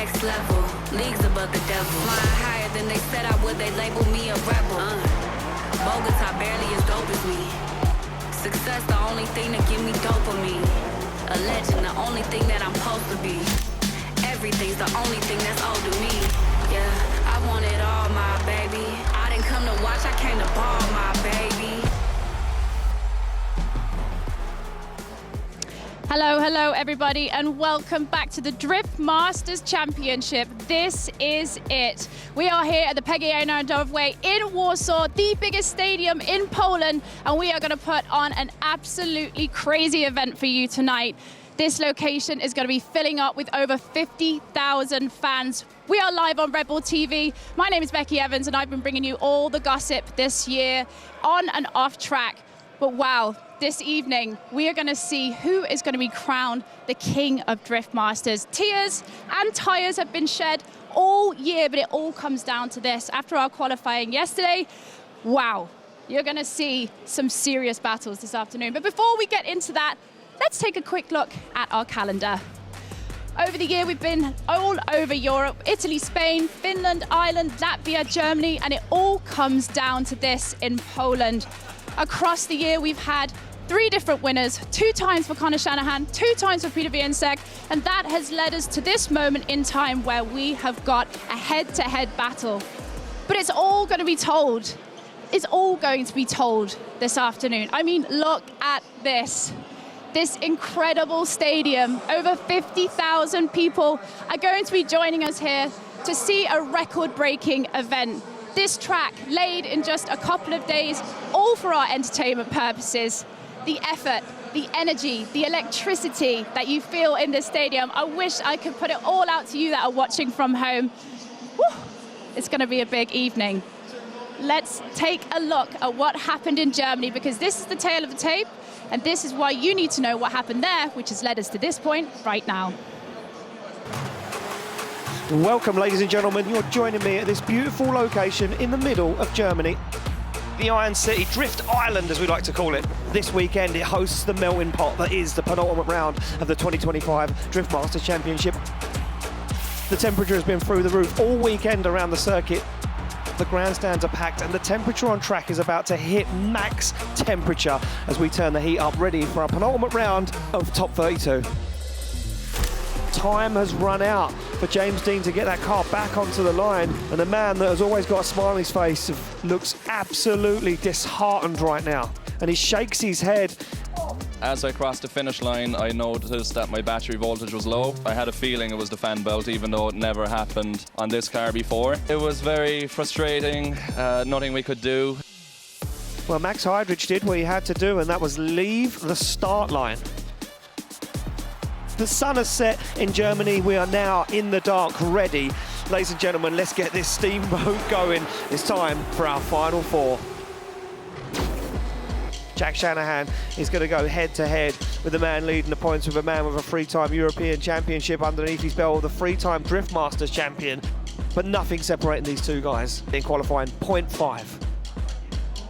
next level, leagues above the devil. Flying higher than they said I would, they label me a rebel. Bogota barely as dope as me. Success the only thing that give me dopamine. A legend, the only thing that I'm supposed to be. Everything's the only thing that's owed to me. Yeah, I want it all, my baby. I didn't come to watch, I came to ball, my baby. Hello, hello everybody, and welcome back to the Drift Masters Championship. This is it. We are here at the PGE Narodowy in Warsaw, the biggest stadium in Poland, and we are going to put on an absolutely crazy event for you tonight. This location is going to be filling up with over 50,000 fans. We are live on Red Bull TV. My name is Becky Evans, and I've been bringing you all the gossip this year on and off track. But wow, this evening, we are going to see who is going to be crowned the King of Drift Masters. Tears and tires have been shed all year, but it all comes down to this. After our qualifying yesterday, wow, you're going to see some serious battles this afternoon. But before we get into that, let's take a quick look at our calendar. Over the year, we've been all over Europe, Italy, Spain, Finland, Ireland, Latvia, Germany, and it all comes down to this in Poland. Across the year, we've had 3 different winners, 2 times for Conor Shanahan, 2 times for Peter Wiensek, and that has led us to this moment in time where we have got a head-to-head battle. But it's all going to be told. It's all going to be told this afternoon. I mean, look at this. This incredible stadium. Over 50,000 people are going to be joining us here to see a record-breaking event. This track laid in just a couple of days, all for our entertainment purposes. The effort, the energy, the electricity that you feel in this stadium, I wish I could put it all out to you that are watching from home. Woo, it's going to be a big evening. Let's take a look at what happened in Germany, because this is the tale of the tape, and this is why you need to know what happened there, which has led us to this point right now. Welcome, ladies and gentlemen. You're joining me at this beautiful location in the middle of Germany. The Iron City, Drift Island as we like to call it. This weekend it hosts the melting pot that is the penultimate round of the 2025 Drift Masters Championship. The temperature has been through the roof all weekend around the circuit. The grandstands are packed and the temperature on track is about to hit max temperature as we turn the heat up, ready for our penultimate round of top 32. Time has run out for James Dean to get that car back onto the line, and the man that has always got a smile on his face looks absolutely disheartened right now, and he shakes his head. As I crossed the finish line, I noticed that my battery voltage was low. I had a feeling it was the fan belt, even though it never happened on this car before. It was very frustrating, nothing we could do. Well, Max Heidrich did what he had to do, and that was leave the start line. The sun has set in Germany. We are now in the dark, ready. Ladies and gentlemen, let's get this steamboat going. It's time for our final 4. Jack Shanahan is going to go head-to-head with the man leading the points, with a man with a 3-time European Championship underneath his belt, the 3-time Drift Masters champion. But nothing separating these two guys in qualifying, 0.5.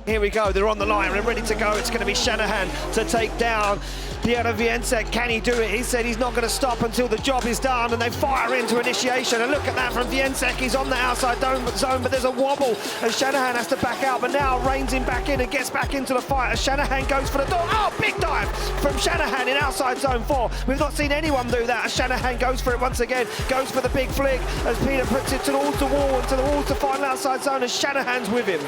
Here we go, they're on the line, they're ready to go. It's going to be Shanahan to take down Peter Wiensek. Can he do it? He said he's not going to stop until the job is done, and they fire into initiation. And look at that from Wiensek. He's on the outside zone, but there's a wobble, and Shanahan has to back out, but now reins him back in and gets back into the fight as Shanahan goes for the door. Oh, big dive from Shanahan in outside zone 4. We've not seen anyone do that as Shanahan goes for it once again, goes for the big flick as Peter puts it towards the wall and to the wall to final outside zone, and Shanahan's with him.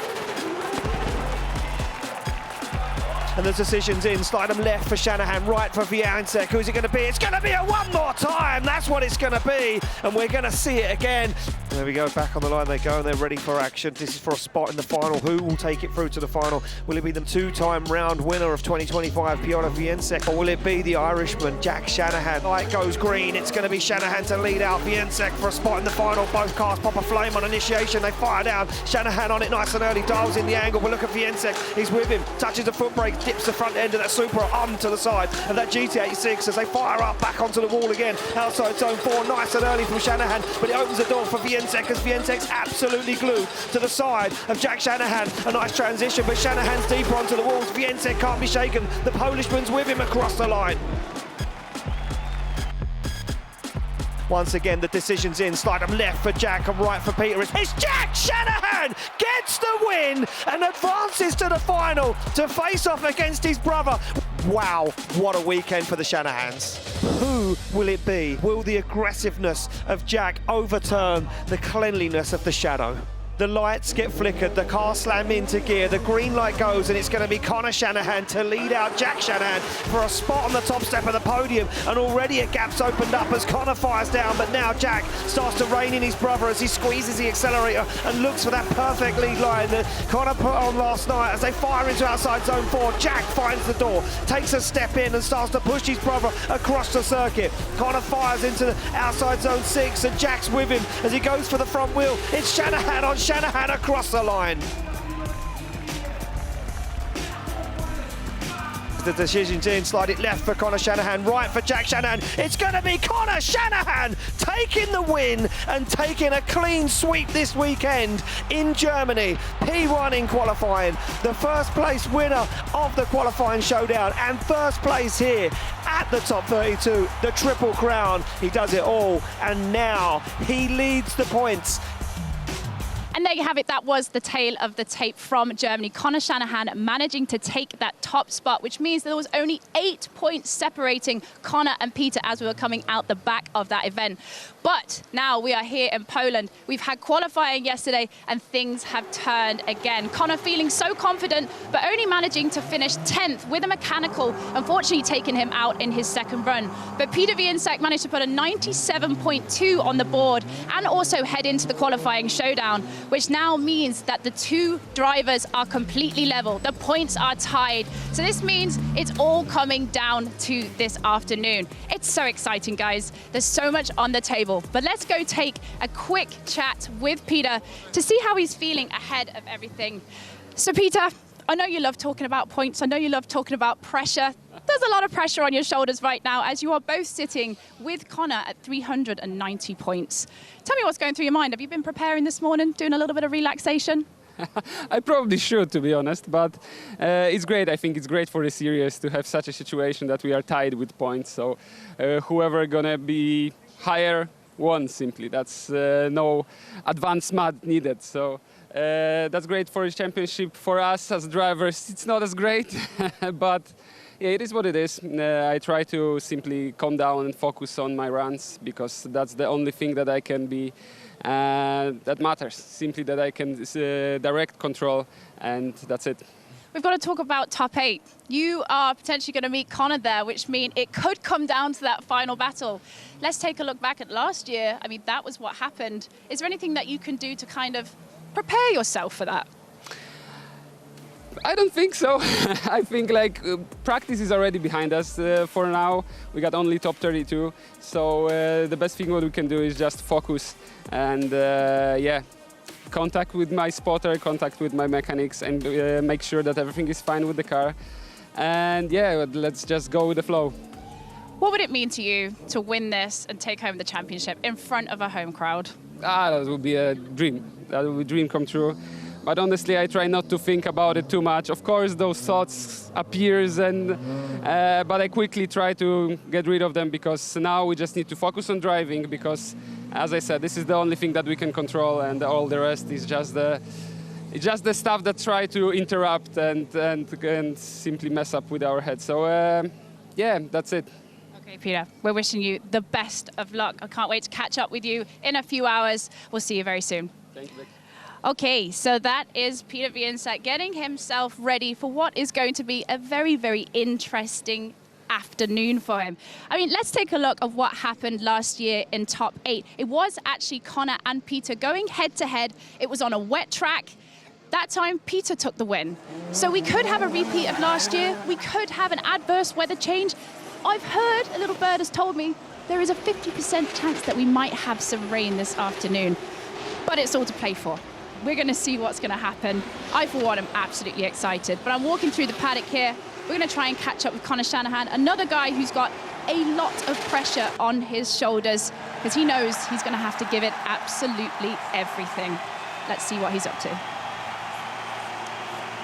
And the decision's in. Slide them left for Shanahan, right for Wiensek. Who's it going to be? It's going to be a one more time. That's what it's going to be. And we're going to see it again. There we go, back on the line they go, and they're ready for action. This is for a spot in the final. Who will take it through to the final? Will it be the 2-time round winner of 2025, Peter Wiensek, or will it be the Irishman, Jack Shanahan? Light goes green. It's going to be Shanahan to lead out Wiensek for a spot in the final. Both cars pop a flame on initiation. They fire down. Shanahan on it nice and early, dials in the angle. But look at Wiensek. He's with him. Touches the foot brake, dips the front end of that Supra onto the side of that GT86 as they fire up back onto the wall again. Outside zone 4, nice and early from Shanahan, but it opens the door for Wiensek as Wiensek's absolutely glued to the side of Jack Shanahan. A nice transition, but Shanahan's deeper onto the walls. Wiensek can't be shaken. The Polishman's with him across the line. Once again, the decision's in. Slide them left for Jack and right for Peter. It's Jack Shanahan gets the win and advances to the final to face off against his brother. Wow, what a weekend for the Shanahans. Who will it be? Will the aggressiveness of Jack overturn the cleanliness of the Shadow? The lights get flickered, the car slam into gear, the green light goes, and it's going to be Connor Shanahan to lead out Jack Shanahan for a spot on the top step of the podium, and already a gap's opened up as Connor fires down, but now Jack starts to rein in his brother as he squeezes the accelerator and looks for that perfect lead line that Connor put on last night as they fire into outside zone 4. Jack finds the door, takes a step in and starts to push his brother across the circuit. Connor fires into the outside zone 6 and Jack's with him as he goes for the front wheel. It's Shanahan on Shanahan across the line. The decision's in, slide it left for Connor Shanahan, right for Jack Shanahan. It's going to be Connor Shanahan taking the win and taking a clean sweep this weekend in Germany. P1 in qualifying, the first place winner of the qualifying showdown and first place here at the top 32, the Triple Crown. He does it all and now he leads the points. And there you have it. That was the tale of the tape from Germany. Connor Shanahan managing to take that top spot, which means there was only 8 points separating Connor and Peter as we were coming out the back of that event. But now we are here in Poland. We've had qualifying yesterday and things have turned again. Connor feeling so confident, but only managing to finish 10th with a mechanical, unfortunately taking him out in his second run. But Peter Wiensak managed to put a 97.2 on the board and also head into the qualifying showdown, which now means that the two drivers are completely level. The points are tied. So this means it's all coming down to this afternoon. It's so exciting, guys. There's so much on the table. But let's go take a quick chat with Peter to see how he's feeling ahead of everything. So Peter, I know you love talking about points. I know you love talking about pressure. There's a lot of pressure on your shoulders right now as you are both sitting with Connor at 390 points. Tell me what's going through your mind. Have you been preparing this morning, doing a little bit of relaxation? I probably should, to be honest, but it's great. I think it's great for the series to have such a situation that we are tied with points. So whoever gonna be higher won simply. That's no advanced math needed. So that's great for the championship. For us as drivers, it's not as great, but yeah, it is what it is. I try to simply calm down and focus on my runs because that's the only thing that I can be that matters. Simply that I can direct control, and that's it. We've got to talk about top 8. You are potentially going to meet Connor there, which means it could come down to that final battle. Let's take a look back at last year. I mean, that was what happened. Is there anything that you can do to kind of prepare yourself for that? I don't think so. I think like practice is already behind us for now. We got only top 32. So the best thing what we can do is just focus and yeah, contact with my spotter, contact with my mechanics and make sure that everything is fine with the car. And yeah, let's just go with the flow. What would it mean to you to win this and take home the championship in front of a home crowd? That would be a dream. That would be a dream come true. But honestly, I try not to think about it too much. Of course, those thoughts appears, but I quickly try to get rid of them because now we just need to focus on driving because, as I said, this is the only thing that we can control, and all the rest is just the stuff that try to interrupt and simply mess up with our head. So yeah, that's it. Okay, Peter, we're wishing you the best of luck. I can't wait to catch up with you in a few hours. We'll see you very soon. Thank you. Okay, so that is Peter Wiensak getting himself ready for what is going to be a very, very interesting afternoon for him. I mean, let's take a look at what happened last year in top 8. It was actually Connor and Peter going head to head. It was on a wet track. That time, Peter took the win. So we could have a repeat of last year. We could have an adverse weather change. I've heard, a little bird has told me, there is a 50% chance that we might have some rain this afternoon. But it's all to play for. We're going to see what's going to happen. I, for one, am absolutely excited. But I'm walking through the paddock here. We're going to try and catch up with Connor Shanahan, another guy who's got a lot of pressure on his shoulders because he knows he's going to have to give it absolutely everything. Let's see what he's up to. I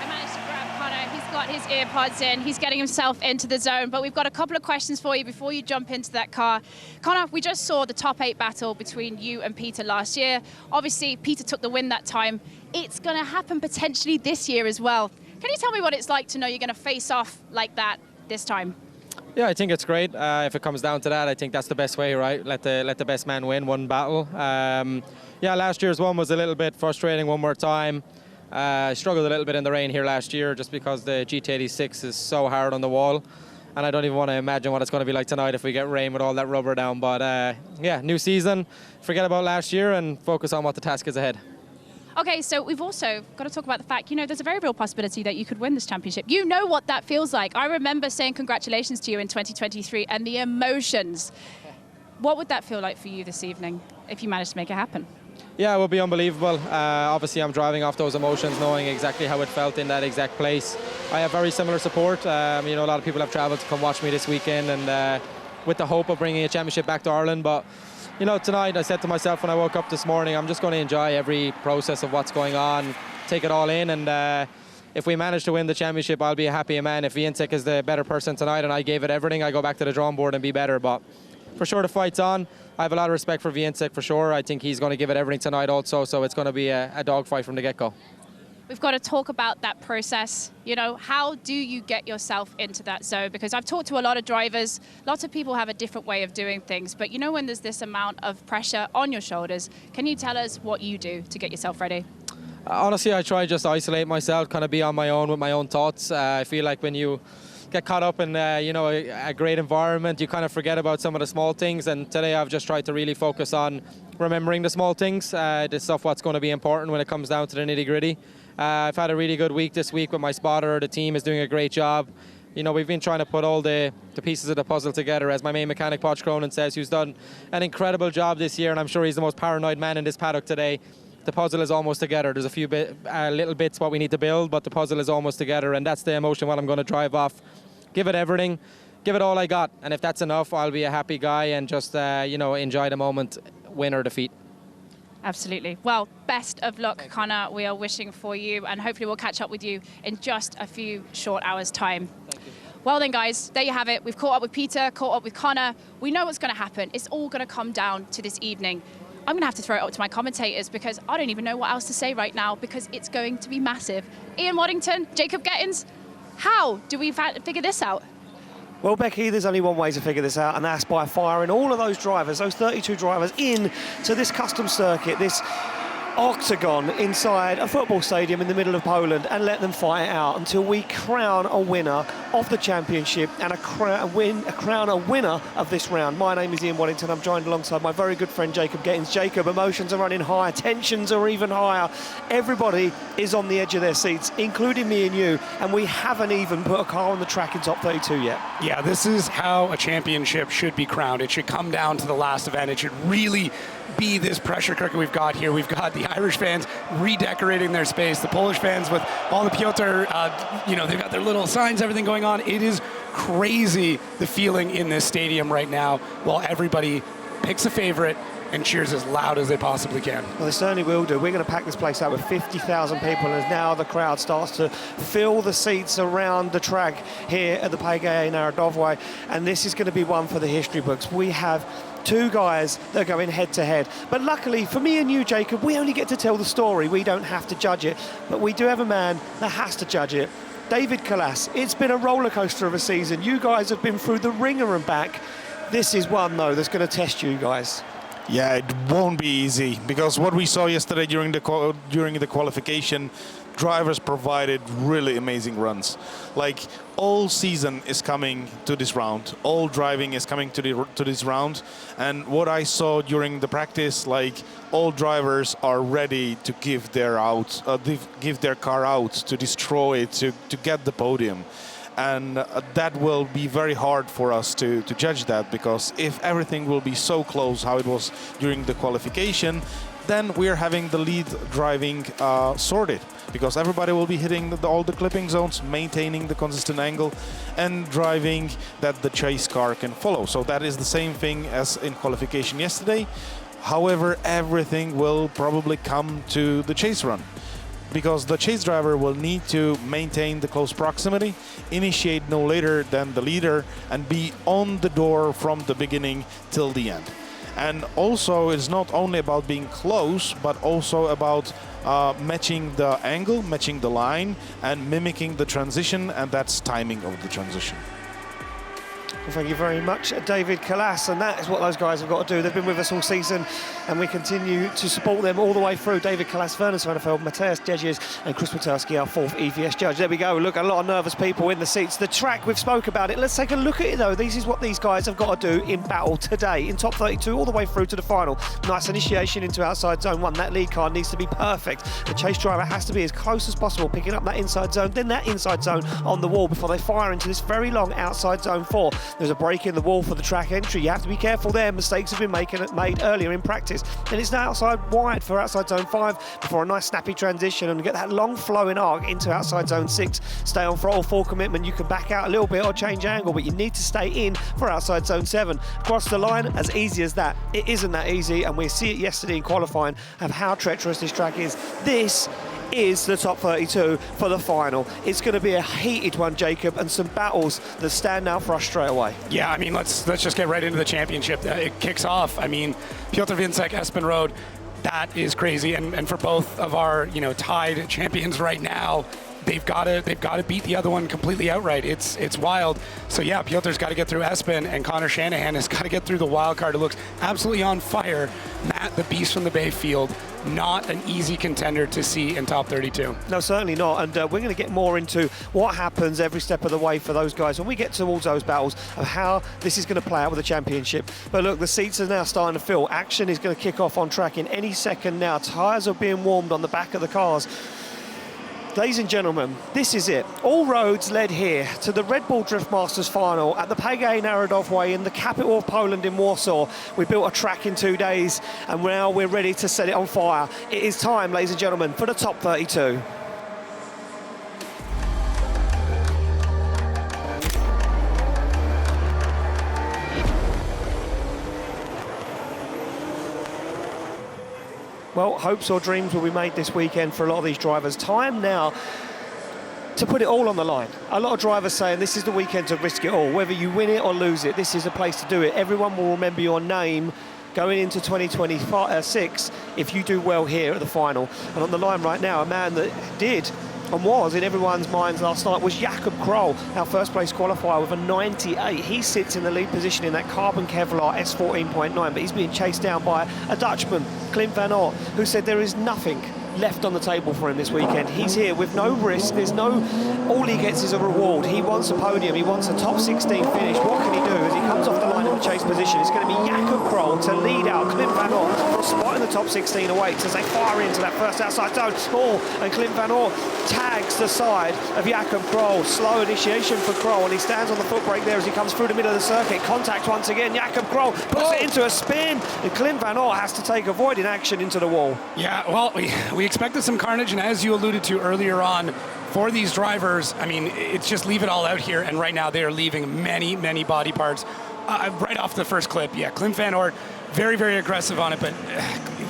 managed to grab Connor He's got his earpods in. He's getting himself into the zone. But we've got a couple of questions for you before you jump into that car. Connor, we just saw the top 8 battle between you and Peter last year. Obviously, Peter took the win that time. It's going to happen potentially this year as well. Can you tell me what it's like to know you're going to face off like that this time? Yeah, I think it's great. If it comes down to that, I think that's the best way, right? Let the best man win one battle. Yeah, last year's one was a little bit frustrating one more time. I struggled a little bit in the rain here last year just because the GT86 is so hard on the wall. And I don't even want to imagine what it's going to be like tonight if we get rain with all that rubber down. But yeah, new season. Forget about last year and focus on what the task is ahead. Okay, so we've also got to talk about the fact, you know, there's a very real possibility that you could win this championship. You know what that feels like. I remember saying congratulations to you in 2023 and the emotions. What would that feel like for you this evening if you managed to make it happen? Yeah, it would be unbelievable. Obviously, I'm driving off those emotions, knowing exactly how it felt in that exact place. I have very similar support. You know, a lot of people have travelled to come watch me this weekend, and with the hope of bringing a championship back to Ireland. But you know, tonight I said to myself when I woke up this morning, I'm just going to enjoy every process of what's going on, take it all in, and if we manage to win the championship, I'll be a happy man. If Vincek is the better person tonight and I gave it everything, I go back to the drawing board and be better. But for sure, the fight's on. I have a lot of respect for Vincek for sure. I think he's going to give it everything tonight also, so it's going to be a dogfight from the get-go. We've got to talk about that process. You know, how do you get yourself into that zone? Because I've talked to a lot of drivers. Lots of people have a different way of doing things. But you know, when there's this amount of pressure on your shoulders, can you tell us what you do to get yourself ready? Honestly, I try just to isolate myself, kind of be on my own with my own thoughts. I feel like when you get caught up in you know, a great environment, you kind of forget about some of the small things. And today I've just tried to really focus on remembering the small things, the stuff what's going to be important when it comes down to the nitty-gritty. I've had a really good week this week with my spotter. The team is doing a great job. You know, we've been trying to put all the pieces of the puzzle together, as my main mechanic, Poaxo, says, who's done an incredible job this year, and I'm sure he's the most paranoid man in this paddock today. The puzzle is almost together. There's a few little bits what we need to build, but the puzzle is almost together, and that's the emotion what I'm going to drive off. Give it everything, give it all I got, and if that's enough, I'll be a happy guy and just, you know, enjoy the moment, win or defeat. Absolutely. Well, best of luck, Connor. We are wishing for you, and hopefully we'll catch up with you in just a few short hours' time. Thank you. Well then, guys, there you have it. We've caught up with Peter, caught up with Connor. We know what's going to happen. It's all going to come down to this evening. I'm going to have to throw it up to my commentators because I don't even know what else to say right now because it's going to be massive. Ian Waddington, Jacob Gettins, how do we figure this out? Well, Becky, there's only one way to figure this out, and that's by firing all of those drivers, those 32 drivers, in to this custom circuit, this octagon inside a football stadium in the middle of Poland, and let them fight it out until we crown a winner of the championship and crown a winner of this round. My name is Ian Waddington. I'm joined alongside my very good friend Jacob Gettins. Jacob, emotions are running high, tensions are even higher. Everybody is on the edge of their seats, including me and you, and we haven't even put a car on the track in top 32 yet. Yeah, this is how a championship should be crowned. It should come down to the last event. It should really be this pressure cooker we've got here. We've got the Irish fans redecorating their space, the Polish fans with all the Piotr, you know, they've got their little signs, everything going on. It is crazy, the feeling in this stadium right now, while everybody picks a favorite and cheers as loud as they possibly can. Well, they certainly will do. We're going to pack this place out with 50,000 people, and now the crowd starts to fill the seats around the track here at the PGE Narodowy, and this is going to be one for the history books. We have two guys that are going head-to-head. But luckily, for me and you, Jacob, we only get to tell the story. We don't have to judge it, but we do have a man that has to judge it. David Kalas, it's been a roller coaster of a season. You guys have been through the ringer and back. This is one, though, that's going to test you guys. Yeah, it won't be easy because what we saw yesterday during the qualification, drivers provided really amazing runs. Like, all season is coming to this round. All driving is coming to this round. And what I saw during the practice, like, all drivers are ready to give their car out, to destroy it, to get the podium. And that will be very hard for us to judge that, because if everything will be so close how it was during the qualification, then we're having the lead driving sorted, because everybody will be hitting all the clipping zones, maintaining the consistent angle, and driving that the chase car can follow. So that is the same thing as in qualification yesterday. However, everything will probably come to the chase run. because the chase driver will need to maintain the close proximity, initiate no later than the leader, and be on the door from the beginning till the end. And also, it's not only about being close, but also about matching the angle, matching the line, and mimicking the transition, and that's timing of the transition. Well, thank you very much, David Kalas, and that is what those guys have got to do. They've been with us all season, and we continue to support them all the way through. David Kalas, Werner Svanefeld, Matthias Dejes, and Chris Materski, our fourth EVS judge. There we go. Look, a lot of nervous people in the seats. The track, we've spoke about it. Let's take a look at it, though. This is what these guys have got to do in battle today, in top 32, all the way through to the final. Nice initiation into outside zone 1. That lead car needs to be perfect. The chase driver has to be as close as possible, picking up that inside zone, then that inside zone on the wall before they fire into this very long outside zone 4. There's a break in the wall for the track entry. You have to be careful there. Mistakes have been made earlier in practice. And it's now outside wide for outside zone 5 before a nice snappy transition and get that long flowing arc into outside zone 6. Stay on throttle full commitment. You can back out a little bit or change angle, but you need to stay in for outside zone 7. Across the line, as easy as that. It isn't that easy, and we see it yesterday in qualifying of how treacherous this track is. This is the top 32 for the final. It's going to be a heated one, Jacob, and some battles that stand out for us straight away. Yeah, I mean, let's just get right into the championship. It kicks off. I mean, Piotr Vincek, Espenrode, that is crazy. And for both of our, tied champions right now, they've got to beat the other one completely outright. It's wild. So yeah, Piotr's got to get through Espen, and Connor Shanahan has got to get through the wild card. It looks absolutely on fire. Matt, the beast from the Bay Field, not an easy contender to see in top 32. No, certainly not. And we're going to get more into what happens every step of the way for those guys when we get towards those battles of how this is going to play out with the championship. But look, the seats are now starting to fill. Action is going to kick off on track in any second now. Tyres are being warmed on the back of the cars. Ladies and gentlemen, this is it. All roads led here to the Red Bull Drift Masters final at the PGE Narodowy in the capital of Poland in Warsaw. We built a track in 2 days, and now we're ready to set it on fire. It is time, ladies and gentlemen, for the top 32. Well, hopes or dreams will be made this weekend for a lot of these drivers. Time now to put it all on the line. A lot of drivers saying this is the weekend to risk it all. Whether you win it or lose it, this is the place to do it. Everyone will remember your name going into 2026 if you do well here at the final. And on the line right now, a man that did and was in everyone's minds last night was Jakob Krol, our first place qualifier with a 98. He sits in the lead position in that carbon Kevlar S14.9, but he's being chased down by a Dutchman, Clint van Oort, who said there is nothing left on the table for him this weekend. He's here with no risk. All he gets is a reward. He wants a podium. He wants a top 16 finish. What can he do as he comes off the line in the chase position? It's going to be Jakob Krol to lead out Clint van Oort for a spot in the top 16 awaits as they fire into that first outside zone. And Clint van Oort tags the side of Jakob Krol. Slow initiation for Krol, and he stands on the foot brake there as he comes through the middle of the circuit. Contact once again. Jakob Krol puts it into a spin, and Clint van Oort has to take avoiding action into the wall. Yeah, well, we expected some carnage, and as you alluded to earlier on, for these drivers, I mean, it's just leave it all out here, and right now they are leaving many, many body parts. Right off the first clip, yeah, Clint van Oort, very, very aggressive on it, but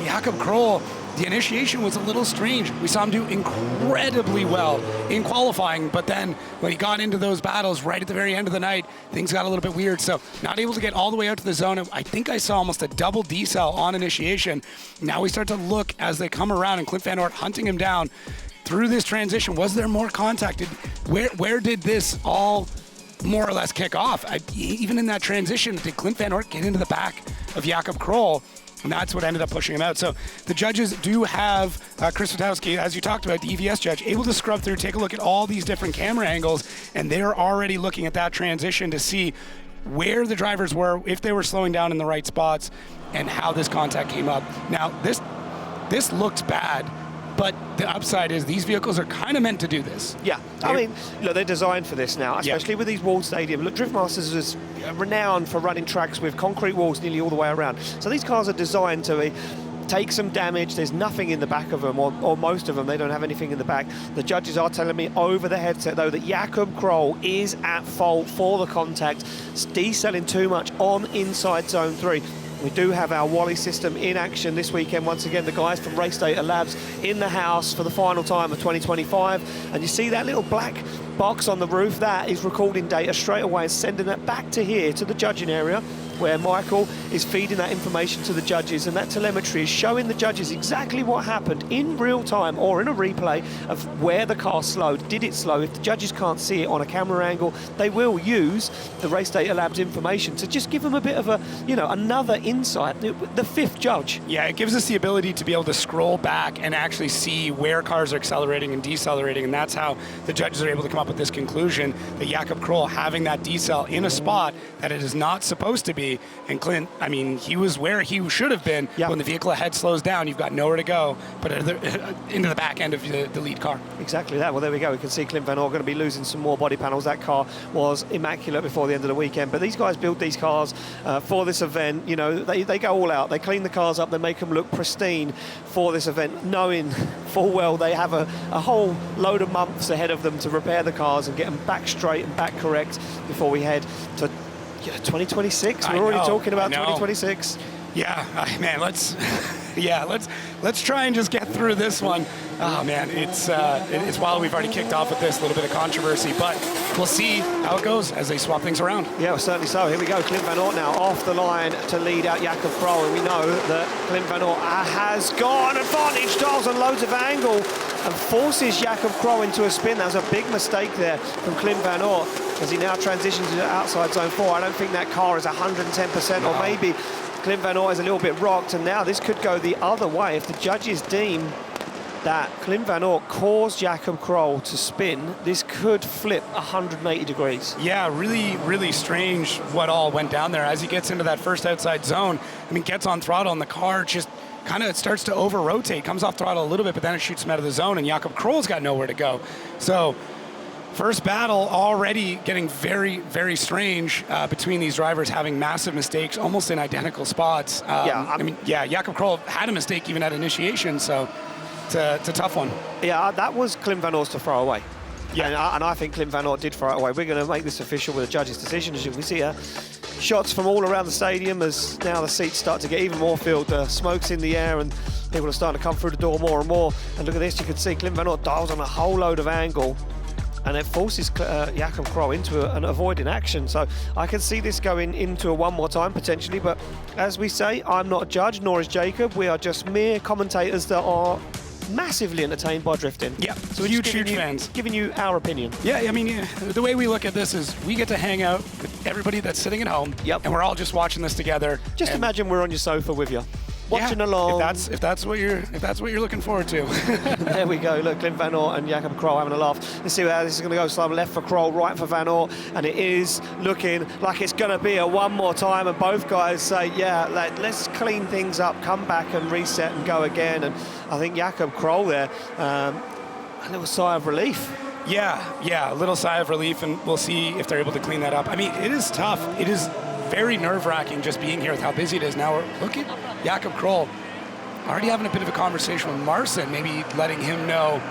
Jakob Krol, the initiation was a little strange. We saw him do incredibly well in qualifying, but then when he got into those battles right at the very end of the night, things got a little bit weird. So not able to get all the way out to the zone. I think I saw almost a double decel on initiation. Now we start to look as they come around, and Clint van Oort hunting him down through this transition. Was there more contact? Where did this all more or less kick off? Even in that transition, did Clint van Oort get into the back of Jakob Krol? And that's what ended up pushing him out. So the judges do have Chris Witowski, as you talked about, the EVS judge, able to scrub through, take a look at all these different camera angles, and they're already looking at that transition to see where the drivers were, if they were slowing down in the right spots, and how this contact came up. Now, this looks bad, but the upside is these vehicles are kind of meant to do this. Yeah, I mean, look, they're designed for this now, especially with these walled stadiums. Look, Drift Masters is renowned for running tracks with concrete walls nearly all the way around. So these cars are designed to take some damage. There's nothing in the back of them, or most of them, they don't have anything in the back. The judges are telling me over the headset, though, that Jakob Krol is at fault for the contact, decelling too much on inside zone 3. We do have our Wally system in action this weekend. Once again, the guys from Race Data Labs in the house for the final time of 2025. And you see that little black box on the roof? That is recording data straight away and sending that back to here, to the judging area, where Michael is feeding that information to the judges, and that telemetry is showing the judges exactly what happened in real time or in a replay of where the car slowed. Did it slow? If the judges can't see it on a camera angle, they will use the Race Data Labs information to just give them a bit of a, you know, another insight. The fifth judge. Yeah, it gives us the ability to be able to scroll back and actually see where cars are accelerating and decelerating, and that's how the judges are able to come up with this conclusion that Jakob Krol having that decel in a spot that it is not supposed to be. And Clint, I mean, he was where he should have been. Yeah. When the vehicle ahead slows down, you've got nowhere to go but into the back end of the lead car. Exactly that. Well, there we go. We can see Clint Van Oort going to be losing some more body panels. That car was immaculate before the end of the weekend. But these guys build these cars for this event. You know, they go all out. They clean the cars up. They make them look pristine for this event, knowing full well they have a whole load of months ahead of them to repair the cars and get them back straight and back correct before we head to 2026. We're already talking about 2026. Yeah, man, let's try and just get through this one. Oh man, it's wild. We've already kicked off with this, a little bit of controversy, but we'll see how it goes as they swap things around. Yeah, well, certainly so. Here we go. Clint Van Oort now off the line to lead out Jakob Krol, and we know that Clint Van Oort has got an advantage, dials on loads of angle and forces Jakob Krol into a spin. That was a big mistake there from Clint Van Oort as he now transitions to outside zone 4. I don't think that car is 110%, or maybe Clint Van Oort is a little bit rocked, and now this could go the other way if the judges deem that Clint Van Oort caused Jakob Krol to spin. This could flip 180 degrees. Yeah, really, really strange what all went down there as he gets into that first outside zone. I mean, gets on throttle and the car just kind of starts to over-rotate, comes off throttle a little bit, but then it shoots him out of the zone, and Jakob Krol's got nowhere to go. So first battle already getting very, very strange between these drivers, having massive mistakes, almost in identical spots. Jakob Krol had a mistake even at initiation, so it's a tough one. Yeah, that was Clint Van Oort's to throw away. Yeah, and I think Clint Van Oort did throw it away. We're going to make this official with a judge's decision. As you can see here, shots from all around the stadium as now the seats start to get even more filled. The smoke's in the air and people are starting to come through the door more and more. And look at this, you can see Clint Van Oort dials on a whole load of angle, and it forces Jakob Krol into an avoiding action. So I can see this going into a one more time potentially, but as we say, I'm not a judge, nor is Jacob. We are just mere commentators that are massively entertained by drifting. Yeah, so we're huge fans. Giving you our opinion. Yeah, I mean, the way we look at this is we get to hang out with everybody that's sitting at home, and we're all just watching this together. Just imagine we're on your sofa with you, watching along. If that's what you're looking forward to. There we go. Look, Clint Van Oort and Jakob Krol having a laugh. Let's see how this is going to go. So left for Krol, right for Van Oort, and it is looking like it's going to be a one more time. And both guys say, yeah, let's clean things up, come back and reset and go again. And I think Jakob Krol there, a little sigh of relief. Yeah, a little sigh of relief, and we'll see if they're able to clean that up. I mean, it is tough. It is very nerve-wracking just being here with how busy it is. Now we're looking at Jakob Krol already having a bit of a conversation with Marcin, maybe letting him know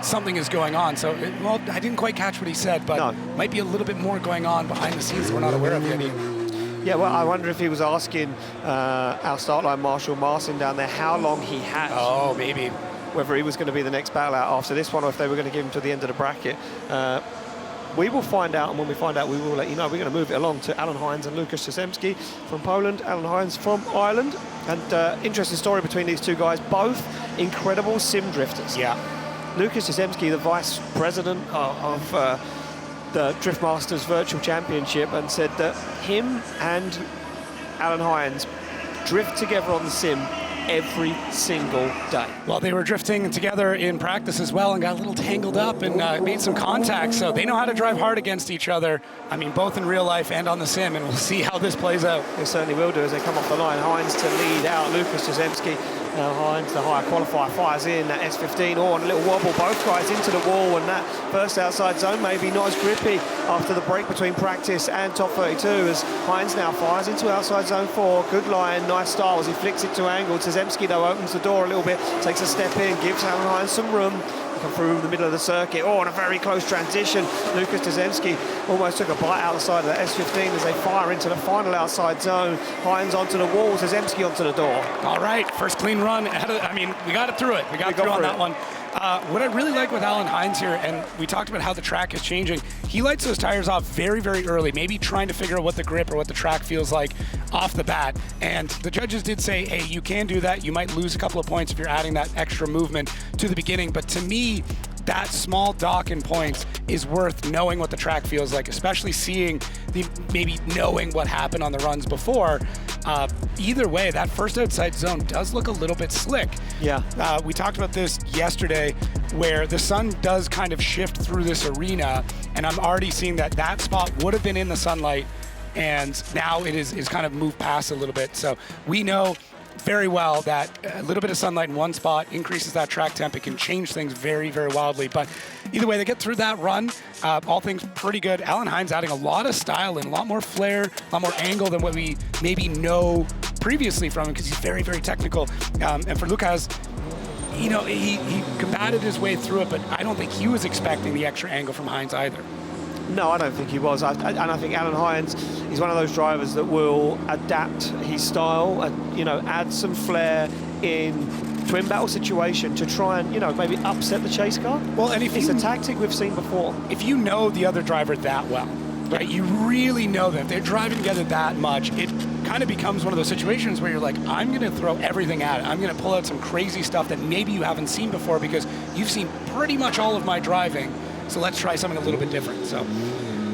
something is going on. So, I didn't quite catch what he said, but might be a little bit more going on behind the scenes that we're not aware of yet. Yeah, well, I wonder if he was asking our start line marshal, Marcin, down there, how long he had. Oh, maybe. Whether he was going to be the next battle out after this one, or if they were going to give him to the end of the bracket. We will find out, and when we find out, we will let you know. We're going to move it along to Alan Hynes and Lukas Jazenski from Poland, Alan Hynes from Ireland. And interesting story between these two guys, both incredible sim drifters. Yeah. Lukas Jazenski, the vice president of the Drift Masters Virtual Championship, and said that him and Alan Hynes drift together on the sim every single day. Well, they were drifting together in practice as well and got a little tangled up and made some contact, so they know how to drive hard against each other. I mean, both in real life and on the sim, and we'll see how this plays out. They certainly will do as they come off the line. Hynes to lead out Lukas Jazenski. Now Hynes, the higher qualifier, fires in that S15 or a little wobble. Both guys into the wall, and that first outside zone maybe not as grippy after the break between practice and top 32 as Hynes now fires into outside zone 4. Good line, nice style as he flicks it to angle. Jazenski though opens the door a little bit, takes a step in, gives Alan Hynes some room. come through the middle of the circuit. Oh, and a very close transition. Lucas Jazenski almost took a bite out the side of the S15 as they fire into the final outside zone. Hynes onto the walls, Jazenski onto the door. All right, first clean run. I mean, we got it through it. We got through on that one. What I really like with Alan Hynes here, and we talked about how the track is changing, he lights those tires off very, very early, maybe trying to figure out what the grip or what the track feels like off the bat. And the judges did say, hey, you can do that. You might lose a couple of points if you're adding that extra movement to the beginning. But to me, that small dock in points is worth knowing what the track feels like, especially seeing maybe knowing what happened on the runs before. Either way, that first outside zone does look a little bit slick. Yeah. We talked about this yesterday, where the sun does kind of shift through this arena, and I'm already seeing that spot would have been in the sunlight, and now it is kind of moved past a little bit. So we know very well that a little bit of sunlight in one spot increases that track temp. It can change things very, very wildly. But either way, they get through that run. All things pretty good. Alan Hynes adding a lot of style and a lot more flair, a lot more angle than what we maybe know previously from him, because he's very, very technical. And for Lucas, you know, he combated his way through it, but I don't think he was expecting the extra angle from Hynes either. No, I don't think he was. And I think Alan Hynes is one of those drivers that will adapt his style and, you know, add some flair in twin battle situation to try and, you know, maybe upset the chase car. Well, and if it's a tactic we've seen before. If you know the other driver that well, right, you really know them. If they're driving together that much, it kind of becomes one of those situations where you're like, I'm going to throw everything at it. I'm going to pull out some crazy stuff that maybe you haven't seen before because you've seen pretty much all of my driving. So let's try something a little bit different. So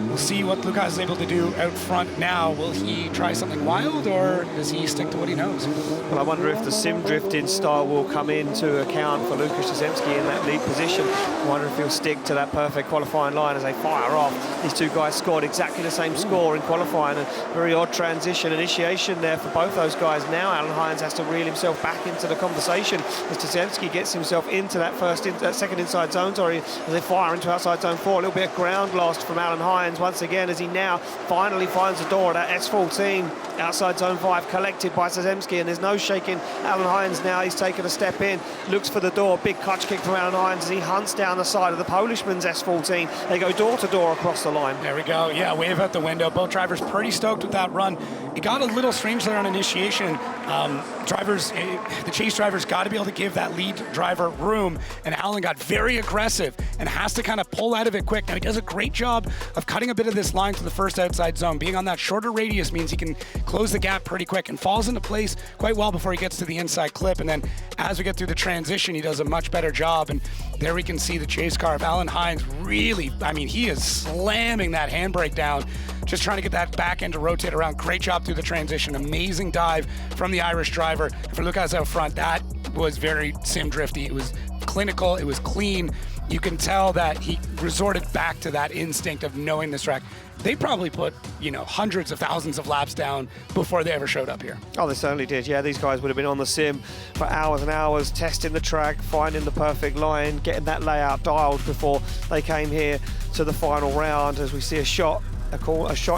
we'll see what Lucas is able to do out front now. Will he try something wild, or does he stick to what he knows? Well, I wonder if the sim drifting style will come into account for Lucas Jazenski in that lead position. I wonder if he'll stick to that perfect qualifying line as they fire off. These two guys scored exactly the same score in qualifying. A very odd transition initiation there for both those guys. Now Alan Hynes has to reel himself back into the conversation as Jazenski gets himself into that second inside zone, as they fire into outside zone 4. A little bit of ground lost from Alan Hynes once again as he now finally finds the door at that S14 outside zone 5, collected by Jazenski, and there's no shaking Alan Hynes now. He's taken a step in, looks for the door, big clutch kick from Alan Hynes as he hunts down the side of the Polishman's S14. They go door to door across the line. There we go. Yeah, wave out the window. Both drivers pretty stoked with that run. It got a little strange there on initiation. The chase drivers got to be able to give that lead driver room, and Alan got very aggressive and has to kind of pull out of it quick. Now he does a great job of cutting a bit of this line to the first outside zone. Being on that shorter radius means he can close the gap pretty quick and falls into place quite well before he gets to the inside clip. And then as we get through the transition, he does a much better job. And there we can see the chase car of Alan Hynes really, I mean, he is slamming that handbrake down, just trying to get that back end to rotate around. Great job through the transition. Amazing dive from the Irish driver. And for Lucas out front, that was very sim drifty. It was clinical, it was clean. You can tell that he resorted back to that instinct of knowing this track. They probably put, you know, hundreds of thousands of laps down before they ever showed up here. Oh, they certainly did. Yeah, these guys would have been on the sim for hours and hours, testing the track, finding the perfect line, getting that layout dialed before they came here to the final round. As we see a shot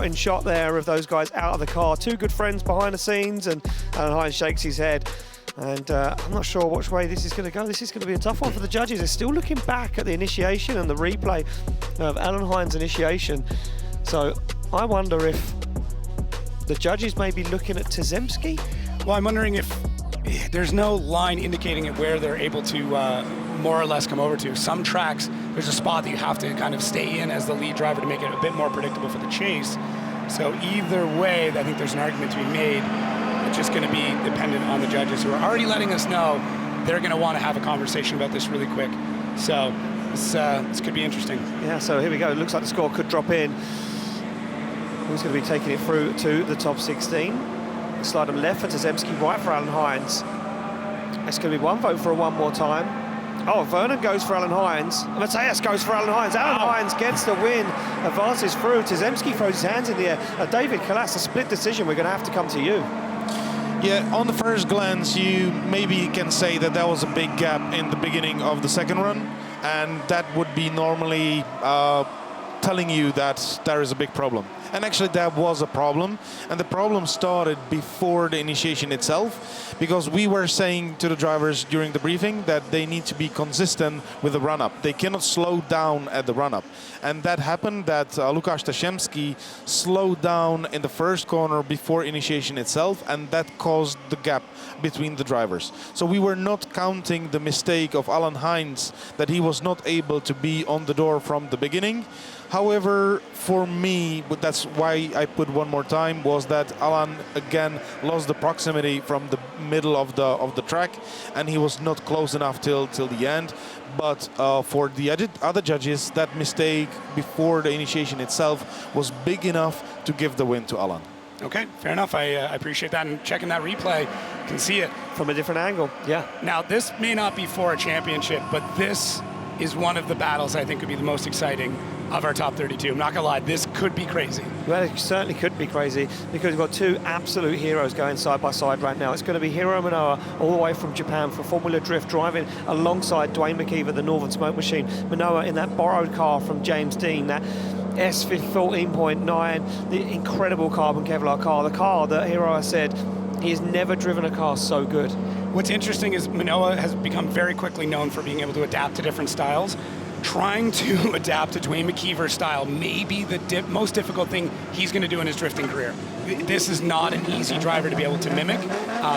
in shot there of those guys out of the car. Two good friends behind the scenes, and Alan Hynes shakes his head. And I'm not sure which way this is going to go. This is going to be a tough one for the judges. They're still looking back at the initiation and the replay of Alan Hynes' initiation. So I wonder if the judges may be looking at Jazenski. Well, I'm wondering if there's no line indicating it where they're able to more or less come over to. Some tracks, there's a spot that you have to kind of stay in as the lead driver to make it a bit more predictable for the chase. So either way, I think there's an argument to be made. It's just going to be dependent on the judges who are already letting us know they're going to want to have a conversation about this really quick. So this could be interesting. Yeah, so here we go. It looks like the score could drop in. Who's going to be taking it through to the top 16? Slide them left for Jazenski, right for Alan Hynes. It's going to be one vote for a one more time. Oh, Vernon goes for Alan Hynes. Matthias goes for Alan Hynes. Alan Hynes gets the win, advances through. Jazenski throws his hands in the air. David Kalas, a split decision. We're going to have to come to you. Yeah, on the first glance, you maybe can say that there was a big gap in the beginning of the second run, and that would be normally telling you that there is a big problem. And actually there was a problem, and the problem started before the initiation itself, because we were saying to the drivers during the briefing that they need to be consistent with the run-up. They cannot slow down at the run-up. And that happened that Łukasz Jazenski slowed down in the first corner before initiation itself, and that caused the gap between the drivers. So we were not counting the mistake of Hynes, that he was not able to be on the door from the beginning. However, for me, but that's why I put one more time, was that Alan again lost the proximity from the middle of the track, and he was not close enough till the end. But for the other judges, that mistake before the initiation itself was big enough to give the win to Alan. Okay, fair enough. I appreciate that, and checking that replay, can see it from a different angle. Yeah. Now, this may not be for a championship, but this is one of the battles I think would be the most exciting of our top 32. I'm not gonna lie, this could be crazy. Well, it certainly could be crazy, because we've got two absolute heroes going side by side right now. It's going to be Hiro Manoa all the way from Japan for Formula Drift, driving alongside Dwayne McKeever, the Northern Smoke Machine. Manoa in that borrowed car from James Dean, that S14.9, the incredible carbon Kevlar car, the car that Hiro has said he has never driven a car so good. What's interesting is Manoa has become very quickly known for being able to adapt to different styles. Trying to adapt to Dwayne McKeever's style may be the most difficult thing he's going to do in his drifting career. This is not an easy driver to be able to mimic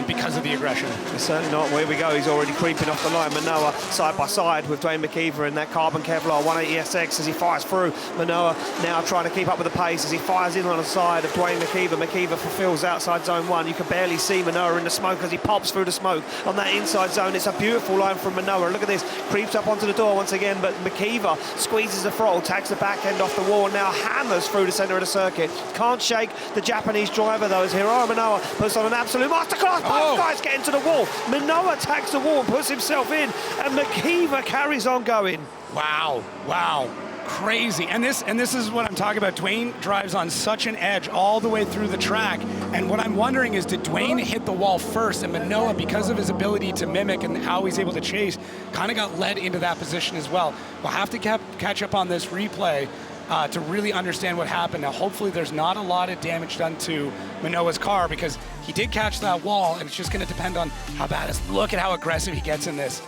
because of the aggression. It's certainly not. Where we go, he's already creeping off the line. Manoa side by side with Dwayne McKeever in that carbon Kevlar 180SX as he fires through. Manoa now trying to keep up with the pace as he fires in on the side of Dwayne McKeever. McKeever fulfills outside zone 1. You can barely see Manoa in the smoke as he pops through the smoke on that inside zone. It's a beautiful line from Manoa. Look at this. Creeps up onto the door once again, but McKeever squeezes the throttle, tags the back end off the wall, now hammers through the centre of the circuit. Can't shake the Japanese driver though, as Hiro Manoa puts on an absolute masterclass. Both guys get into the wall. Manoa tags the wall and puts himself in, and McKeever carries on going. Wow, wow. Crazy. And this is what I'm talking about. Dwayne drives on such an edge all the way through the track. And what I'm wondering is, did Dwayne hit the wall first? And Manoa, because of his ability to mimic and how he's able to chase, kind of got led into that position as well. We'll have to catch up on this replay to really understand what happened. Now, hopefully there's not a lot of damage done to Manoa's car, because he did catch that wall, and it's just going to depend on how bad it is. Look at how aggressive he gets in this.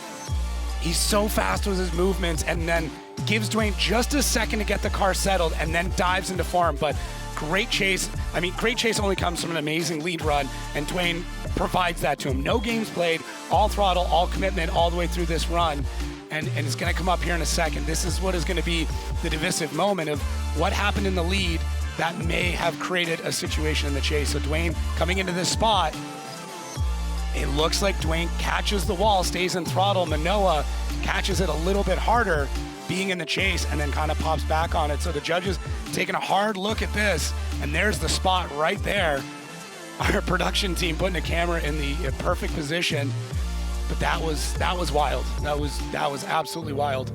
He's so fast with his movements, and then gives Dwayne just a second to get the car settled, and then dives into farm. But great chase. I mean, great chase only comes from an amazing lead run, and Dwayne provides that to him. No games played, all throttle, all commitment, all the way through this run. And it's going to come up here in a second. This is what is going to be the divisive moment of what happened in the lead that may have created a situation in the chase. So Dwayne coming into this spot, it looks like Dwayne catches the wall, stays in throttle. Manoa catches it a little bit harder, being in the chase, and then kind of pops back on it. So the judges taking a hard look at this, and there's the spot right there. Our production team putting a camera in the perfect position. But that was wild. That was absolutely wild.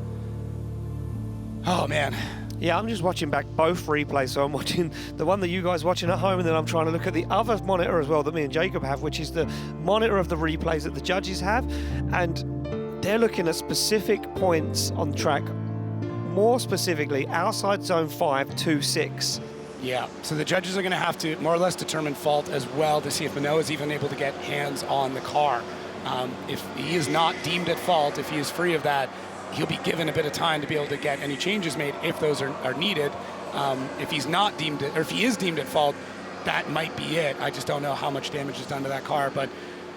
Oh man. Yeah, I'm just watching back both replays. So I'm watching the one that you guys watching at home, and then I'm trying to look at the other monitor as well that me and Jacob have, which is the monitor of the replays that the judges have. And they're looking at specific points on track, more specifically outside zone 5 to 6. Yeah, so the judges are going to have to more or less determine fault as well to see if Manoa is even able to get hands on the car. If he is not deemed at fault, if he is free of that, he'll be given a bit of time to be able to get any changes made if those are needed. If he's not deemed it, or if he is deemed at fault, that might be it. I just don't know how much damage is done to that car, but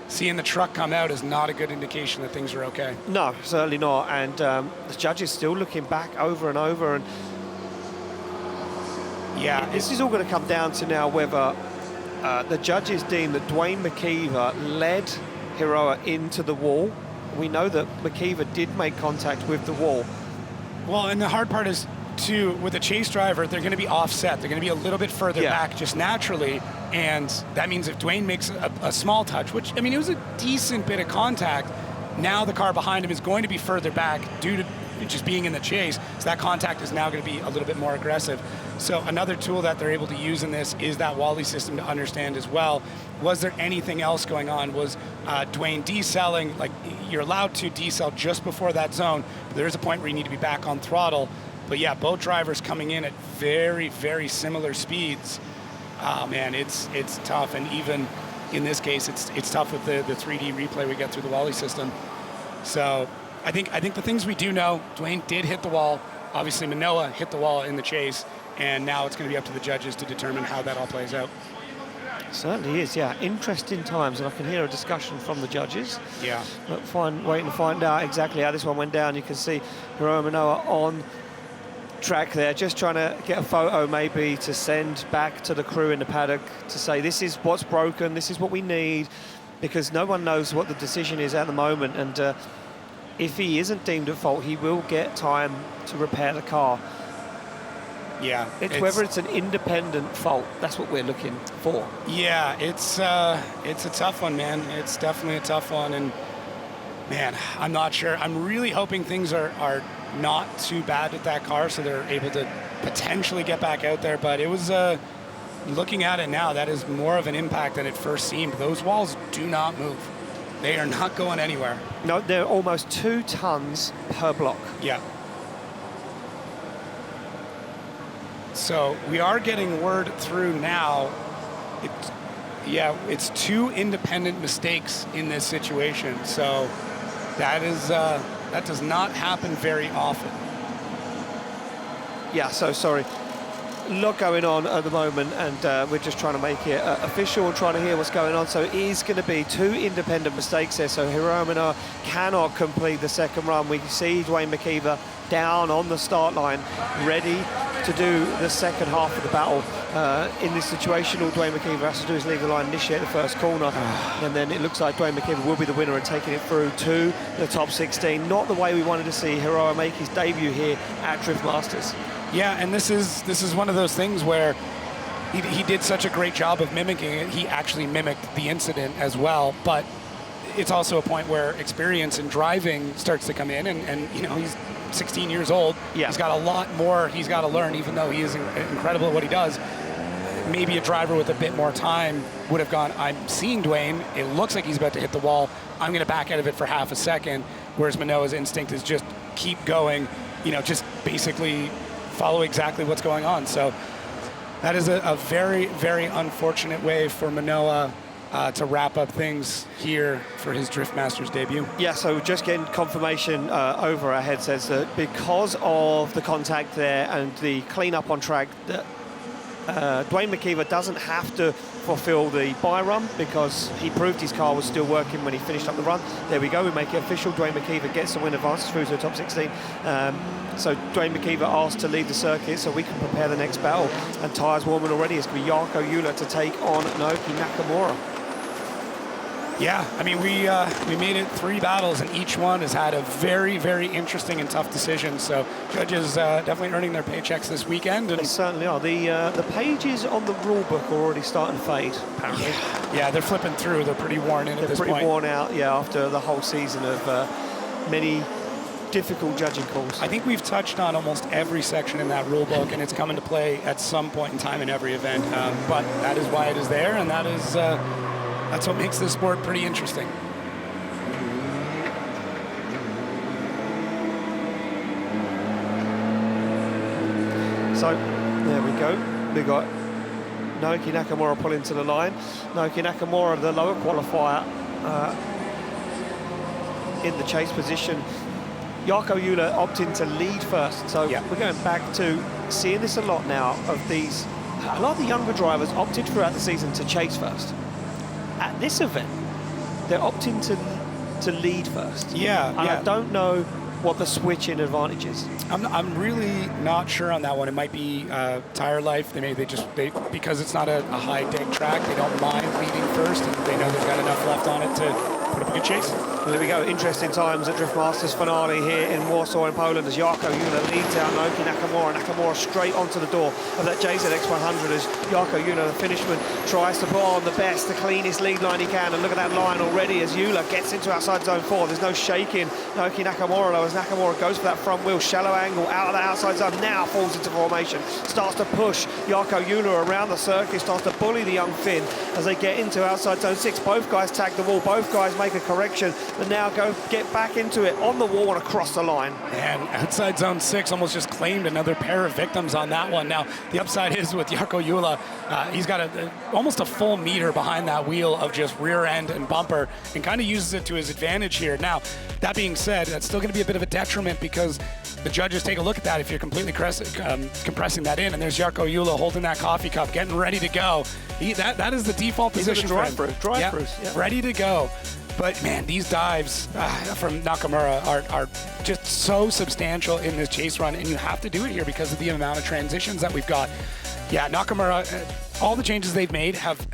seeing the truck come out is not a good indication that things are okay. No, certainly not. And the judge is still looking back over and over. And yeah, this is all going to come down to now whether the judges deem that Dwayne McKeever led Hiroa into the wall. We know that McKeever did make contact with the wall. Well, and the hard part is, too, with a chase driver, they're going to be offset. They're going to be a little bit further back just naturally. And that means if Dwayne makes a small touch, which, I mean, it was a decent bit of contact, now the car behind him is going to be further back due to just being in the chase. So that contact is now going to be a little bit more aggressive. So another tool that they're able to use in this is that Wally system to understand as well. Was there anything else going on? Was Dwayne decelling? Like, you're allowed to decel just before that zone, but there is a point where you need to be back on throttle. But yeah, both drivers coming in at very, very similar speeds. Oh man, it's tough, and even in this case, it's tough with the 3D replay we get through the Wally system. So I think the things we do know, Dwayne did hit the wall. Obviously, Manoa hit the wall in the chase, and now it's going to be up to the judges to determine how that all plays out. Certainly is, yeah. Interesting times, and I can hear a discussion from the judges. Yeah. But waiting to find out exactly how this one went down. You can see Manoa on track there, just trying to get a photo maybe to send back to the crew in the paddock to say this is what's broken, this is what we need, because no one knows what the decision is at the moment, and if he isn't deemed at fault, he will get time to repair the car. Yeah, it's whether it's an independent fault. That's what we're looking for. Yeah, it's a tough one, man. It's definitely a tough one, and man, I'm not sure. I'm really hoping things are not too bad with that car, so they're able to potentially get back out there. But it was looking at it now, that is more of an impact than it first seemed. Those walls do not move. They are not going anywhere. No, they're almost 2 tons per block. Yeah. So we are getting word through now. It's 2 independent mistakes in this situation. So that does not happen very often. Yeah, so sorry. A lot going on at the moment, and we're just trying to make it official and trying to hear what's going on. So it is going to be 2 independent mistakes there. So Manoa cannot complete the second run. We see Dwayne McKeever down on the start line, ready to do the second half of the battle. In this situation, all Dwayne McKeever has to do is leave the line, initiate the first corner, and then it looks like Dwayne McKeever will be the winner and taking it through to the top 16. Not the way we wanted to see Hiroa make his debut here at Drift Masters. Yeah, and this is one of those things where he did such a great job of mimicking it. He actually mimicked the incident as well, but it's also a point where experience in driving starts to come in, and you know, he's 16 years old. Yeah. He's got a lot more he's got to learn, even though he is incredible at what he does. Maybe a driver with a bit more time would have gone, I'm seeing Dwayne, it looks like he's about to hit the wall, I'm going to back out of it for half a second, whereas Manoa's instinct is just keep going, you know, just basically follow exactly what's going on. So that is a very, very unfortunate way for Manoa to wrap up things here for his Drift Masters debut. Yeah, so just getting confirmation over our head says that because of the contact there and the cleanup on track, that Dwayne McKeever doesn't have to fulfill the bye run because he proved his car was still working when he finished up the run. There we go, we make it official. Dwayne McKeever gets the win, advances through to the top 16. So Dwayne McKeever asked to leave the circuit so we can prepare the next battle. And tyres warming already. It's going to be Jarkko Ulla to take on Naoki Nakamura. Yeah, I mean, we made it 3 battles, and each one has had a very, very interesting and tough decision. So judges definitely earning their paychecks this weekend. And they certainly are. The pages on the rule book are already starting to fade, apparently. Yeah, they're flipping through. They're pretty worn in at this point. They're pretty worn out, yeah, after the whole season of many difficult judging calls. I think we've touched on almost every section in that rule book, and it's come into play at some point in time in every event. But that is why it is there, and that is... that's what makes this sport pretty interesting. So, there we go. We got Naoki Nakamura pulling to the line. Naoki Nakamura, the lower qualifier, in the chase position. Jarkko Ulla opting to lead first. So yeah. We're going back to seeing this a lot now of these. A lot of the younger drivers opted throughout the season to chase first. At this event, they're opting to lead first. Yeah, and I don't know what the switch in advantage is. I'm really not sure on that one. It might be tire life. Because it's not a high deck track, they don't mind leading first, and they know they've got enough left on it to put up a good chase. Well, there we go. Interesting times at Drift Masters finale here in Warsaw in Poland as Jarkko Ulla leads out Naoki Nakamura. Nakamura straight onto the door of that JZX 100 as Jarkko Ulla, the finishman, tries to put on the best, the cleanest lead line he can. And look at that line already as Ulla gets into outside zone 4. There's no shaking Naoki Nakamura though, as Nakamura goes for that front wheel, shallow angle out of the outside zone, now falls into formation, starts to push Jarkko Ulla around the circuit, starts to bully the young Finn as they get into outside zone 6. Both guys tag the wall, both guys make a correction, and now get back into it on the wall and across the line. And outside zone 6 almost just claimed another pair of victims on that one. Now, the upside is with Jarkko Jula, he's got almost a full meter behind that wheel of just rear end and bumper, and kind of uses it to his advantage here. Now, that being said, that's still going to be a bit of a detriment because the judges take a look at that if you're completely compressing that in, and there's Jarkko Jula holding that coffee cup, getting ready to go. That is the default position for him. Drive-throughs. Ready to go. But man, these dives from Nakamura are just so substantial in this chase run, and you have to do it here because of the amount of transitions that we've got. Yeah, Nakamura, all the changes they've made have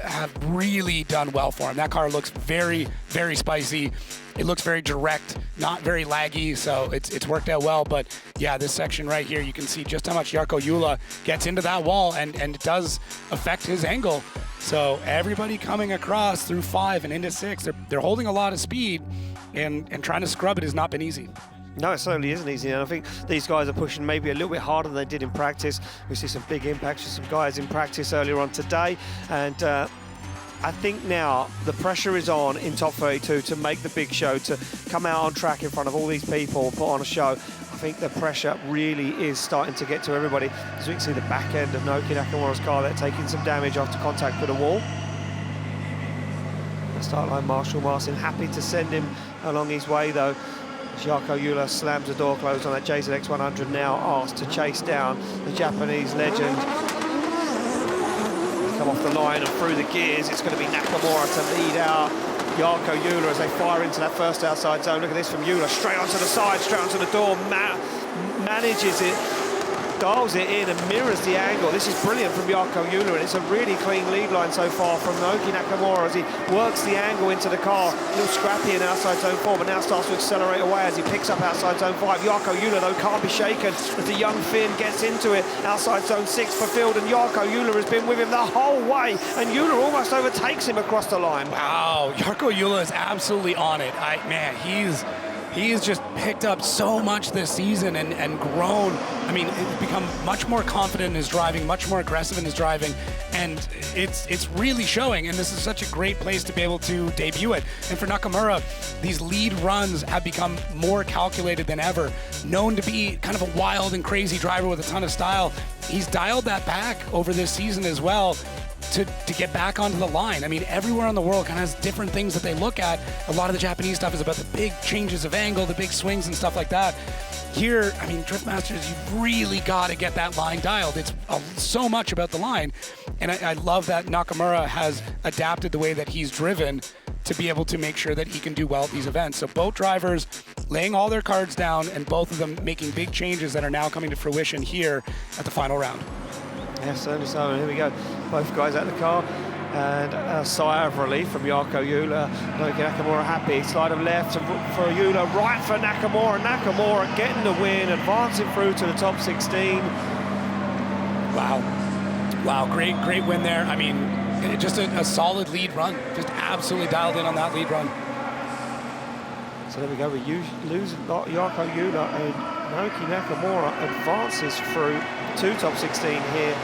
really done well for him. That car looks very, very spicy. It looks very direct, not very laggy, so it's worked out well. But yeah, this section right here, you can see just how much Jarkko Jula gets into that wall, and it does affect his angle. So everybody coming across through 5 and into 6, they're holding a lot of speed, and trying to scrub it has not been easy. No, it certainly isn't easy, and I think these guys are pushing maybe a little bit harder than they did in practice. We see some big impacts with some guys in practice earlier on today, and I think now the pressure is on in top 32 to make the big show, to come out on track in front of all these people and put on a show. I think the pressure really is starting to get to everybody. As we can see the back end of Naoki Nakamura's car, they're taking some damage after contact with a wall. The start line, Marshall Martin happy to send him along his way though. Jarkko Jula slams the door closed on that JZX 100, now asked to chase down the Japanese legend. They come off the line and through the gears. It's going to be Nakamura to lead out Jarkko Jula as they fire into that first outside zone. Look at this from Jula, straight onto the side, straight onto the door, manages it, dials it in and mirrors the angle. This is brilliant from Jarkko Jula, and it's a really clean lead line so far from Naoki Nakamura as he works the angle into the car. A little scrappy in outside zone 4, but now starts to accelerate away as he picks up outside zone 5. Jarkko Jula, though, can't be shaken as the young Finn gets into it. Outside zone 6 for Field, and Jarkko Jula has been with him the whole way, and Jula almost overtakes him across the line. Wow, Jarkko Jula is absolutely on it. He has just picked up so much this season and grown. I mean, he's become much more confident in his driving, much more aggressive in his driving, and it's really showing, and this is such a great place to be able to debut it. And for Nakamura, these lead runs have become more calculated than ever. Known to be kind of a wild and crazy driver with a ton of style, he's dialed that back over this season as well. To get back onto the line. I mean, everywhere in the world kind of has different things that they look at. A lot of the Japanese stuff is about the big changes of angle, the big swings and stuff like that. Here, I mean, Drift Masters, you've really got to get that line dialed. It's so much about the line. And I love that Nakamura has adapted the way that he's driven to be able to make sure that he can do well at these events. So both drivers laying all their cards down, and both of them making big changes that are now coming to fruition here at the final round. Yeah, certainly so. And here we go. Both guys at the car. And a sigh of relief from Jarkko Jula. Naoki Nakamura happy. Slide of left for Jula, right for Nakamura. Nakamura getting the win, advancing through to the top 16. Wow, great win there. I mean, just a solid lead run. Just absolutely dialed in on that lead run. So there we go. We lose Jarkko Jula, and Naoki Nakamura advances through to top 16 here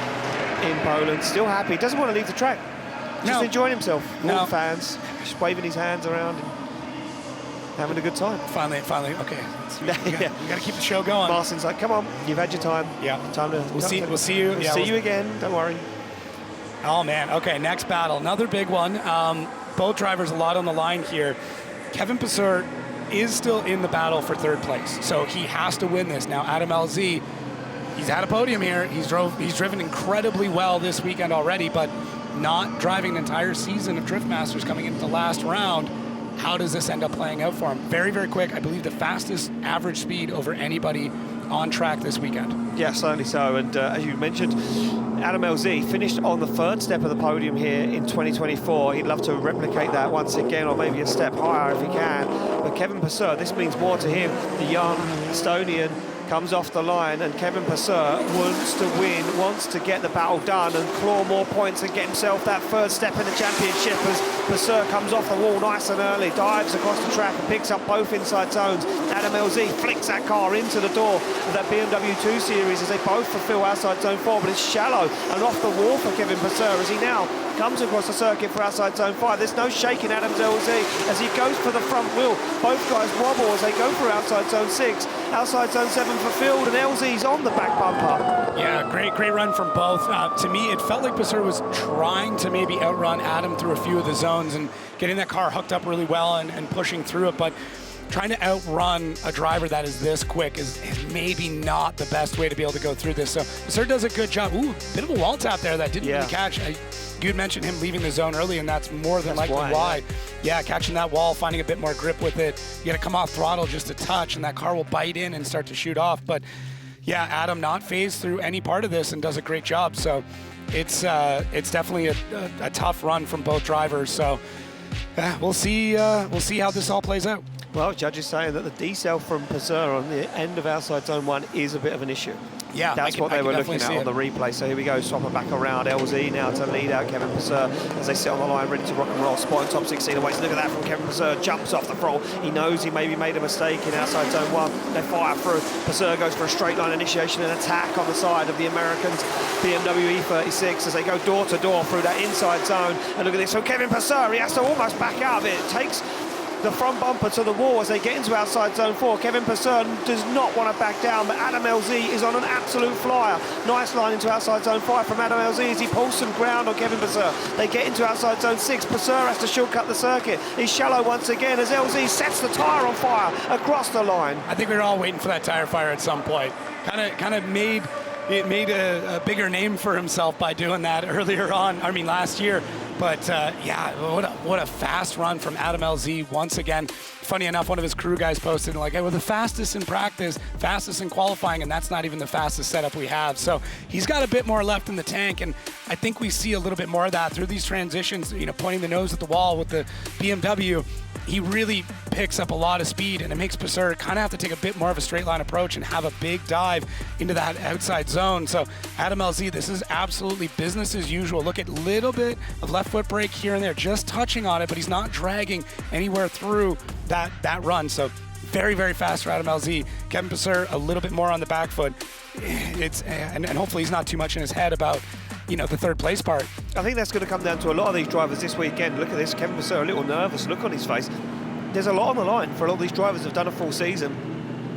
in Poland. Still happy. Doesn't want to leave the track. Just enjoying himself. All the fans, just waving his hands around and having a good time. Finally, okay. We got to keep the show going. Martin's like, come on, you've had your time. Yeah. Time to. We'll see you. We'll see you again. Don't worry. Oh man. Okay. Next battle, another big one. Both drivers a lot on the line here. Kevin Pesur is still in the battle for third place, so he has to win this. Now, Adam LZ, he's had a podium here. He's driven incredibly well this weekend already, but not driving an entire season of Drift Masters coming into the last round. How does this end up playing out for him? Very, very quick. I believe the fastest average speed over anybody on track this weekend. Yeah, certainly so. And as you mentioned, Adam LZ finished on the third step of the podium here in 2024. He'd love to replicate that once again, or maybe a step higher if he can. But Kevin Pesur, this means more to him. The young Estonian comes off the line, and Kevin Pesur wants to win, wants to get the battle done and claw more points and get himself that third step in the championship as Pesur comes off the wall nice and early, dives across the track and picks up both inside zones. Adam LZ flicks that car into the door of that BMW 2 Series as they both fulfill outside zone 4, but it's shallow and off the wall for Kevin Pesur as he now comes across the circuit for outside zone 5. There's no shaking Adam's LZ as he goes for the front wheel. Both guys wobble as they go for outside zone 6. Outside zone 7 fulfilled, and LZ's on the back bumper. Yeah, great run from both. To me, it felt like Pesur was trying to maybe outrun Adam through a few of the zones and getting that car hooked up really well and pushing through it, but trying to outrun a driver that is this quick is maybe not the best way to be able to go through this. So Pesur does a good job. Ooh, bit of a wall tap there that didn't really catch. You had mentioned him leaving the zone early, and that's more than likely why. Yeah, catching that wall, finding a bit more grip with it. You got to come off throttle just a touch, and that car will bite in and start to shoot off. But yeah, Adam not phased through any part of this and does a great job. So it's definitely a tough run from both drivers. So we'll see how this all plays out. Well, judges saying that the decel from Pesur on the end of outside zone 1 is a bit of an issue. Yeah, that's what they were looking at on the replay. So here we go, swapping back around. LZ now to lead out Kevin Pesur as they sit on the line, ready to rock and roll. Spot in top 16 away. So look at that from Kevin Pesur. Jumps off the throttle. He knows he maybe made a mistake in outside zone 1. They fire through. Pesur goes for a straight line initiation and attack on the side of the Americans. BMW E36 as they go door to door through that inside zone. And look at this. So Kevin Pesur, he has to almost back out of it. It takes the front bumper to the wall as they get into outside zone 4. Kevin Pesur does not want to back down, but Adam LZ is on an absolute flyer. Nice line into outside zone 5 from Adam LZ as he pulls some ground on Kevin Pesur. They get into outside zone 6. Pesur has to shortcut the circuit. He's shallow once again as LZ sets the tyre on fire across the line. I think we were all waiting for that tire fire at some point. Kind of made a bigger name for himself by doing that earlier on. I mean, last year. But yeah, what a fast run from Adam LZ once again. Funny enough, one of his crew guys posted like, hey, we're the fastest in practice, fastest in qualifying, and that's not even the fastest setup we have. So he's got a bit more left in the tank, and I think we see a little bit more of that through these transitions, pointing the nose at the wall with the BMW. He really picks up a lot of speed, and it makes Pesur kind of have to take a bit more of a straight line approach and have a big dive into that outside zone. So Adam LZ, this is absolutely business as usual. Look at a little bit of left foot brake here and there, just touching on it, but he's not dragging anywhere through that run. So very, very fast for Adam LZ. Kevin Pesur a little bit more on the back foot. And hopefully he's not too much in his head about the third place part. I think that's going to come down to a lot of these drivers this weekend. Look at this, Kevin Pesur, a little nervous look on his face. There's a lot on the line for a lot of these drivers who've done a full season.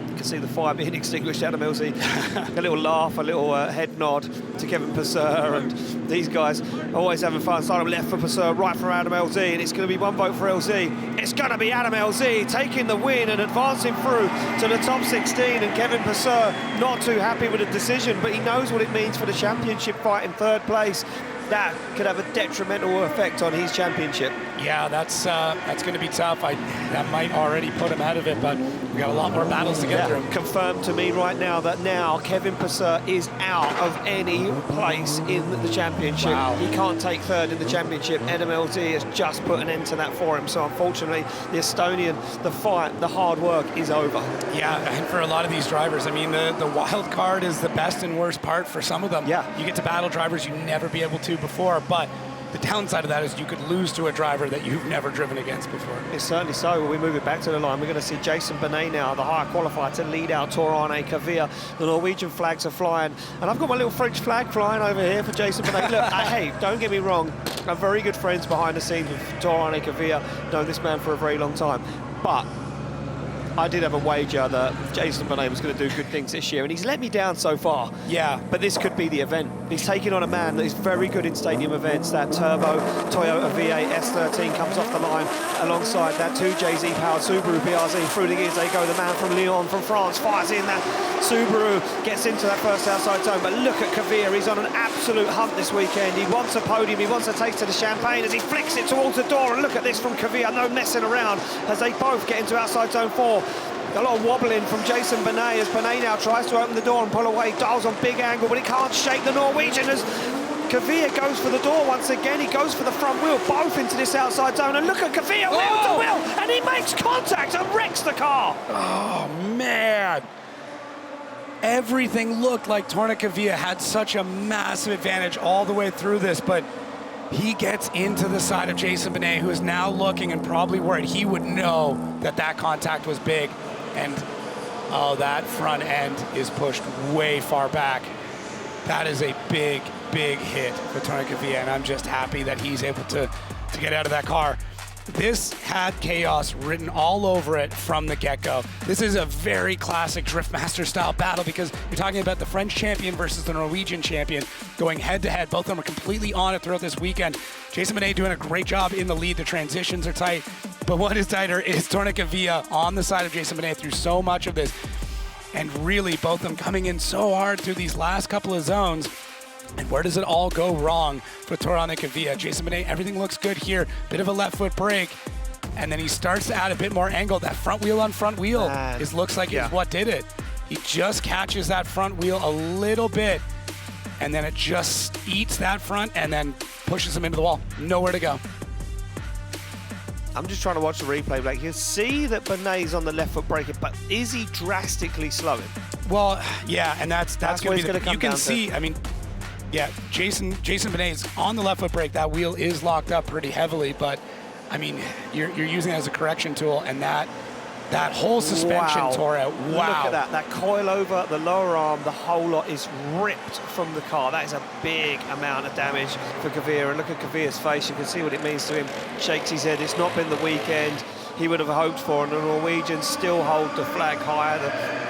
You can see the fire being extinguished. Adam LZ, a little laugh, a little head nod to Kevin Pesur, and these guys always having fun. Starting left for Pesur, right for Adam LZ, and it's going to be one vote for LZ. It's going to be Adam LZ taking the win and advancing through to the top 16, and Kevin Pesur not too happy with the decision, but he knows what it means for the championship fight in third place. That could have a detrimental effect on his championship. Yeah, that's going to be tough. That might already put him out of it, but we got a lot more battles to get through. Confirmed to me right now that now Kevin Pesur is out of any place in the championship. Wow. He can't take third in the championship. NMLZ has just put an end to that for him. So unfortunately, the Estonian, the fight, the hard work is over. Yeah, and for a lot of these drivers, I mean, the wild card is the best and worst part for some of them. Yeah. You get to battle drivers you never be able to before, but the downside of that is you could lose to a driver that you've never driven against before. It's certainly so. When we move it back to the line, we're going to see Jason Bernet now, the higher qualifier, to lead out Torane Kavilla. The Norwegian flags are flying. And I've got my little French flag flying over here for Jason Bernet. Look, hey, don't get me wrong. I'm very good friends behind the scenes with Torane Kavilla. Known this man for a very long time. But I did have a wager that Jason Bernet was going to do good things this year, and he's let me down so far. Yeah. But this could be the event. He's taking on a man that is very good in stadium events. That turbo Toyota V8 S13 comes off the line alongside that 2JZ powered Subaru BRZ. Through the gears they go. The man from Lyon, from France, fires in that Subaru, gets into that first outside zone. But look at Kavilla. He's on an absolute hunt this weekend. He wants a podium. He wants a taste of the champagne as he flicks it towards the door. And look at this from Kavilla. No messing around as they both get into outside zone 4. A lot of wobbling from Jason Bernet as Bernet now tries to open the door and pull away. Dials on big angle, but he can't shake the Norwegian as Kavilla goes for the door once again. He goes for the front wheel, both into this outside zone. And look at Kavilla, wheel to wheel, and he makes contact and wrecks the car. Oh, man. Everything looked like Torne Kavilla had such a massive advantage all the way through this, but He gets into the side of Jason Bernet, who is now looking and probably worried. He would know that that contact was big. And, oh, that front end is pushed way far back. That is a big, big hit for Tony Kavilla, and I'm just happy that he's able to get out of that car. This had chaos written all over it from the get-go. This is a very classic Driftmaster style battle because you're talking about the French champion versus the Norwegian champion going head-to-head. Both of them are completely on it throughout this weekend. Jason Bernet doing a great job in the lead. The transitions are tight. But what is tighter is Tony Kavilla on the side of Jason Bernet through so much of this. And really, both of them coming in so hard through these last couple of zones. And where does it all go wrong for Tony Kavilla? Jason Bernet, everything looks good here. Bit of a left foot brake. And then he starts to add a bit more angle. That front wheel on front wheel looks like it's what did it. He just catches that front wheel a little bit. And then it just eats that front and then pushes him into the wall. Nowhere to go. I'm just trying to watch the replay, Blake. You see that Bernet's on the left foot braking, but is he drastically slowing? Well, yeah, and that's going to be come you can down see, to. I mean, yeah, Jason Bernet's on the left foot brake. That wheel is locked up pretty heavily, but I mean, you're using it as a correction tool, and that whole suspension tore out. Wow. Look at that. That coil over the lower arm, the whole lot is ripped from the car. That is a big amount of damage for Kavilla. And look at Kavilla's face. You can see what it means to him. Shakes his head. It's not been the weekend he would have hoped for, and the Norwegians still hold the flag higher.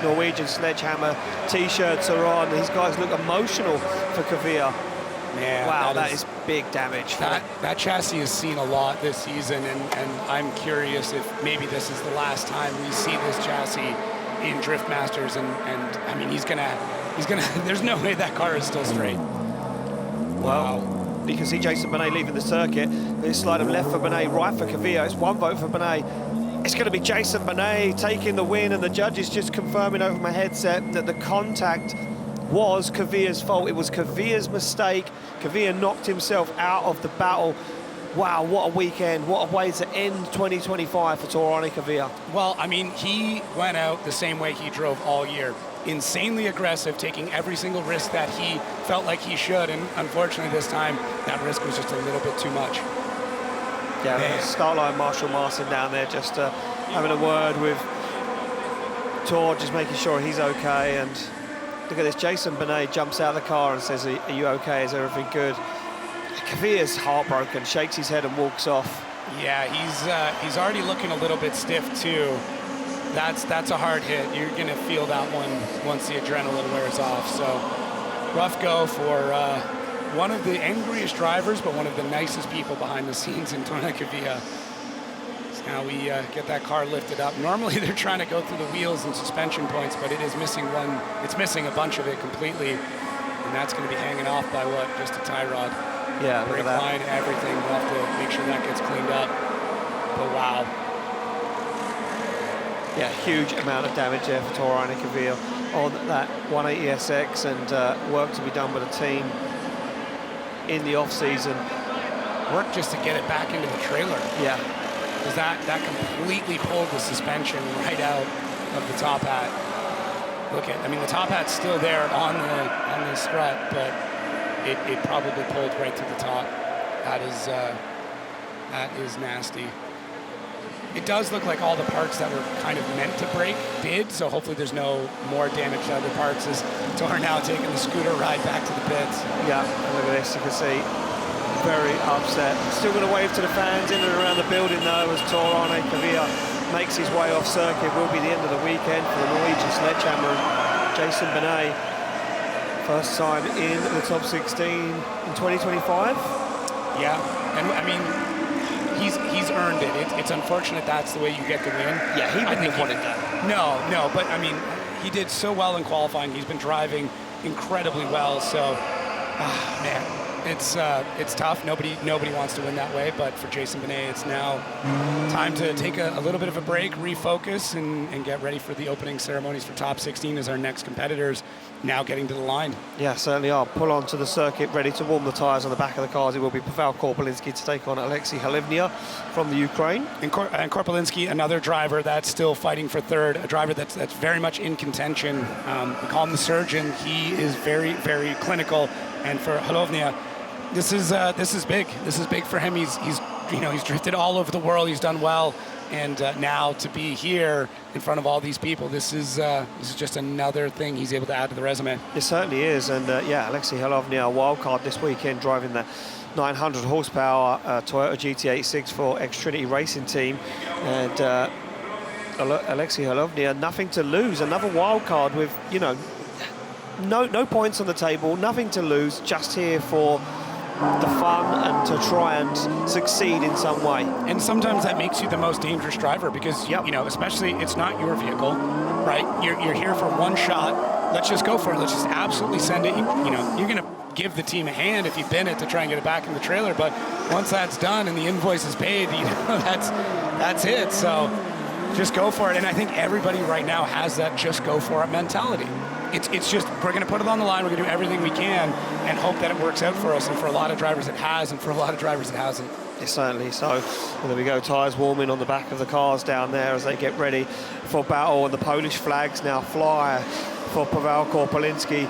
The Norwegian sledgehammer T-shirts are on. These guys look emotional for Kavilla. Yeah, wow, that is big damage. That chassis has seen a lot this season, and I'm curious if maybe this is the last time we see this chassis in Drift Masters. And I mean, he's gonna. There's no way that car is still straight. Well, you can see Jason Bernet leaving the circuit. This slide of left for Bernet, right for Kavilla. It's one vote for Bernet. It's going to be Jason Bernet taking the win, and the judges just confirming over my headset that the contact was Kavilla's fault. It was Kavilla's mistake. Kavilla knocked himself out of the battle. Wow, what a weekend. What a way to end 2025 for Tony Kavilla. Well, I mean, he went out the same way he drove all year. Insanely aggressive, taking every single risk that he felt like he should, and unfortunately this time, that risk was just a little bit too much. Yeah, start line Marshall Martin down there, just having a word with Tor, just making sure he's okay. And look at this, Jason Bernet jumps out of the car and says, are you okay, is everything good? Kavilla's heartbroken, shakes his head and walks off. Yeah, he's already looking a little bit stiff too. That's a hard hit. You're gonna feel that one once the adrenaline wears off. So rough go for one of the angriest drivers, but one of the nicest people behind the scenes in Tony Kavilla. So now we get that car lifted up. Normally they're trying to go through the wheels and suspension points, but it is missing one. It's missing a bunch of it completely, and that's going to be hanging off by what? Just a tie rod. Yeah, brake line, everything. We'll have to make sure that gets cleaned up. But wow. Yeah, huge amount of damage there for Tony Kavilla on that 180SX, and work to be done with the team in the off-season. Work just to get it back into the trailer. Yeah. Because that completely pulled the suspension right out of the top hat. Look at, I mean, the top hat's still there on the strut, but it probably pulled right to the top. That is nasty. It does look like all the parts that were kind of meant to break did, so hopefully there's no more damage to other parts as Tor now taking the scooter ride back to the pits. Yeah, look at this, you can see, very upset. Still going to wave to the fans in and around the building though, as Tony Kavilla makes his way off circuit. Will be the end of the weekend for the Norwegian sledgehammer and Jason Bernet. First time in the top 16 in 2025. Yeah, and I mean, he's earned it. It's unfortunate that's the way you get the win. Yeah, he wouldn't have wanted that. No, but I mean, he did so well in qualifying. He's been driving incredibly well. So, man, it's tough. Nobody wants to win that way. But for Jason Bernet, it's now time to take a little bit of a break, refocus, and get ready for the opening ceremonies for top 16 as our next competitors now getting to the line. Yeah, certainly are. Pull onto the circuit, ready to warm the tyres on the back of the cars. It will be Pavel Korpolinski to take on Alexei Holovnia from the Ukraine. And Korpolinski, another driver that's still fighting for third, a driver that's very much in contention. We call him the surgeon. He is very, very clinical. And for Holovnia, This is big. This is big for him. He's drifted all over the world. He's done well, and now to be here in front of all these people, this is just another thing he's able to add to the resume. It certainly is, and Alexei Holovnia, a wild card this weekend, driving the 900 horsepower Toyota GT86 for Xfinity Racing Team, and Alexei Holovnia, nothing to lose. Another wild card with no points on the table, nothing to lose, just here for the fun and to try and succeed in some way. And sometimes that makes you the most dangerous driver because, especially it's not your vehicle, right? You're here for one shot. Let's just go for it. Let's just absolutely send it. You're going to give the team a hand if you bin it to try and get it back in the trailer. But once that's done and the invoice is paid, that's it. So just go for it. And I think everybody right now has that just go for it mentality. It's just, we're going to put it on the line, we're going to do everything we can and hope that it works out for us. And for a lot of drivers it has, and for a lot of drivers it hasn't. It's certainly so. And there we go, tyres warming on the back of the cars down there as they get ready for battle. And the Polish flags now fly for Paweł Korpolinski.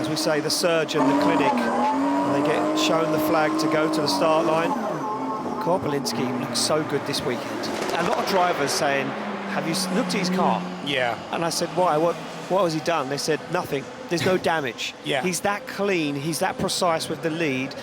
As we say, the surge and the clinic. And they get shown the flag to go to the start line. Korpolinski looks so good this weekend. A lot of drivers saying, have you looked at his car? Yeah. And I said, why? What has he done? They said, nothing. There's no damage. Yeah. He's that clean. He's that precise with the lead.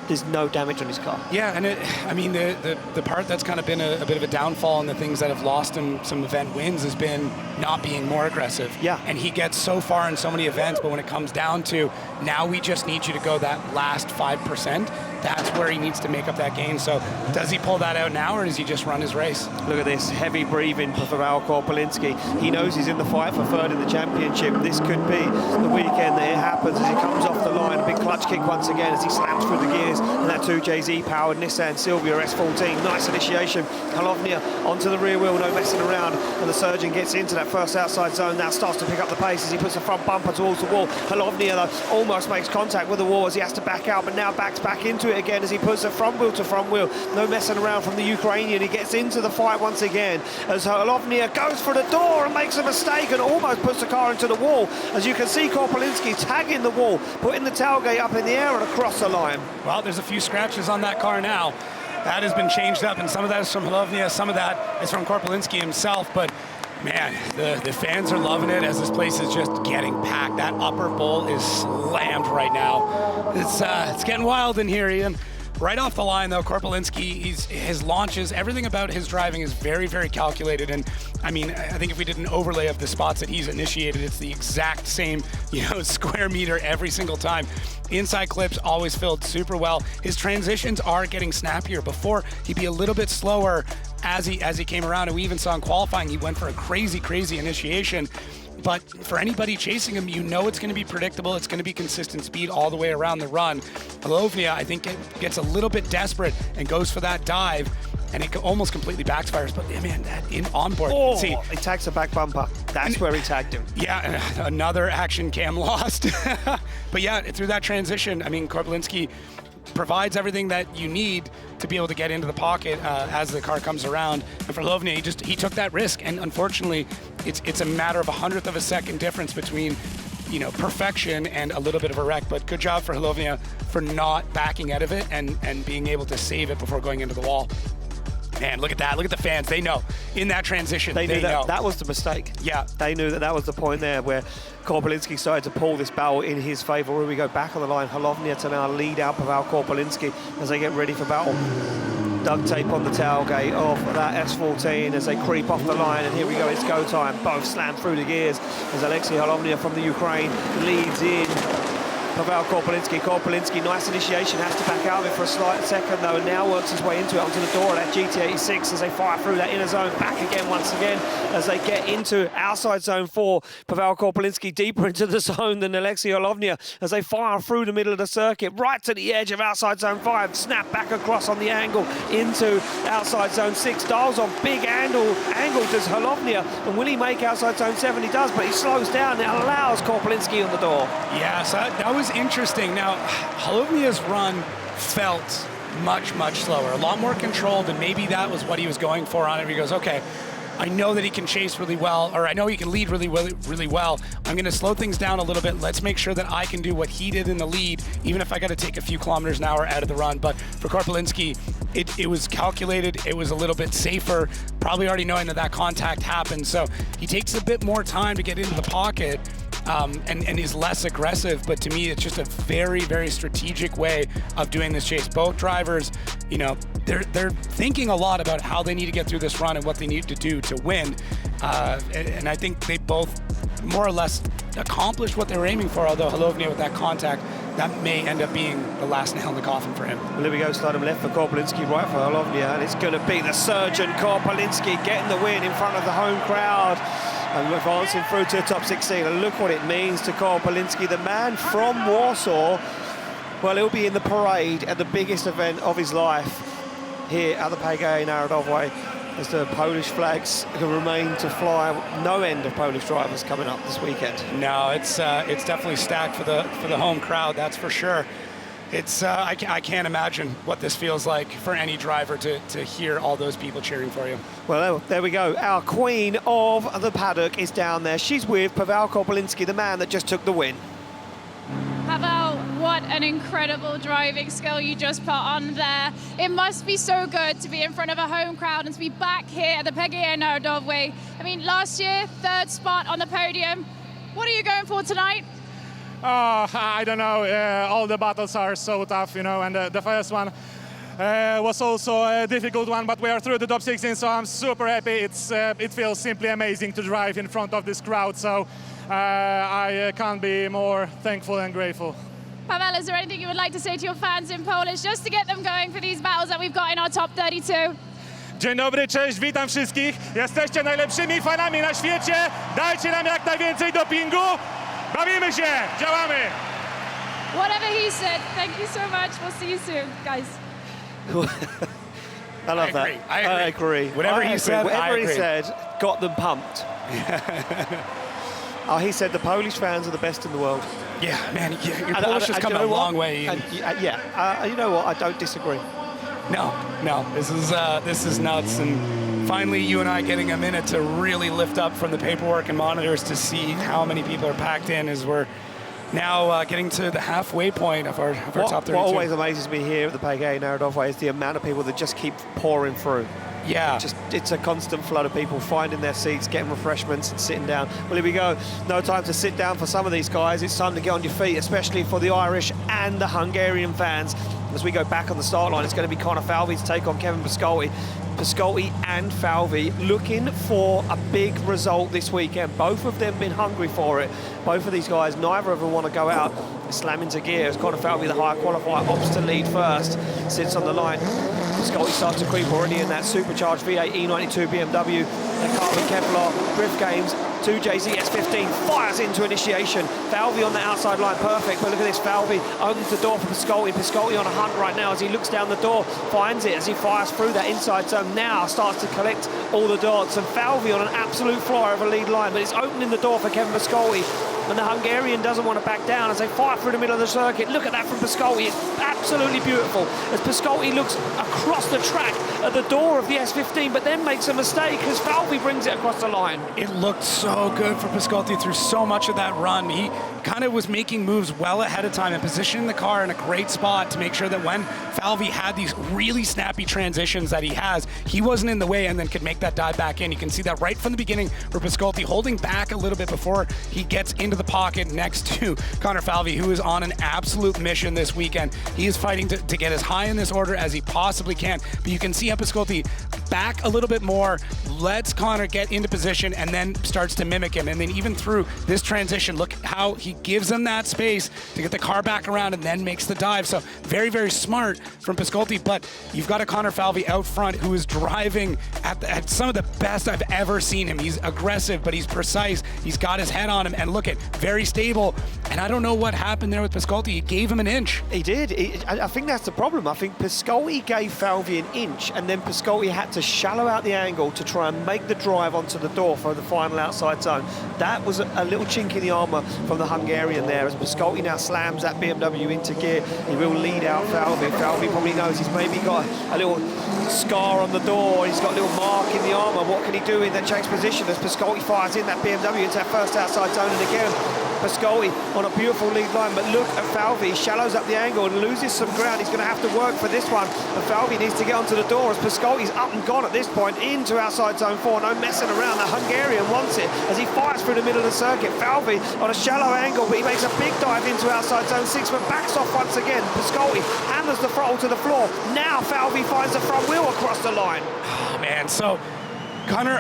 There's no damage on his car. Yeah, and the part that's kind of been a bit of a downfall and the things that have lost him some event wins has been not being more aggressive. Yeah. And he gets so far in so many events, but when it comes down to now we just need you to go that last 5%, that's where he needs to make up that gain. So does he pull that out now or does he just run his race? Look at this heavy breathing for Paweł Korpolinski. He knows he's in the fight for third in the championship. This could be the weekend that it happens as he comes off the line. A big clutch kick once again as he slams through the gears. And that 2JZ powered Nissan Silvia S14. Nice initiation. Holovnia onto the rear wheel, no messing around. And the surgeon gets into that first outside zone. Now starts to pick up the pace as he puts the front bumper towards the wall. Holovnia though almost makes contact with the wall as he has to back out, but now backs back into it again as he puts the front wheel to front wheel. No messing around from the Ukrainian. He gets into the fight once again as Holovnia goes for the door and makes a mistake and almost puts the car into the wall. As you can see, Korpolinski tagging the wall, putting the tailgate up in the air and across the line. Well, there's a few scratches on that car now. That has been changed up, and some of that is from Holovnia, some of that is from Korpolinski himself, but man, the fans are loving it as this place is just getting packed. That upper bowl is slammed right now. It's getting wild in here, Ian. Right off the line, though, Korpolinski, his launches, everything about his driving is very, very calculated. And I mean, I think if we did an overlay of the spots that he's initiated, it's the exact same, square meter every single time. Inside clips always filled super well. His transitions are getting snappier. Before, he'd be a little bit slower as he came around, and we even saw in qualifying he went for a crazy initiation. But for anybody chasing him, it's going to be predictable. It's going to be consistent speed all the way around the run. Holovnia, I think, gets a little bit desperate and goes for that dive, and it almost completely backfires. But man, that onboard, see, he tags the back bumper. That's where he tagged him. Yeah, another action cam lost. But yeah, through that transition, I mean, Korpolinski provides everything that you need to be able to get into the pocket as the car comes around. And for Holovnia, he took that risk, and unfortunately, it's a matter of a 100th of a second difference between perfection and a little bit of a wreck. But good job for Holovnia for not backing out of it and being able to save it before going into the wall. Man, look at that. Look at the fans. They know. In that transition, they knew know. that was the mistake. Yeah. They knew that was the point there where Korpolinski started to pull this battle in his favour. Where we go back on the line, Holovnia to now lead out Paweł Korpolinski as they get ready for battle. Duct tape on the tailgate of that S14 as they creep off the line, and here we go, it's go time. Both slam through the gears as Alexei Holovnia from the Ukraine leads in Paweł Korpolinski, nice initiation, has to back out of it for a slight second though, and now works his way into it onto the door of that GT86 as they fire through that inner zone, back again once again as they get into outside zone 4. Paweł Korpolinski deeper into the zone than Alexei Holovnia as they fire through the middle of the circuit, right to the edge of outside zone 5, snap back across on the angle into outside zone 6, dials on big angle does Holovnia, and will he make outside zone 7? He does, but he slows down, it allows Korpolinski on the door. Yeah, so that was interesting. Now, Holovnia's run felt much slower, a lot more controlled, and maybe that was what he was going for on it. He goes, okay, I know that he can chase really well, or I know he can lead really well. I'm going to slow things down a little bit. Let's make sure that I can do what he did in the lead, even if I got to take a few kilometers an hour out of the run. But for Korpolinski, it was calculated. It was a little bit safer, probably already knowing that that contact happened. So he takes a bit more time to get into the pocket. And is less aggressive, but to me, it's just a very, very strategic way of doing this chase. Both drivers, you know, they're thinking a lot about how they need to get through this run and what they need to do to win. And I think they both more or less accomplished what they were aiming for, although Holovnia with that contact, that may end up being the last nail in the coffin for him. Well, here we go, slide him left for Korpolinski, right for Holovnia, and it's going to be the surgeon Korpolinski getting the win in front of the home crowd. And advancing through to the top 16, and look what it means to Korpolinski, the man from Warsaw. Well, he'll be in the parade at the biggest event of his life here at the PGE Narodowy, as the Polish flags remain to fly. No end of Polish drivers coming up this weekend. No, it's definitely stacked for the home crowd, that's for sure. It's I can't imagine what this feels like for any driver to hear all those people cheering for you. Well, there we go. Our queen of the paddock is down there. She's with Paweł Korpolinski, the man that just took the win. Paweł, what an incredible driving skill you just put on there. It must be so good to be in front of a home crowd and to be back here at the PGE Narodowy. I mean, last year, 3rd spot on the podium. What are you going for tonight? I don't know. All the battles are so tough, you know, and the first one was also a difficult one, but we are through the top 16, so I'm super happy. It feels simply amazing to drive in front of this crowd, so I can't be more thankful and grateful. Paweł, is there anything you would like to say to your fans in Polish, just to get them going for these battles that we've got in our top 32? Dzień dobry, cześć, witam wszystkich. Jesteście najlepszymi fanami na świecie. Dajcie nam jak najwięcej dopingu. Bawimy się, działamy. Whatever he said, thank you so much. We'll see you soon, guys. I love that. I agree. Whatever he said, got them pumped. Oh, he said the Polish fans are the best in the world. Yeah, man, your Polish has come a long way. You know what? I don't disagree. No, this is nuts. And finally, you and I getting a minute to really lift up from the paperwork and monitors to see how many people are packed in as we're now getting to the halfway point of our top 32. What always amazes me here at the PGE Narodowy is the amount of people that just keep pouring through. Yeah. It's a constant flood of people finding their seats, getting refreshments and sitting down. Well, here we go. No time to sit down for some of these guys. It's time to get on your feet, especially for the Irish and the Hungarian fans. As we go back on the start line, it's going to be Connor Falvi's take on Kevin Pescur. Pescur and Falvi looking for a big result this weekend. Both of them been hungry for it. Both of these guys, neither of them want to go out slam into gear. As Connor Falvi, the higher qualifier, opts to lead first, sits on the line. Pescur starts to creep already in that supercharged V8 E92 BMW. And carbon Kevlar drift games. 2JZ S15 fires into initiation. Falvi on the outside line, perfect. But look at this, Falvi opens the door for Pescur. Pescur on a hunt right now as he looks down the door, finds it as he fires through that inside zone. Now starts to collect all the dots. And Falvi on an absolute flyer of a lead line, but it's opening the door for Kevin Pescur. And the Hungarian doesn't want to back down as they fire through the middle of the circuit. Look at that from Pescur. It's absolutely beautiful. As Pescur looks across the track at the door of the S15, but then makes a mistake as Falvi brings it across the line. It looked so good for Pescur through so much of that run. He kind of was making moves well ahead of time and positioning the car in a great spot to make sure that when Falvi had these really snappy transitions that he has, he wasn't in the way and then could make that dive back in. You can see that right from the beginning for Pescur, holding back a little bit before he gets into the pocket next to Connor Falvi, who is on an absolute mission this weekend. He is fighting to get as high in this order as he possibly can. But you can see how Pescur back a little bit more, lets Connor get into position, and then starts to mimic him. And then even through this transition, look how he gives him that space to get the car back around and then makes the dive. So very, very smart from Pescur. But you've got a Connor Falvi out front who is driving at some of the best I've ever seen him. He's aggressive, but he's precise. He's got his head on him, and look at very stable. And I don't know what happened there with Pescur. He gave him an inch. He did. I think that's the problem. I think Pescur gave Falvi an inch, and then Pescur had to shallow out the angle to try and make the drive onto the door for the final outside zone. That was a little chink in the armour from the Hungarian Hungarian there as Pescur now slams that BMW into gear. He will lead out Falvi. Falvi probably knows he's maybe got a little scar on the door. He's got a little mark in the armour. What can he do in that change position as Pescur fires in that BMW into that first outside zone? And again, Pescur on a beautiful lead line, but look at Falvi. He shallows up the angle and loses some ground. He's going to have to work for this one. And Falvi needs to get onto the door as Pescur's up and gone at this point into outside zone 4. No messing around. The Hungarian wants it as he fires through the middle of the circuit. Falvi on a shallow angle, but he makes a big dive into outside zone 6, but backs off once again. Pescur hammers the throttle to the floor. Now Falvi finds the front wheel across the line. Oh, man. So Connor,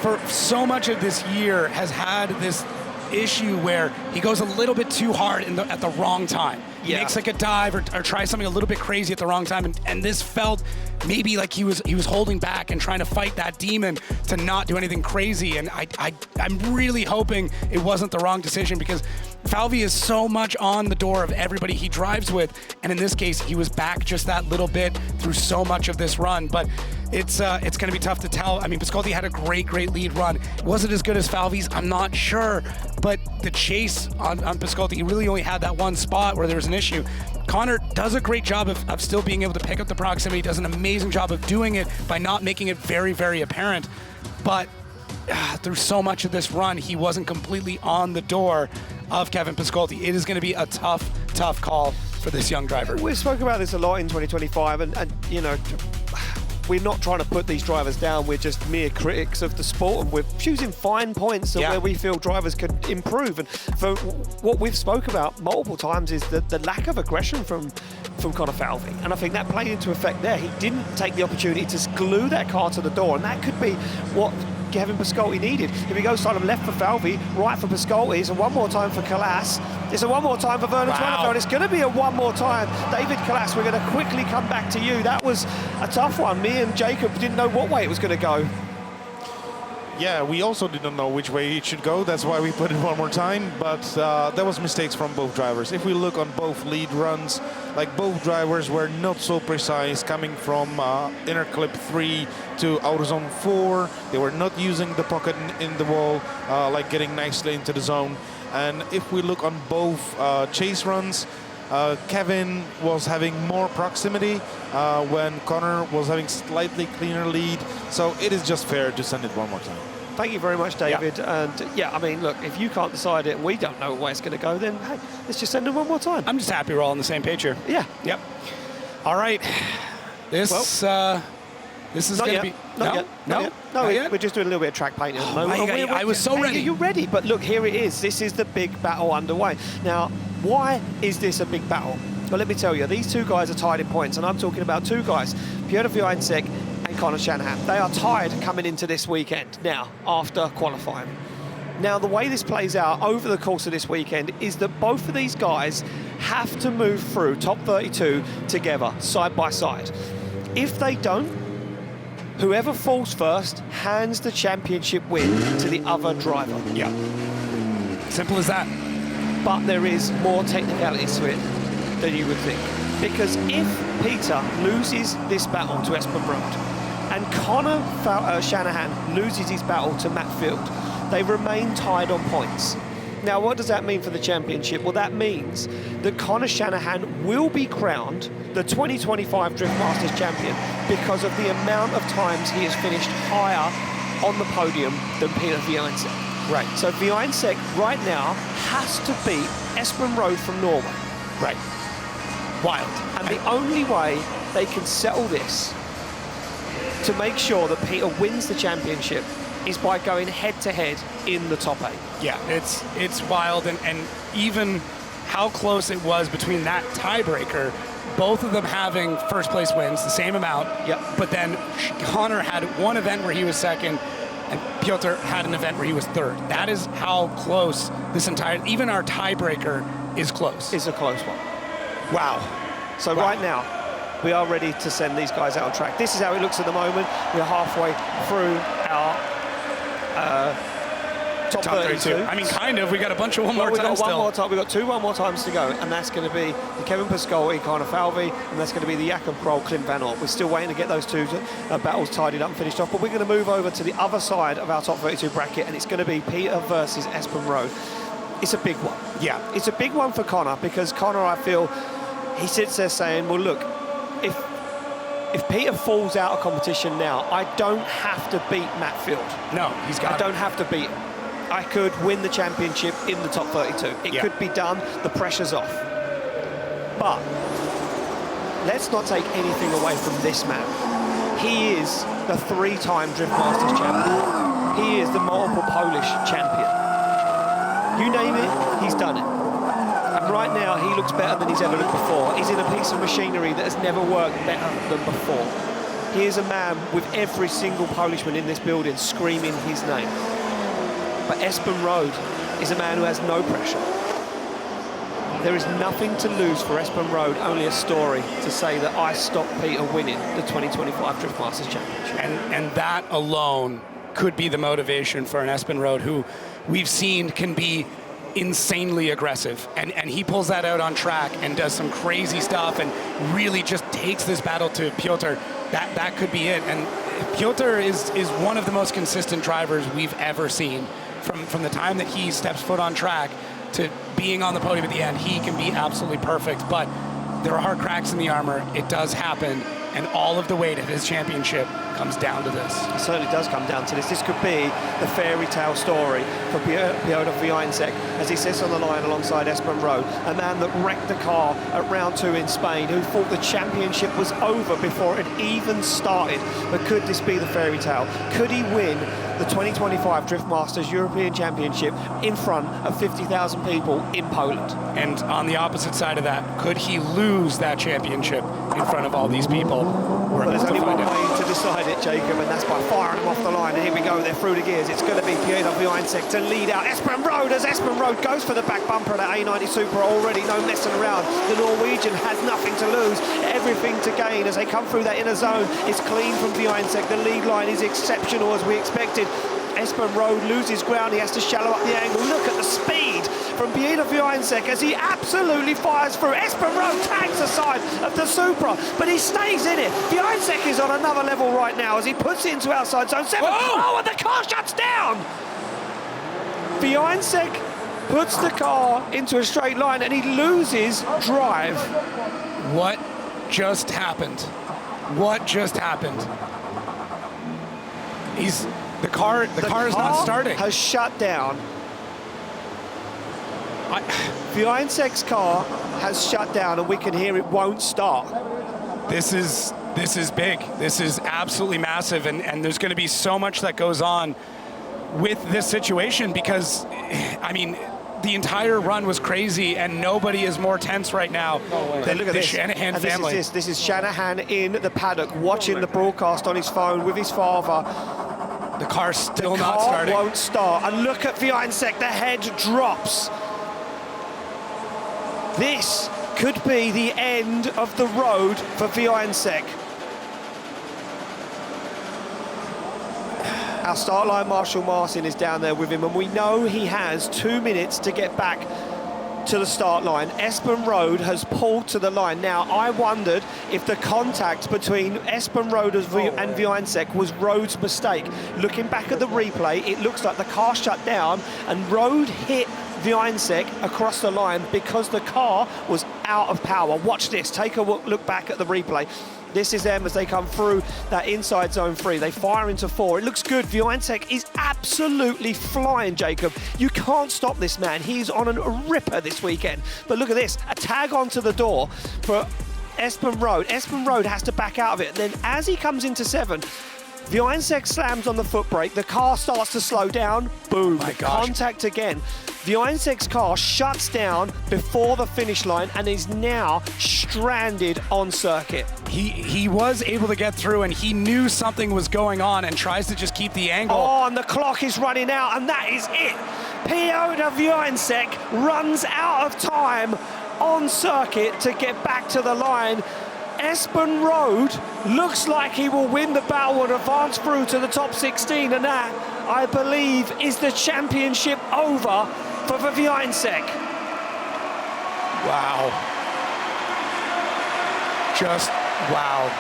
for so much of this year, has had this issue where he goes a little bit too hard at the wrong time. He makes like a dive or tries something a little bit crazy at the wrong time, and this felt maybe like he was holding back and trying to fight that demon to not do anything crazy. And I'm really hoping it wasn't the wrong decision, because Falvi is so much on the door of everybody he drives with, and in this case he was back just that little bit through so much of this run. But it's going to be tough to tell. I mean, Pescur had a great lead run. Was it as good as Falvi's? I'm not sure, but the chase on Pescur, he really only had that one spot where there was an issue. Connor does a great job of still being able to pick up the proximity, does an amazing job of doing it by not making it very apparent, but through so much of this run, he wasn't completely on the door of Kevin Pescur. It is going to be a tough call for this young driver. We've spoken about this a lot in 2025, and you know, we're not trying to put these drivers down. We're just mere critics of the sport, and we're choosing fine points of where we feel drivers could improve. And for what we've spoke about multiple times is the lack of aggression from Connor Falvi, and I think that played into effect there. He didn't take the opportunity to glue that car to the door, and that could be what Kevin Pescur needed. If he goes side of left for Falvi, right for Pescur, it's a one more time for Kalas. It's a one more time for Vernon Twenefeld. It's going to be a one more time. David Kalas, we're going to quickly come back to you. That was a tough one. Me and Jacob didn't know what way it was going to go. Yeah, we also didn't know which way it should go. That's why we put it one more time. But there was mistakes from both drivers. If we look on both lead runs, like both drivers were not so precise coming from inner clip 3 to outer zone 4. They were not using the pocket in the wall, like getting nicely into the zone. And if we look on both chase runs, Kevin was having more proximity when Connor was having slightly cleaner lead. So it is just fair to send it one more time. Thank you very much, David. Yeah. And yeah, I mean, look, if you can't decide it and we don't know what way it's going to go, then hey, let's just send it one more time. I'm just happy we're all on the same page here. Yeah. Yep. All right. This is going to be... No, we're just doing a little bit of track painting at the moment. I was so ready. You're ready, but look, here it is. This is the big battle underway. Now, why is this a big battle? Well, let me tell you, these two guys are tied in points, and I'm talking about two guys, Piotr Hynes and Conor Shanahan. They are tied coming into this weekend now, after qualifying. Now, the way this plays out over the course of this weekend is that both of these guys have to move through top 32 together, side by side. If they don't, whoever falls first hands the championship win to the other driver. Yeah. Simple as that. But there is more technicalities to it than you would think. Because if Peter loses this battle to Espen Road and Conor Shanahan loses his battle to Matt Field, they remain tied on points. Now, what does that mean for the championship? Well, that means that Conor Shanahan will be crowned the 2025 Drift Masters champion because of the amount of times he has finished higher on the podium than Peter Hynes. Right. So Hynes right now has to beat Espen Road from Norway. Right. Wild. And the only way they can settle this to make sure that Peter wins the championship is by going head-to-head in the top 8. Yeah, it's wild, and even how close it was between that tiebreaker, both of them having first place wins, the same amount. Yep. But then Connor had one event where he was second, and Piotr had an event where he was third. That is how close this entire, even our tiebreaker is close. It's a close one. Wow. So right now, we are ready to send these guys out on track. This is how it looks at the moment. We're halfway through our top 32. I mean, kind of. We got a bunch of one more times still. We've got two more times to go, and that's going to be the Kevin Pescur, Connor Falvi, and that's going to be the Jakob Krol, Clint Van Oort. We're still waiting to get those two battles tidied up and finished off, but we're going to move over to the other side of our top 32 bracket, and it's going to be Peter versus Espen Road. It's a big one. Yeah. It's a big one for Connor, because Connor, I feel, he sits there saying, well, look, if Peter falls out of competition now, I don't have to beat Matt Field. No, he's got I don't have to beat him. I could win the championship in the top 32. It could be done. The pressure's off. But let's not take anything away from this man. He is the 3-time Drift Masters champion. He is the multiple Polish champion. You name it, he's done it. And right now, he looks better than he's ever looked before. He's in a piece of machinery that has never worked better than before. He is a man with every single Polishman in this building screaming his name. But Espen Road is a man who has no pressure. There is nothing to lose for Espen Road, only a story to say that I stopped Peter winning the 2025 Drift Masters Championship. And that alone could be the motivation for an Espen Road who we've seen can be insanely aggressive. And he pulls that out on track and does some crazy stuff and really just takes this battle to Piotr. That could be it. And Piotr is one of the most consistent drivers we've ever seen. From the time that he steps foot on track to being on the podium at the end, he can be absolutely perfect. But there are cracks in the armor. It does happen. And all of the weight of his championship comes down to this. It certainly does come down to this. This could be the fairy tale story for Piotr Wiańczek as he sits on the line alongside Espen Road, a man that wrecked the car at round 2 in Spain, who thought the championship was over before it even started. But could this be the fairy tale? Could he win the 2025 Drift Masters European Championship in front of 50,000 people in Poland? And on the opposite side of that, could he lose that championship in front of all these people? Well, there's only one way to decide it, Jacob, and that's by firing him off the line. And here we go, they're through the gears. It's going to be Piotr Wiańczek to lead out Espen Road as Espen Road goes for the back bumper of that A90 Supra already. No messing around. The Norwegian has nothing to lose, everything to gain as they come through that inner zone. It's clean from Wiańczek. The lead line is exceptional as we expected. Espen Road loses ground. He has to shallow up the angle. Look at the speed from Piotr Wiańczek as he absolutely fires through. Espen Road tags the side of the Supra, but he stays in it. Wiańczek is on another level right now as he puts it into outside zone 7. Oh, and the car shuts down! Wiańczek puts the car into a straight line and he loses drive. What just happened? What just happened? The car is not starting. Has shut down. Wiańczek's car has shut down and we can hear it won't start. This is big. This is absolutely massive, and there's going to be so much that goes on with this situation because, I mean, the entire run was crazy and nobody is more tense right now than look at the this. Shanahan and family. This is Shanahan in the paddock watching the broadcast on his phone with his father. The car's still the not car starting. Won't start. And look at Wiańczek, the head drops. This could be the end of the road for Wiańczek. Our start line Marshall Martin is down there with him, and we know he has 2 minutes to get back to the start line. Espen Road has pulled to the line. Now, I wondered if the contact between Espen Road and Wiańczek was Road's mistake. Looking back at the replay, it looks like the car shut down and Road hit Wiańczek across the line because the car was out of power. Watch this, take a look back at the replay. This is them as they come through that inside zone 3. They fire into 4. It looks good. Wiańczek is absolutely flying, Jacob. You can't stop this man. He's on a ripper this weekend. But look at this, a tag onto the door for Espen Road. Espen Road has to back out of it. Then as he comes into 7, Wiańczek slams on the foot brake. The car starts to slow down. Boom, contact again. Wiańczek's car shuts down before the finish line and is now stranded on circuit. He was able to get through and he knew something was going on and tries to just keep the angle. Oh, and the clock is running out, and that is it. Piotr Wiańczek runs out of time on circuit to get back to the line. Espen Road looks like he will win the battle and advance through to the top 16, and that, I believe, is the championship over for Wiańczek. Wow. Just wow.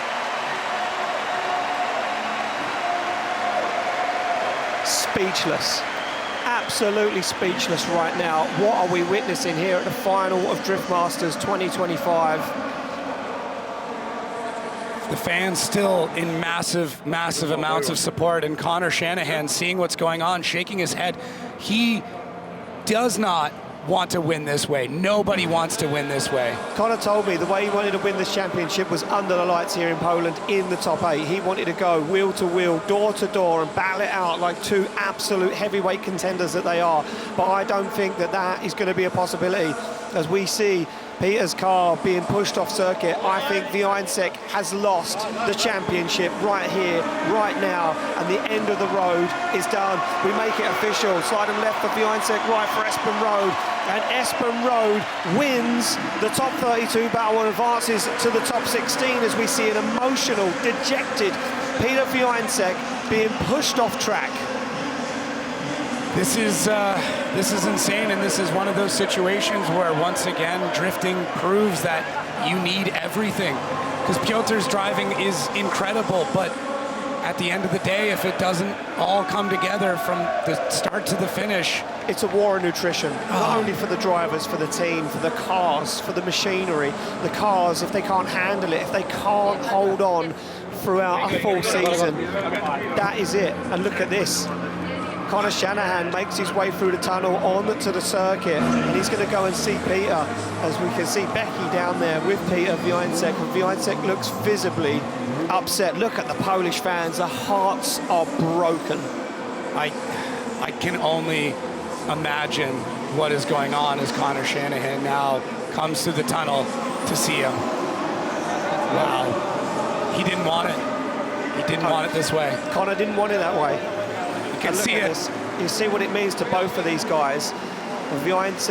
Speechless. absolutely speechless right now. What are we witnessing here at the final of Drift Masters 2025? The fans still in massive, massive amounts of support, and Connor Shanahan seeing what's going on, shaking his head. He does not want to win this way. Nobody wants to win this way. Connor told me the way he wanted to win this championship was under the lights here in Poland in the top 8. He wanted to go wheel to wheel, door to door, and battle it out like two absolute heavyweight contenders that they are. But I don't think that that is going to be a possibility. As we see Peter's car being pushed off circuit, I think the Hynes has lost the championship right here, right now, and the end of the road is done. We make it official. Slide and left of the Hynes, right for Espen Road, and Espen Road wins the top 32 battle and advances to the top 16 as we see an emotional, dejected Peter Hynes being pushed off track. This is insane, and this is one of those situations where, once again, drifting proves that you need everything. Because Piotr's driving is incredible, but at the end of the day, if it doesn't all come together from the start to the finish... It's a war of nutrition, not only for the drivers, for the team, for the cars, for the machinery. The cars, if they can't handle it, if they can't hold on throughout a full season, that is it. And look at this. Connor Shanahan makes his way through the tunnel on to the circuit, and he's going to go and see Peter, as we can see Becky down there with Peter Hynes, and Hynes looks visibly upset. Look at the Polish fans, their hearts are broken. I can only imagine what is going on as Connor Shanahan now comes through the tunnel to see him. Wow. He didn't want it. He didn't want it this way. Connor didn't want it that way. You can see it. You see what it means to both of these guys. Hynes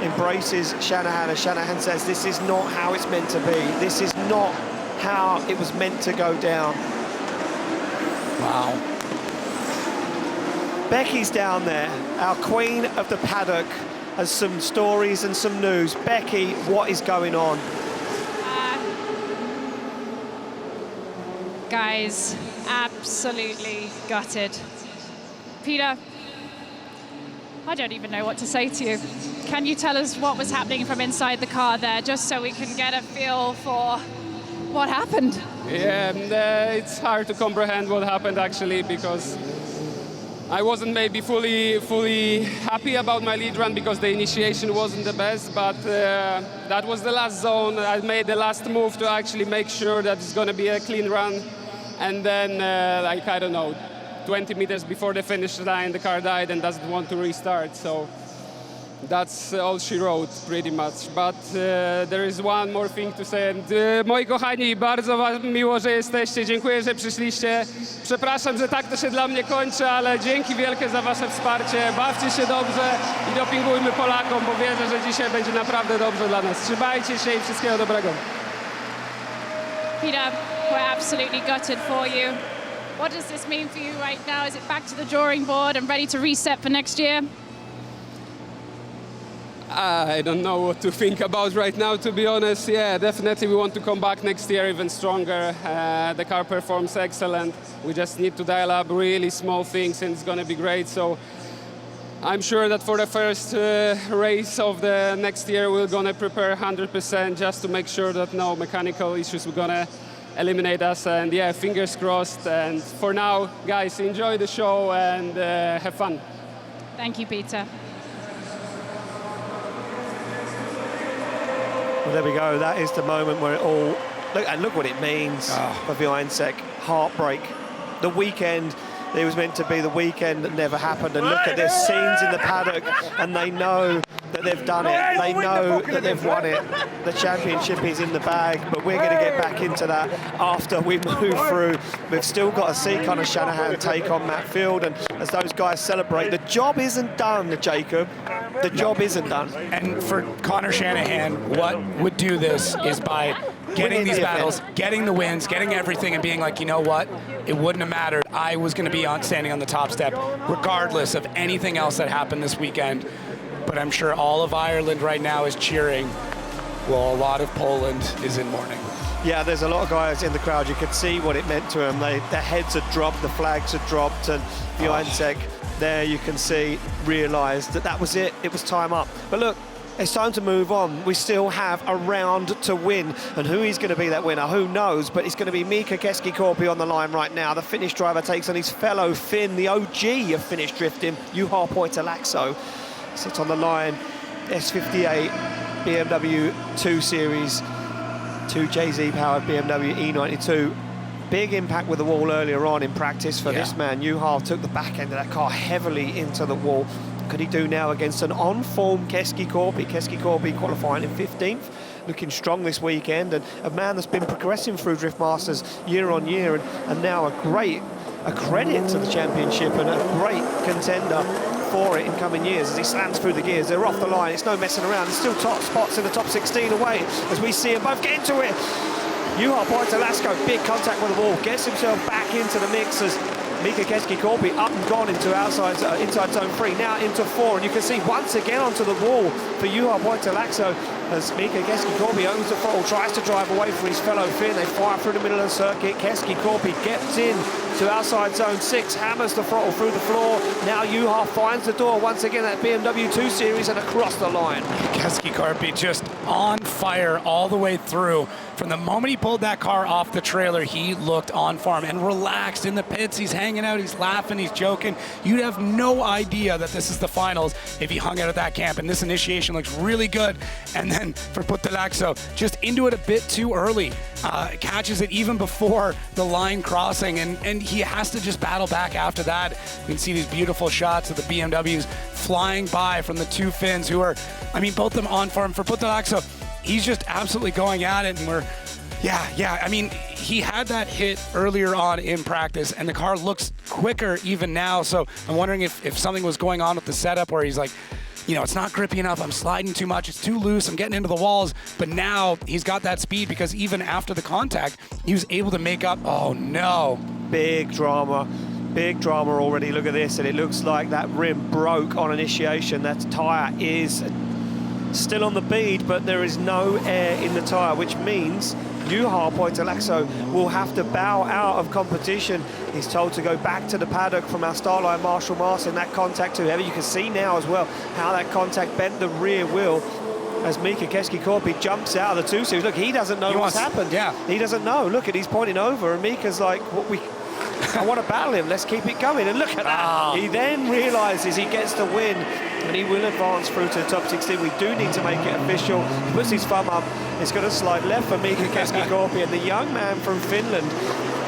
embraces Shanahan, and Shanahan says, this is not how it's meant to be. This is not how it was meant to go down. Wow. Becky's down there, our queen of the paddock, has some stories and some news. Becky, what is going on? Guys, absolutely gutted. Peter, I don't even know what to say to you. Can you tell us what was happening from inside the car there, just so we can get a feel for what happened? Yeah, it's hard to comprehend what happened actually, because I wasn't maybe fully happy about my lead run because the initiation wasn't the best, but that was the last zone. I made the last move to actually make sure that it's going to be a clean run, and then like, I don't know, 20 meters before the finish line, the car died and doesn't want to restart. So that's all she wrote, pretty much. But there is one more thing to say. And, moi kochani, bardzo wam miło, że jesteście. Dziękuję, że przyszliście. Przepraszam, że tak to się dla mnie kończy, ale dzięki wielkie za wasze wsparcie. Bawcie się dobrze i dopingujmy Polakom, bo wierzę, że dzisiaj będzie naprawdę dobrze dla nas. Trzymajcie się i wszystkiego dobrego. Peter, we're absolutely gutted for you. What does this mean for you right now? Is it back to the drawing board and ready to reset for next year? I don't know what to think about right now, to be honest. Yeah, definitely we want to come back next year even stronger. The car performs excellent. We just need to dial up really small things and it's going to be great. So I'm sure that for the first race of the next year, we're going to prepare 100% just to make sure that no mechanical issues we're going to eliminate us. And yeah, fingers crossed. And for now, guys, enjoy the show and have fun. Thank you, Peter. Well, there we go. That is the moment where it all... Look what it means for Hynes. Heartbreak. The weekend, it was meant to be the weekend that never happened. And look at this, scenes in the paddock, and they know that they've done it. They know that they've won it. The championship is in the bag, but we're going to get back into that after we move through. We've still got to see Connor Shanahan take on Matt Field, and as those guys celebrate, the job isn't done, Jacob. The job isn't done. And for Connor Shanahan, what would do this is by getting these battles, getting the wins, getting everything, and being like, you know what? It wouldn't have mattered. I was going to be standing on the top step, regardless of anything else that happened this weekend. But I'm sure all of Ireland right now is cheering, while a lot of Poland is in mourning. Yeah, there's a lot of guys in the crowd. You could see what it meant to them. Their heads had dropped, the flags had dropped, and Hynes there you can see, realised that that was it. It was time up. But look, it's time to move on. We still have a round to win. And who is going to be that winner? Who knows? But it's going to be Mika Keski-Corpy on the line right now. The Finnish driver takes on his fellow Finn, the OG of Finnish drifting, Juha Poaxo. Sits on the line, S58 BMW 2 Series, 2 JZ-powered BMW E92. Big impact with the wall earlier on in practice for this man. Juha took the back end of that car heavily into the wall. Could he do now against an on-form Keski-Corpy? Keski-Corpy qualifying in 15th, looking strong this weekend, and a man that's been progressing through Drift Masters year on year, and now a credit to the championship and a great contender for it in coming years as he slams through the gears. They're off the line, it's no messing around. There's still top spots in the top 16 away as we see them both get into it. Juha Poaxo, big contact with the wall, gets himself back into the mix as Mika Keski-Corpy up and gone into inside zone 3, now into 4, and you can see once again onto the wall for Juha Poaxo as Mika Keski-Corpy opens the throttle, tries to drive away from his fellow Finn. They fire through the middle of the circuit. Keski-Corpy gets in to outside zone 6, hammers the throttle through the floor. Now Juha finds the door once again at BMW 2 Series and across the line. Keski-Corpy just on fire all the way through. From the moment he pulled that car off the trailer, he looked on form and relaxed in the pits. He's hanging out, he's laughing, he's joking. You'd have no idea that this is the finals if he hung out at that camp. And this initiation looks really good. And then for Poaxo, just into it a bit too early. Catches it even before the line crossing, and he has to just battle back after that. You can see these beautiful shots of the BMWs flying by from the two Finns who are, I mean, both of them on form. For Poaxo, he's just absolutely going at it, and I mean, he had that hit earlier on in practice, and the car looks quicker even now, so I'm wondering if something was going on with the setup where he's like, you know, it's not grippy enough, I'm sliding too much, it's too loose, I'm getting into the walls, but now he's got that speed because even after the contact, he was able to make up. Oh no. Big drama already. Look at this, and it looks like that rim broke on initiation. That tyre is still on the bead, but there is no air in the tyre, which means Juha Poaxo will have to bow out of competition. He's told to go back to the paddock from our start line Marshall Martin. That contact too heavy. You can see now as well how that contact bent the rear wheel as Mika Keski-Corpy jumps out of the 2 Series. Look, he doesn't know what's happened. Yeah. He doesn't know. Look at, he's pointing over, and Mika's like, I want to battle him, let's keep it going. And look at that. He then realises he gets the win, and he will advance through to the top 16. We do need to make it official. He puts his thumb up. It's going to slide left for Mika Keski-Corpy, and the young man from Finland,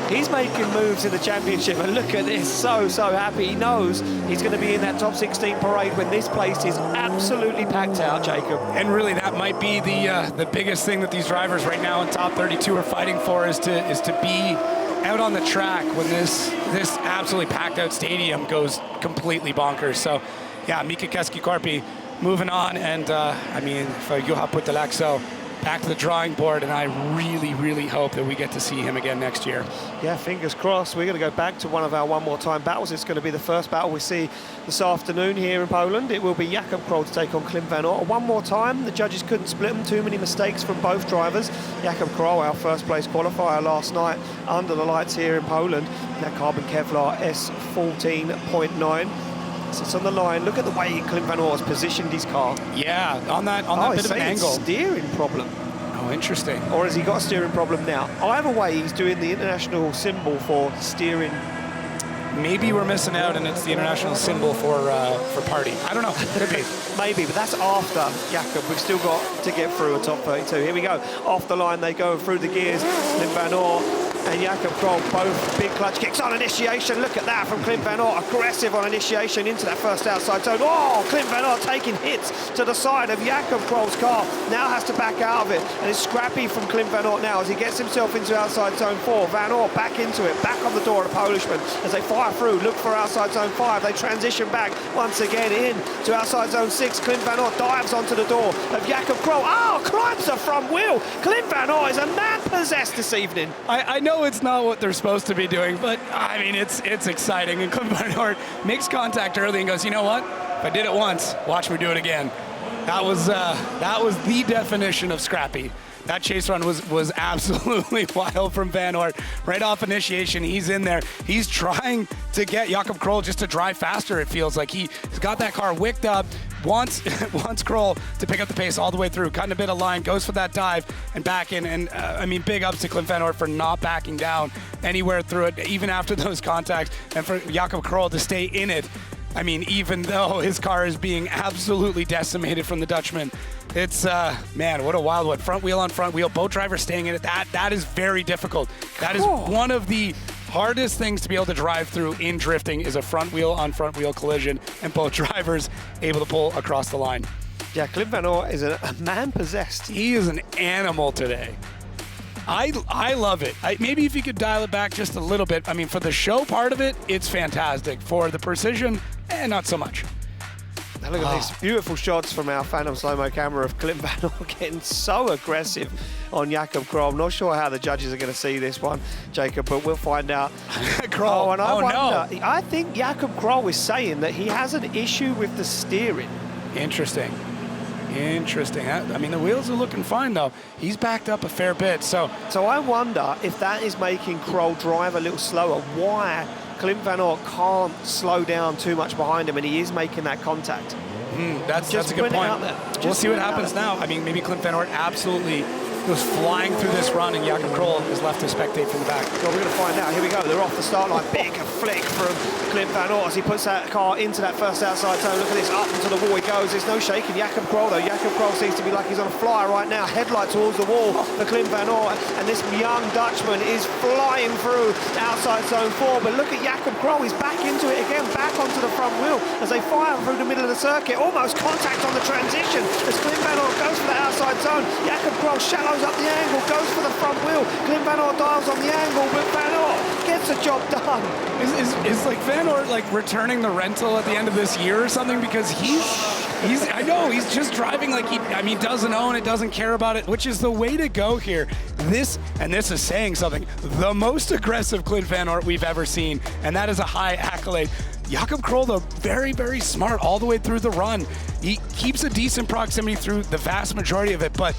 he's making moves in the championship, and look at this, so happy. He knows he's going to be in that top 16 parade when this place is absolutely packed out, Jacob. And really, that might be the biggest thing that these drivers right now in top 32 are fighting for, is to be out on the track when this absolutely packed out stadium goes completely bonkers. So yeah, Mika Keski-Corpy moving on, and I mean, for Juha Poaxo, back to the drawing board, and I really hope that we get to see him again next year. Yeah, fingers crossed. We're going to go back to one of our one more time battles. It's going to be the first battle we see this afternoon here in Poland. It will be Jakob Krol to take on Klim van Oort. One more time, the judges couldn't split them. Too many mistakes from both drivers. Jakob Krol, our first place qualifier last night under the lights here in Poland. That carbon Kevlar S14.9. Sits on the line. Look at the way Klim van Oort has positioned his car. Yeah, on that bit of an angle. Steering problem. Oh, interesting. Or has he got a steering problem now? Either way, he's doing the international symbol for steering. Maybe we're missing out, and it's the international symbol for party. I don't know. Could be. Maybe, but that's after Jakob. We've still got to get through a top 32. Here we go. Off the line they go through the gears. Klim van Oort and Jakob Krol, both big clutch kicks on initiation. Look at that from Klim van Oort. Aggressive on initiation into that first outside zone. Oh, Klim van Oort taking hits to the side of Jakob Krol's car. Now has to back out of it. And it's scrappy from Klim van Oort now as he gets himself into outside zone 4. Van Oort back into it. Back on the door of the Polishman as they fire through. Look for outside zone 5. They transition back once again in to outside zone 6. Klim van Oort dives onto the door of Jakob Krol. Oh, climbs the front wheel. Klim van Oort is a man possessed this evening. I know it's not what they're supposed to be doing, but I mean, it's exciting. And Klim van Oort makes contact early and goes, you know what? If I did it once, watch me do it again. That was the definition of scrappy. That chase run was absolutely wild from Van Oort. Right off initiation, he's in there. He's trying to get Jakob Krol just to drive faster, it feels like. He's got that car wicked up, wants Krol to pick up the pace all the way through, cutting a bit of line, goes for that dive and back in. And I mean, big ups to Clint Van Oort for not backing down anywhere through it, even after those contacts, and for Jakob Krol to stay in it. I mean, even though his car is being absolutely decimated from the Dutchman. It's, man, what a wild one. Front wheel on front wheel, both drivers staying in it. That is very difficult. That is one of the hardest things to be able to drive through in drifting, is a front wheel on front wheel collision and both drivers able to pull across the line. Yeah, Clint Van Oort is a man possessed. He is an animal today. I love it. Maybe if you could dial it back just a little bit. I mean, for the show part of it, it's fantastic. For the precision, not so much. Now look at these beautiful shots from our Phantom slow-mo camera of Clint Van Oort getting so aggressive on Jakob Krol. I'm not sure how the judges are going to see this one, Jacob, but we'll find out. Krol, no. I think Jakob Krol is saying that he has an issue with the steering. Interesting. I mean, the wheels are looking fine, though. He's backed up a fair bit, so I wonder if that is making Krol drive a little slower. Why Clint Van Oort can't slow down too much behind him, and he is making that contact. That's a good point. We'll see what happens now. I mean, maybe Clint Van Oort absolutely goes flying through this run, and Jakob Krol is left to spectate from the back. Well, we're going to find out. Here we go. They're off the start line. Big flick from Clint Van Oort as he puts that car into that first outside turn. Look at this. Up into the wall he goes. There's no shaking Jakob Krol, though. Jakob Krol seems to be like he's on a flyer right now. Headlight towards the wall for Clint Van Oort. And this young Dutchman is flying through outside zone 4. But look at Jakob Krol. He's back into it again, back onto the front wheel as they fire through the middle of the circuit. Almost contact on the transition as Clint Van Oort goes for the outside zone. Jakob Krol shallows up the angle, goes for the front wheel. Clint Van Oort dials on the angle, but Van Oort gets the job done. Is like Van Oort like returning the rental at the end of this year or something? Because I know he's just driving like he doesn't own it, doesn't care about it, which is the way to go here. This is saying something. The most aggressive Clint Van Oort we've ever seen, and that is a high accolade. Jakob Krol, though, very, very smart all the way through the run. He keeps a decent proximity through the vast majority of it, but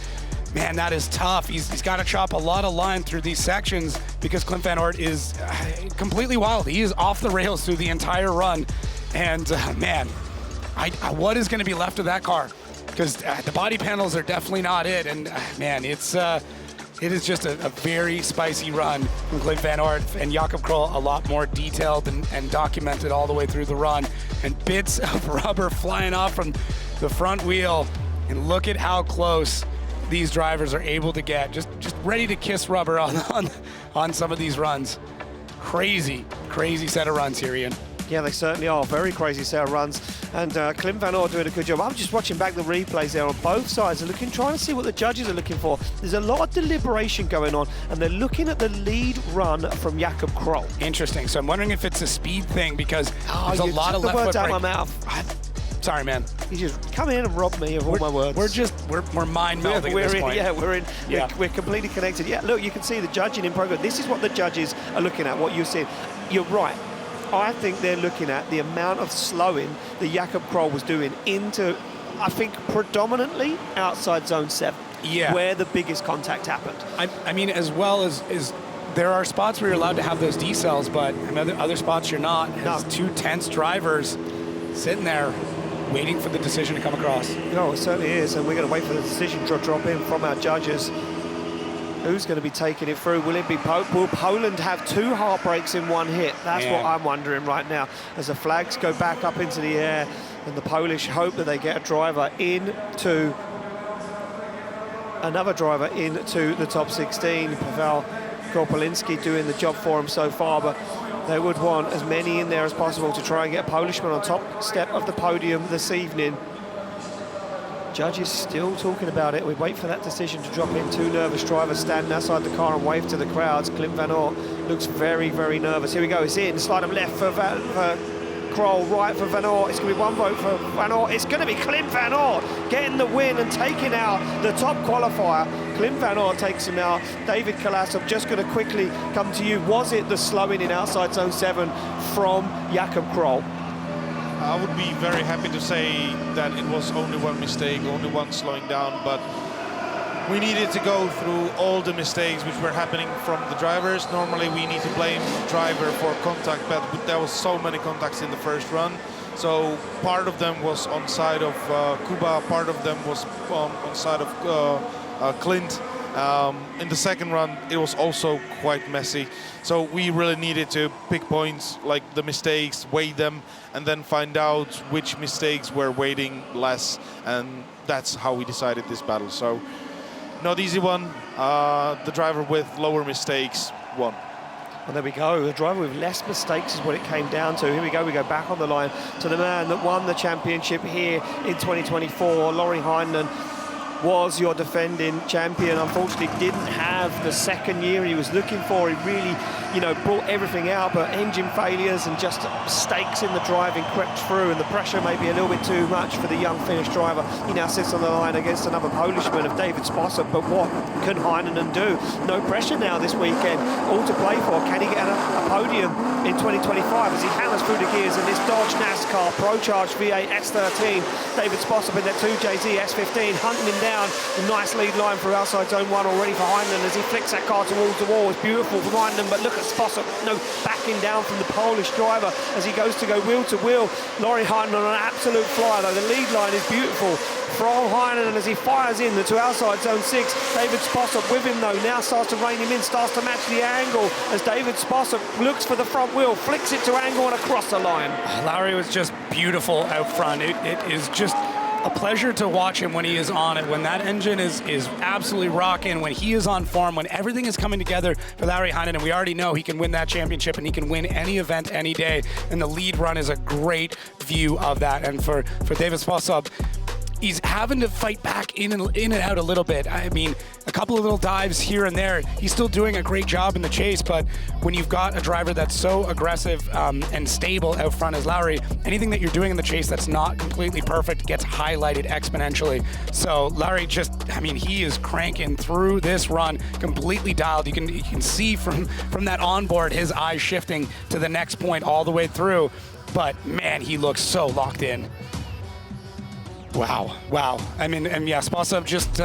man, that is tough. He's got to chop a lot of line through these sections because Clint Van Oort is completely wild. He is off the rails through the entire run. And man, what is going to be left of that car? Because the body panels are definitely not it. And man, it is just a very spicy run from Clint Van Oort, and Jakob Krol a lot more detailed and documented all the way through the run. And bits of rubber flying off from the front wheel. And look at how close these drivers are able to get, just ready to kiss rubber on some of these runs. Crazy set of runs here, Ian. Yeah, they certainly are. Very crazy set of runs. And Clint Van Oort doing a good job. I'm just watching back the replays there on both sides. They're trying to see what the judges are looking for. There's a lot of deliberation going on, and they're looking at the lead run from Jakob Krol. Interesting. So I'm wondering if it's a speed thing, because there's a lot of left foot words out brake. of my mouth. Sorry, man. You just come in and rob me of all my words. We're mind melding at this point. We're completely connected. Yeah, look, you can see the judging in progress. This is what the judges are looking at, what you're seeing. You're right. I think they're looking at the amount of slowing that Jakob Krol was doing into, I think, predominantly outside zone 7, where the biggest contact happened. I mean, as well as there are spots where you're allowed to have those decels, but other spots you're not. There's two tense drivers sitting there waiting for the decision to come across. No, it certainly is, and we're going to wait for the decision to drop in from our judges. Who's going to be taking it through? Will it be Will Poland have 2 heartbreaks in one hit? That's what I'm wondering right now. As the flags go back up into the air, and the Polish hope that they get another driver into the top 16. Pavel Korpolinski doing the job for him so far, but they would want as many in there as possible to try and get a Polishman on top step of the podium this evening. Judges still talking about it. We wait for that decision to drop in. 2 nervous drivers standing outside the car and wave to the crowds. Clint Van Oort looks very, very nervous. Here we go. It's in. Slide him left for Krol, right for Van Oort. It's going to be 1 vote for Van Oort. It's going to be Clint Van Oort getting the win and taking out the top qualifier. Clint Van Oort takes him out. David Kalasov, just going to quickly come to you. Was it the slowing in outside zone 7 from Jakob Krol? I would be very happy to say that it was only one mistake, only one slowing down, but we needed to go through all the mistakes which were happening from the drivers. Normally we need to blame the driver for contact, but there was so many contacts in the first run. So part of them was on side of Kuba, part of them was on side of Clint. In the second run, it was also quite messy. So we really needed to pick points, like the mistakes, weigh them, and then find out which mistakes were weighting less. And that's how we decided this battle. So not easy one. The driver with lower mistakes won. And there we go, the driver with less mistakes is what it came down to. Here we go back on the line to the man that won the championship here in 2024. Laurie Heinan was your defending champion. Unfortunately, didn't have the second year he was looking for. He really, brought everything out, but engine failures and just mistakes in the driving crept through, and the pressure may be a little bit too much for the young Finnish driver. He now sits on the line against another Polishman of David Sposop, but what can Heinan do? No pressure now this weekend, all to play for. Can he get a podium in 2025 as he hammers through the gears in this Dodge NASCAR Pro Charge V8 S13? David Sposop in that 2JZ S15, hunting him down. A nice lead line through outside zone 1 already for Heinan as he flicks that car towards the wall. It's beautiful from Heinan, but look at Sposop, no backing down from the Polish driver as he goes to go wheel to wheel. Laurie Heinan on an absolute flyer though. The lead line is beautiful from Heinan as he fires in to outside zone 6. David Sposop with him though, now starts to rein him in, starts to match the angle as David Sposop looks for the front wheel, flicks it to angle and across the line. Larry was just beautiful out front. It is just a pleasure to watch him when he is on it, when that engine is absolutely rocking, when he is on form, when everything is coming together for Larry Heinan, and we already know he can win that championship and he can win any event any day, and the lead run is a great view of that. And for David Sposop, he's having to fight back in and out a little bit. I mean, a couple of little dives here and there. He's still doing a great job in the chase, but when you've got a driver that's so aggressive and stable out front as Lowry, anything that you're doing in the chase that's not completely perfect gets highlighted exponentially. So Lowry he is cranking through this run, completely dialed. You can see from that onboard his eyes shifting to the next point all the way through. But man, he looks so locked in. Wow. I mean, and yeah, Sposop just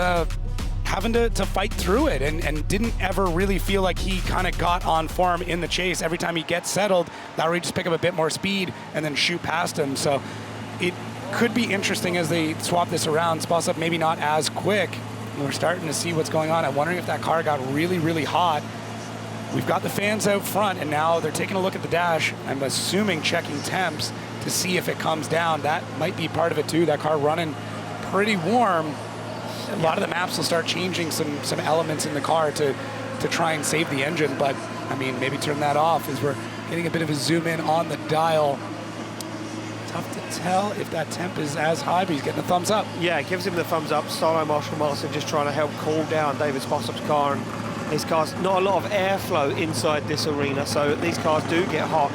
having to fight through it and didn't ever really feel like he kind of got on form in the chase. Every time he gets settled, Lowry just pick up a bit more speed and then shoot past him. So it could be interesting as they swap this around. Sposop maybe not as quick. We're starting to see what's going on. I'm wondering if that car got really, really hot. We've got the fans out front, and now they're taking a look at the dash. I'm assuming checking temps to see if it comes down. That might be part of it too. That car running pretty warm. A lot of the maps will start changing some elements in the car to try and save the engine, but I mean, maybe turn that off as we're getting a bit of a zoom in on the dial. Tough to tell if that temp is as high, but he's getting a thumbs up. Yeah, it gives him the thumbs up. Stylo Marshall Martin just trying to help cool down David Sposop's car, and his car's not a lot of airflow inside this arena, so these cars do get hot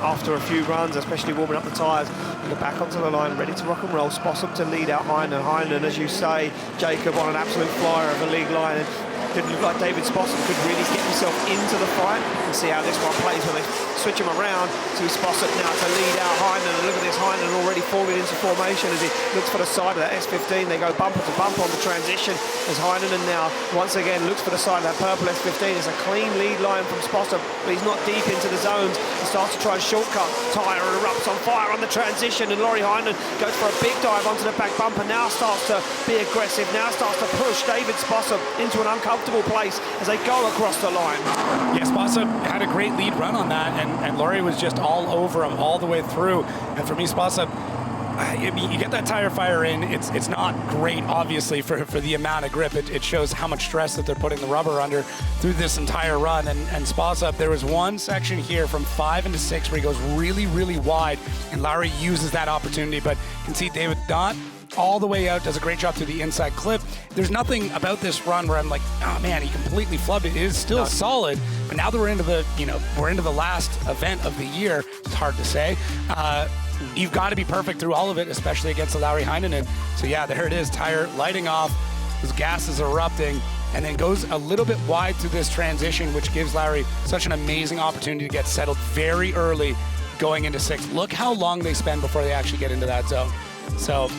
after a few runs, especially warming up the tyres. We're back onto the line, ready to rock and roll. Sposop to lead out Heinan. Heinan, as you say, Jacob on an absolute flyer of a league line. And didn't look like David Sposop could really get himself into the fight. And see how this one plays when they switch him around to Sposop now to lead out Heinan. And look at this, Heinan already falling into formation as he looks for the side of that S15. They go bumper to bumper on the transition as Heinan now once again looks for the side of that purple S15. It's a clean lead line from Sposop, but he's not deep into the zones. He starts to try and shortcut. Tyre erupts on fire on the transition, and Laurie Heinan goes for a big dive onto the back bumper. Now starts to be aggressive. Now starts to push David Sposop into an uncomfortable place as they go across the line. Yeah, Sposop had a great lead run on that, and Laurie was just all over him all the way through. And for me, Sposop, you get that tire fire in, it's not great, obviously, for the amount of grip. It shows how much stress that they're putting the rubber under through this entire run. And Sposop, there was one section here from 5 into 6 where he goes really, really wide, and Lowry uses that opportunity, but you can see David not all the way out, does a great job through the inside clip. There's nothing about this run where I'm like, oh man, he completely flubbed it. It is still solid, but now that we're into the last event of the year, it's hard to say. You've got to be perfect through all of it, especially against the Lowry Heinan. So yeah, there it is, tire lighting off, his gas is erupting, and then goes a little bit wide through this transition, which gives Lowry such an amazing opportunity to get settled very early going into 6th. Look how long they spend before they actually get into that zone. So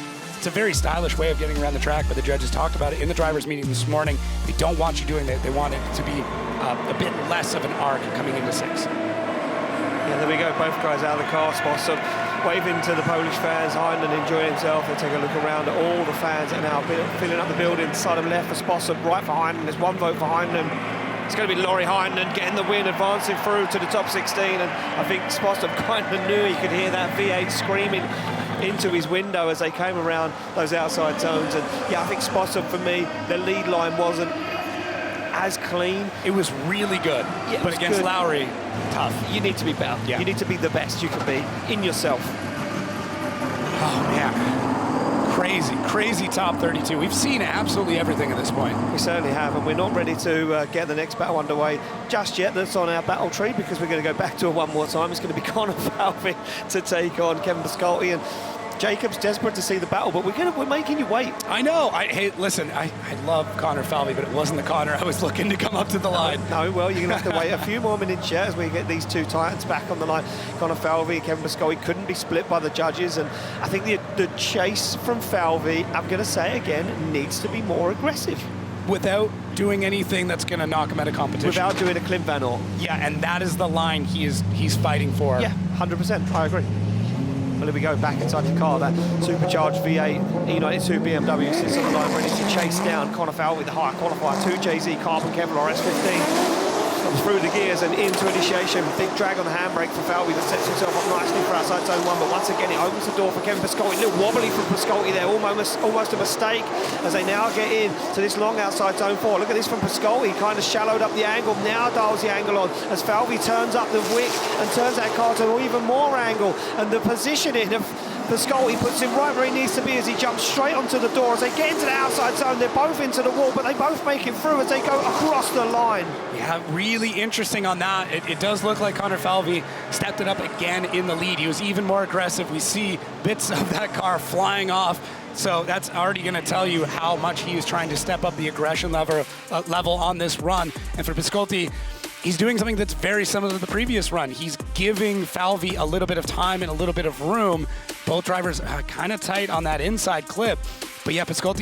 it's a very stylish way of getting around the track, but the judges talked about it in the drivers' meeting this morning. They don't want you doing that. They want it to be a bit less of an arc coming into 6. Yeah, there we go, both guys out of the car. Sposop waving to the Polish fans, Heinan enjoying himself. They take a look around at all the fans that are now filling up the building. Side and left for Sposop, right for Heinan. There's one vote for Heinan. It's going to be Laurie Heinan getting the win, advancing through to the top 16. And I think Sposop kind of knew he could hear that V8 screaming into his window as they came around those outside zones. And yeah, I think Sposop, for me, the lead line wasn't as clean. It was really good, yeah, but against good. Lowry, tough. You need to be better. Yeah. You need to be the best you can be in yourself. Oh, man. Crazy top 32. We've seen absolutely everything at this point. We certainly have, and we're not ready to get the next battle underway just yet. That's on our battle tree, because we're going to go back to it one more time. It's going to be Conor Falvi to take on Kevin Pescur, and Jacob's desperate to see the battle, but we're making you wait. I know. Hey, listen, I love Conor Falvi, but it wasn't the Conor I was looking to come up to the line. No, well, you're going to have to wait a few more minutes yet as we get these two titans back on the line. Conor Falvi, Kevin Pescur couldn't be split by the judges, and I think the chase from Falvi, I'm going to say again, needs to be more aggressive. Without doing anything that's going to knock him out of competition. Without doing a Clint Van Oort. Yeah, and that is the line he's fighting for. Yeah, 100%, I agree. Well, here we go, back inside the car. That supercharged V8 E92 BMW sits on the line, ready to chase down Conor Falvi, the higher qualifier. 2JZ Carbon Kevlar S15. Comes through the gears and into initiation. Big drag on the handbrake for Falvi that sets himself up nicely for outside zone 1. But once again, it opens the door for Kevin Pescur. A little wobbly from Pescur there, almost a mistake as they now get in to this long outside zone 4. Look at this from Pescur. He kind of shallowed up the angle, now dials the angle on as Falvi turns up the wick and turns that car to even more angle. And the positioning of Pescur, he puts him right where he needs to be as he jumps straight onto the door. As they get into the outside zone, they're both into the wall, but they both make it through as they go across the line. Yeah, really interesting on that. It does look like Conor Falvi stepped it up again in the lead. He was even more aggressive. We see bits of that car flying off. So that's already going to tell you how much he was trying to step up the aggression level on this run. And for Pescur, he's doing something that's very similar to the previous run. He's giving Falvi a little bit of time and a little bit of room. Both drivers kind of tight on that inside clip. But yeah, Pescur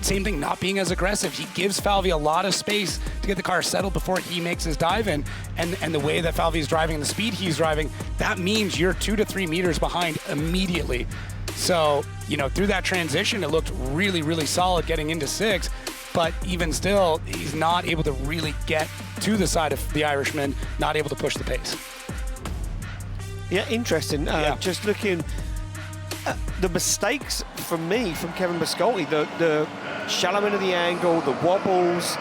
same thing, not being as aggressive. He gives Falvi a lot of space to get the car settled before he makes his dive in. And the way that Falvi is driving and the speed he's driving, that means you're 2 to 3 meters behind immediately. So, through that transition, it looked really, really solid getting into 6. But even still, he's not able to really get to the side of the Irishman, not able to push the pace. Yeah, interesting. Just looking at the mistakes from Kevin Pescur, the shallowing of the angle, the wobbles.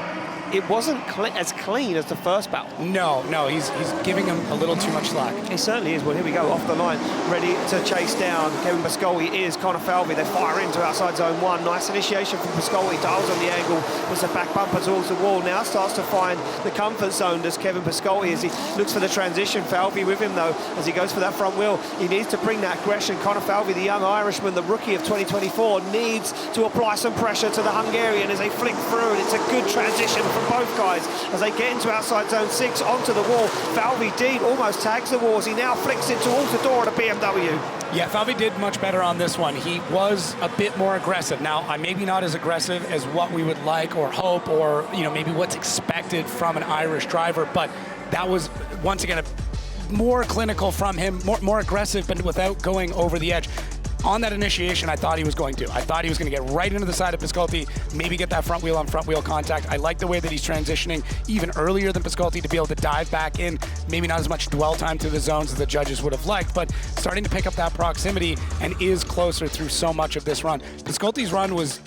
It wasn't as clean as the first battle. No, he's giving him a little too much slack. It certainly is. Well, here we go, off the line, ready to chase down Kevin Pescur is Conor Falvi. They fire into outside zone 1. Nice initiation from Pescur. Dials on the angle, puts the back bumper towards the wall. Now starts to find the comfort zone, does Kevin Pescur, as he looks for the transition. Falvi with him, though, as he goes for that front wheel. He needs to bring that aggression. Conor Falvi, the young Irishman, the rookie of 2024, needs to apply some pressure to the Hungarian as they flick through. And it's a good transition from both guys as they get into outside zone 6 onto the wall. Falvi did almost tags the walls. He now flicks into the door at a BMW. Yeah, Falvi did much better on this one. He was a bit more aggressive. Now, maybe not as aggressive as what we would like or hope, or maybe what's expected from an Irish driver, but that was once again more clinical from him, more aggressive, but without going over the edge. On that initiation, I thought he was going to. I thought he was going to get right into the side of Pescur, maybe get that front wheel on front wheel contact. I like the way that he's transitioning even earlier than Pescur to be able to dive back in. Maybe not as much dwell time through the zones as the judges would have liked, but starting to pick up that proximity and is closer through so much of this run. Pescur's run was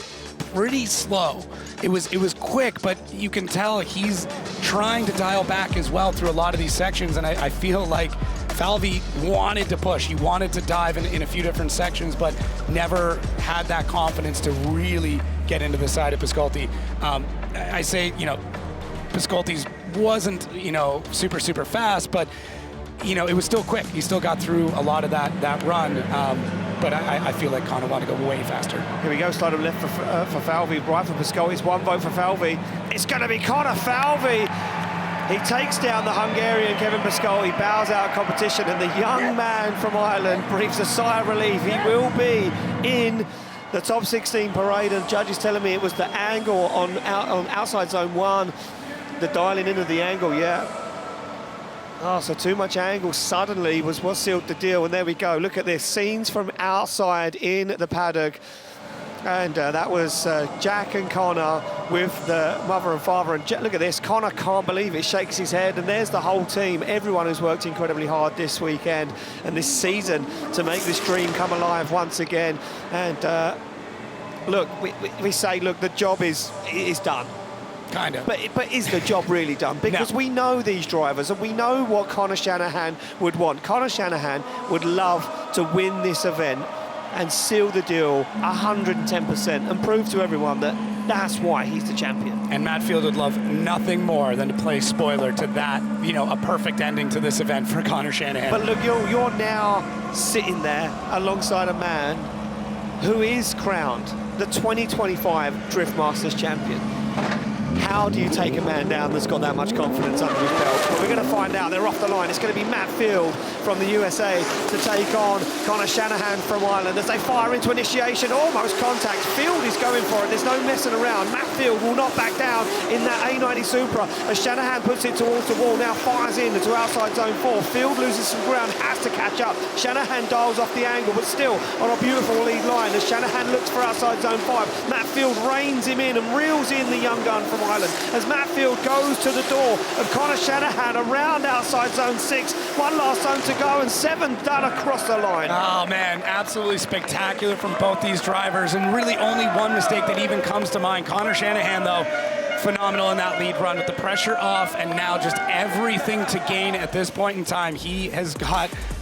pretty slow. It was quick, but you can tell he's trying to dial back as well through a lot of these sections, and I feel like Falvi wanted to push. He wanted to dive in a few different sections, but never had that confidence to really get into the side of Pescur. I say, Pescur's wasn't, super fast, but, it was still quick. He still got through a lot of that run. But I feel like Conor wanted to go way faster. Here we go, slide him left for Falvi, right for Pescur. It's 1 vote for Falvi. It's going to be Conor Falvi. He takes down the Hungarian Kevin Pescur. He bows out of competition, and the young man from Ireland breathes a sigh of relief. He will be in the top 16 parade, and judges telling me it was the angle on outside zone 1, the dialing in of the angle, yeah. Oh, so too much angle suddenly was what sealed the deal, and there we go. Look at this, scenes from outside in the paddock. And that was Jack and Connor with the mother and father. And look at this, Connor can't believe it, shakes his head. And there's the whole team, everyone who's worked incredibly hard this weekend and this season to make this dream come alive once again. And look, we say, look, the job is done. Kind of. But is the job really done? Because we know these drivers and we know what Connor Shanahan would want. Connor Shanahan would love to win this event and seal the deal 110% and prove to everyone that that's why he's the champion. And Matt Field would love nothing more than to play spoiler to that, you know, a perfect ending to this event for Connor Shanahan. But look, you're now sitting there alongside a man who is crowned the 2025 Drift Masters champion. How do you take a man down that's got that much confidence under his belt? But we're going to find out. They're off the line. It's going to be Matt Field from the USA to take on Connor Shanahan from Ireland as they fire into initiation. Almost contact. Field is going for it. There's no messing around. Matt Field will not back down in that A90 Supra as Shanahan puts it towards the wall. Now fires in to outside zone 4. Field loses some ground, has to catch up. Shanahan dials off the angle, but still on a beautiful lead line as Shanahan looks for outside zone 5. Matt Field reins him in and reels in the young gun from Ireland as Matt Field goes to the door of Connor Shanahan around outside zone 6. One last zone to go and 7 done across the line. Oh man, absolutely spectacular from both these drivers, and really only one mistake that even comes to mind. Connor Shanahan though, phenomenal in that lead run with the pressure off and now just everything to gain at this point in time.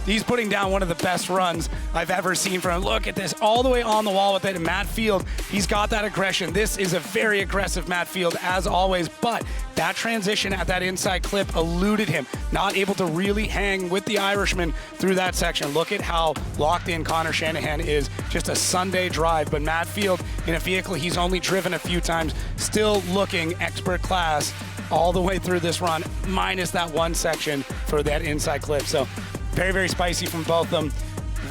He's putting down one of the best runs I've ever seen from him. Look at this, all the way on the wall with it. And Matt Field, he's got that aggression. This is a very aggressive Matt Field as always, but that transition at that inside clip eluded him. Not able to really hang with the Irishman through that section. Look at how locked in Connor Shanahan is. Just a Sunday drive, but Matt Field in a vehicle he's only driven a few times, still looking expert class all the way through this run, minus that one section for that inside clip. So very, very spicy from both of them.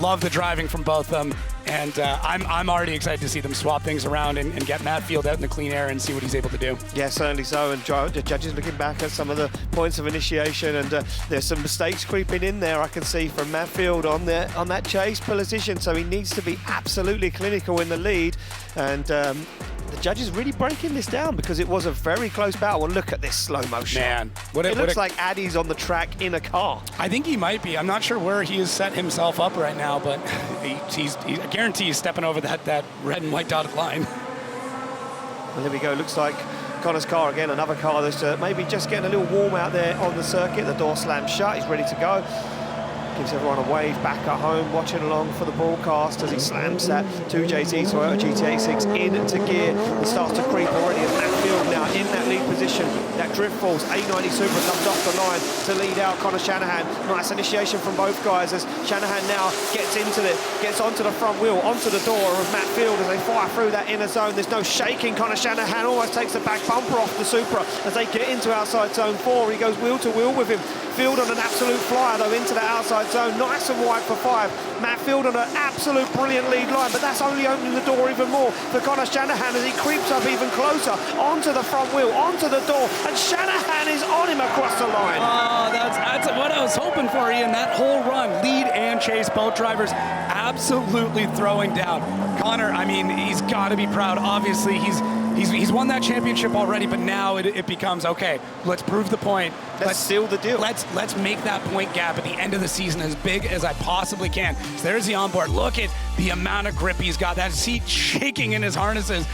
Love the driving from both of them. And I'm already excited to see them swap things around and get Matt Field out in the clean air and see what he's able to do. Yeah, certainly so. And the judges looking back at some of the points of initiation, and there's some mistakes creeping in there I can see from Matt Field on that chase position. So he needs to be absolutely clinical in the lead. And the judges really breaking this down because it was a very close battle. And look at this slow motion. Man, it looks like Addy's on the track in a car. I think he might be. I'm not sure where he has set himself up right now, but I guarantee he's stepping over that red and white dotted line. And there we go. Looks like Connor's car again, another car that's maybe just getting a little warm out there on the circuit. The door slams shut. He's ready to go. Gives everyone a wave back at home, watching along for the broadcast as he slams that 2JT Toyota GT86 into gear and starts to creep already as Matt Field now in that lead position. That drift falls, A90 Supra comes off the line to lead out Connor Shanahan. Nice initiation from both guys as Shanahan now gets onto the front wheel, onto the door of Matt Field as they fire through that inner zone. There's no shaking. Connor Shanahan almost takes the back bumper off the Supra as they get into outside zone 4. He goes wheel to wheel with him. Field on an absolute flyer though into the outside zone, nice and wide for 5. Matt Field on an absolute brilliant lead line, but that's only opening the door even more for Connor Shanahan as he creeps up even closer onto the front wheel, onto the door, and Shanahan is on him across the line. Oh, that's what I was hoping for, Ian. That whole run, lead and chase, both drivers absolutely throwing down. Connor, I mean, he's got to be proud. Obviously, he's won that championship already, but now it becomes, okay, let's prove the point. Let's seal the deal. Let's make that point gap at the end of the season as big as I possibly can. So there's the onboard. Look at the amount of grip he's got. That seat shaking in his harnesses.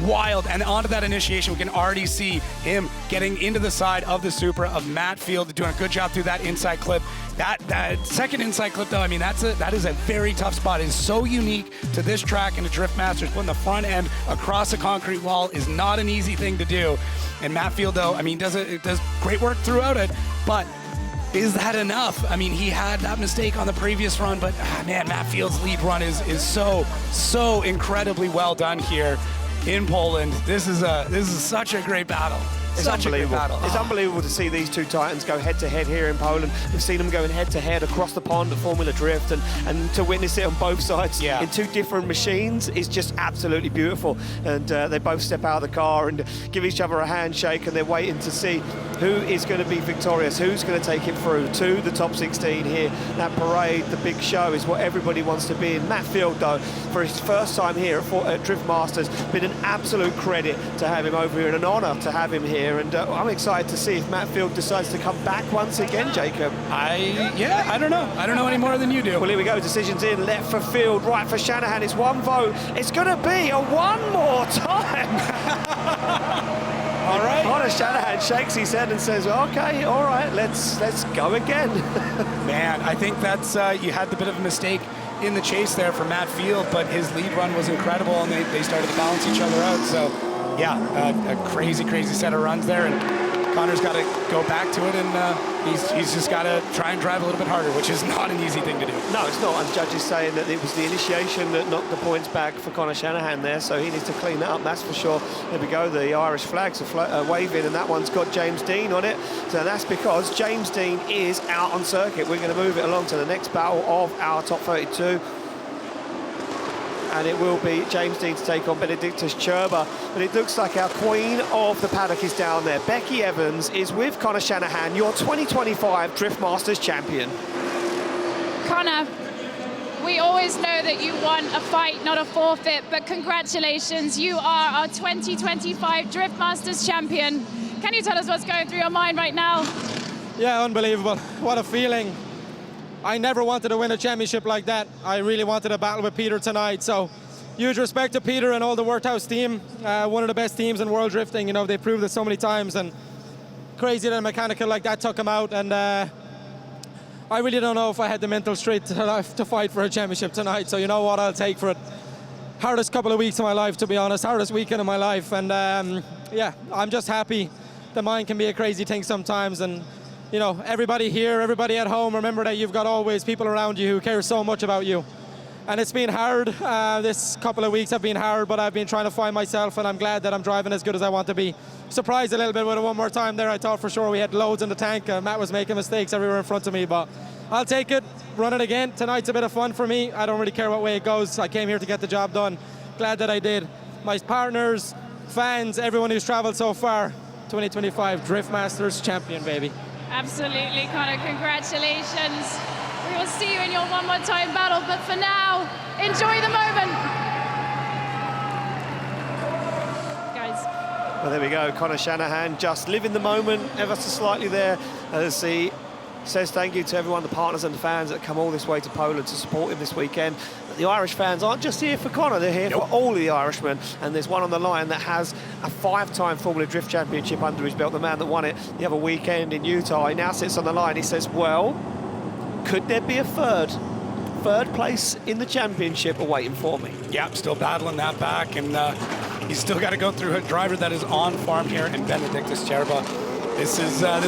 Wild. And onto that initiation, we can already see him getting into the side of the Supra of Matt Field, doing a good job through that inside clip. That second inside clip, though, I mean, that is a very tough spot. It is so unique to this track and to Drift Masters. Putting the front end across a concrete wall is not an easy thing to do. And Matt Field, though, I mean, does great work throughout it, but is that enough? I mean, he had that mistake on the previous run, but man, Matt Field's lead run is so incredibly well done here in Poland. This is such a great battle. It's Such a good unbelievable. battle. It's unbelievable to see these two titans go head-to-head here in Poland. We've seen them going head-to-head across the pond at Formula Drift, and to witness it on both sides in two different machines is just absolutely beautiful. And they both step out of the car and give each other a handshake, and they're waiting to see who is going to be victorious, who's going to take it through to the top 16 here. That parade, the big show, is what everybody wants to be in. Matt Field, though, for his first time here at Drift Masters, been an absolute credit to have him over here and an honour to have him here. And I'm excited to see if Matt Field decides to come back once again, Jacob. I don't know. I don't know any more than you do. Well, here we go. Decisions in. Left for Field, right for Shanahan. It's one vote. It's going to be a one more time. All right. Connor Shanahan shakes his head and says, okay, all right, let's go again. Man, I think that's, you had the bit of a mistake in the chase there for Matt Field, but his lead run was incredible, and they started to balance each other out. So, yeah, a crazy set of runs there, and Connor's got to go back to it, and he's just got to try and drive a little bit harder, which is not an easy thing to do. No, it's not. And judges saying that it was the initiation that knocked the points back for Connor Shanahan there, so he needs to clean that up, that's for sure. There we go, the Irish flags are waving, and that one's got James Dean on it. So that's because James Dean is out on circuit. We're going to move it along to the next battle of our top 32. And it will be James Dean to take on Benedictus Cherba. But it looks like our queen of the paddock is down there. Becky Evans is with Connor Shanahan, your 2025 Drift Masters champion. Connor, we always know that you won a fight, not a forfeit, but congratulations, you are our 2025 Drift Masters champion. Can you tell us what's going through your mind right now? Yeah, unbelievable. What a feeling. I never wanted to win a championship like that. I really wanted a battle with Peter tonight. So huge respect to Peter and all the Worthouse team. One of the best teams in world drifting. You know, they proved it so many times, and crazy that a mechanical like that took him out. And I really don't know if I had the mental strength to fight for a championship tonight. So you know what, I'll take for it. Hardest couple of weeks of my life, to be honest. Hardest weekend of my life. And yeah, I'm just happy. The mind can be a crazy thing sometimes. And you know, everybody here, everybody at home, remember that you've got always people around you who care so much about you. And it's been hard. This couple of weeks have been hard, but I've been trying to find myself, and I'm glad that I'm driving as good as I want to be. Surprised a little bit with it one more time there. I thought for sure we had loads in the tank. Matt was making mistakes everywhere in front of me, but I'll take it, run it again. Tonight's a bit of fun for me. I don't really care what way it goes. I came here to get the job done. Glad that I did. My partners, fans, everyone who's traveled so far, 2025 Drift Masters champion, baby. Absolutely, Connor, congratulations. We will see you in your one more time battle, but for now, enjoy the moment. Guys. Well, there we go, Connor Shanahan just living the moment ever so slightly there as he says thank you to everyone, the partners and the fans that come all this way to Poland to support him this weekend. But the Irish fans aren't just here for Connor, they're here for all of the Irishmen. And there's one on the line that has a 5-time Formula Drift Championship under his belt, the man that won it the other weekend in Utah. He now sits on the line, he says, well, could there be a third place in the championship awaiting for me? Yeah, still battling that back, and he's still got to go through a driver that is on farm here in Benedictus Cherba. This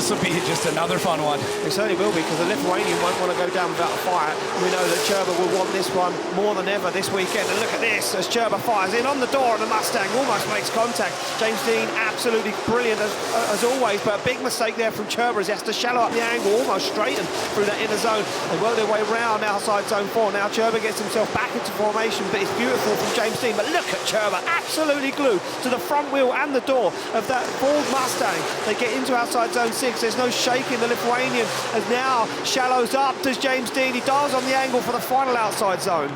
will be just another fun one. It certainly will be, because the Lithuanian won't want to go down without a fight. We know that Cherba will want this one more than ever this weekend. And look at this, as Cherba fires in on the door, and the Mustang almost makes contact. James Dean, absolutely brilliant as always, but a big mistake there from Cherba as he has to shallow up the angle, almost straighten through that inner zone. They work their way round outside zone 4. Now Cherba gets himself back into formation, but it's beautiful from James Dean. But look at Cherba, absolutely glued to the front wheel and the door of that Ford Mustang. They get into outside zone 6. There's no shaking. The Lithuanian has now shallows up. Does James Dean? He dials on the angle for the final outside zone.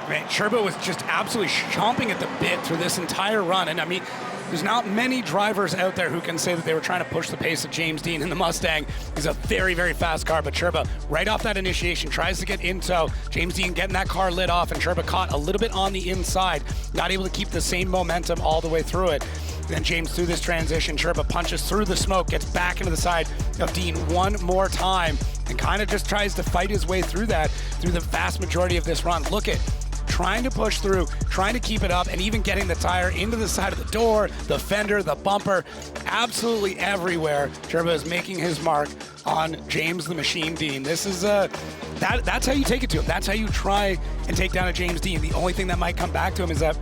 Man, Cherba was just absolutely chomping at the bit through this entire run. And I mean, there's not many drivers out there who can say that they were trying to push the pace of James Dean in the Mustang. He's a very, very fast car, but Cherba, right off that initiation, tries to get in tow. James Dean getting that car lit off, and Cherba caught a little bit on the inside, not able to keep the same momentum all the way through it. Then James through this transition, Cherba punches through the smoke, gets back into the side of Dean one more time, and kind of just tries to fight his way through that through the vast majority of this run. Look at trying to push through, trying to keep it up, and even getting the tire into the side of the door, the fender, the bumper, absolutely everywhere. Cherba is making his mark on James the Machine Dean. This is that's how you take it to him. That's how you try and take down a James Dean. The only thing that might come back to him is that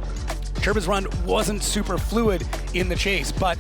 Cherba's run wasn't super fluid in the chase, but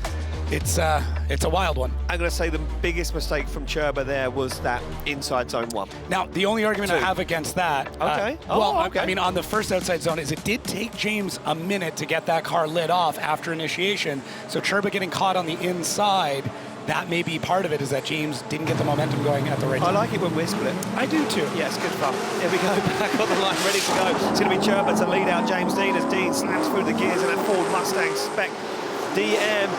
it's a wild one. I'm going to say the biggest mistake from Cherba there was that inside zone 1. Now, the only argument I have against that, okay. I mean, on the first outside zone, is it did take James a minute to get that car lit off after initiation. So Cherba getting caught on the inside, that may be part of it, is that James didn't get the momentum going at the right time. I like it when we're split. I do too. Yeah, it's good fun. Here we go, back on the line, ready to go. It's going to be Cherba to lead out James Dean as Dean slams through the gears in that Ford Mustang spec DM.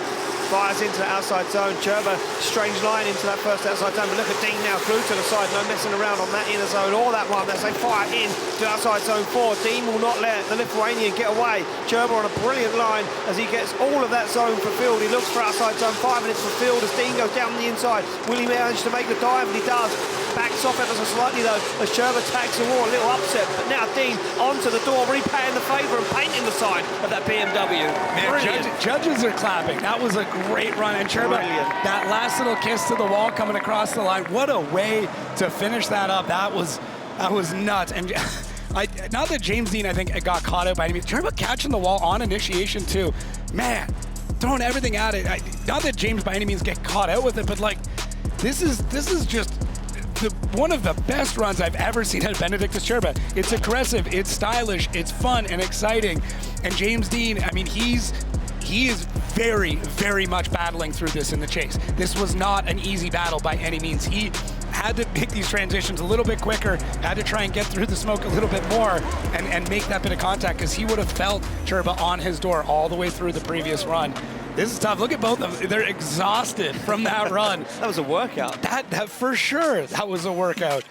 Fires into the outside zone. Cherba, strange line into that first outside zone. But look at Dean now, glued to the side. No messing around on that inner zone or that one. As they fire in to outside zone 4. Dean will not let the Lithuanian get away. Cherba on a brilliant line as he gets all of that zone fulfilled. He looks for outside zone 5 and it's fulfilled as Dean goes down the inside. Will he manage to make the dive? And he does. Backs off ever so slightly though as Cherba tags the wall. A little upset. But now Dean onto the door, repaying the favour and painting the side of that BMW. Man, judges are clapping. That was a great run. And Cherba, that last little kiss to the wall coming across the line. What a way to finish that up. That was nuts. And not that James Dean, I think, got caught out by any means. Cherba catching the wall on initiation too. Man, throwing everything at it. Not that James by any means get caught out with it, but like, this is just one of the best runs I've ever seen at Benedictus Cherba. It's aggressive, it's stylish, it's fun and exciting. And James Dean, I mean, he is very, very much battling through this in the chase. This was not an easy battle by any means. He had to pick these transitions a little bit quicker, had to try and get through the smoke a little bit more and make that bit of contact, because he would have felt Cherba on his door all the way through the previous run. This is tough. Look at both of them. They're exhausted from that run. That was a workout. That for sure, that was a workout.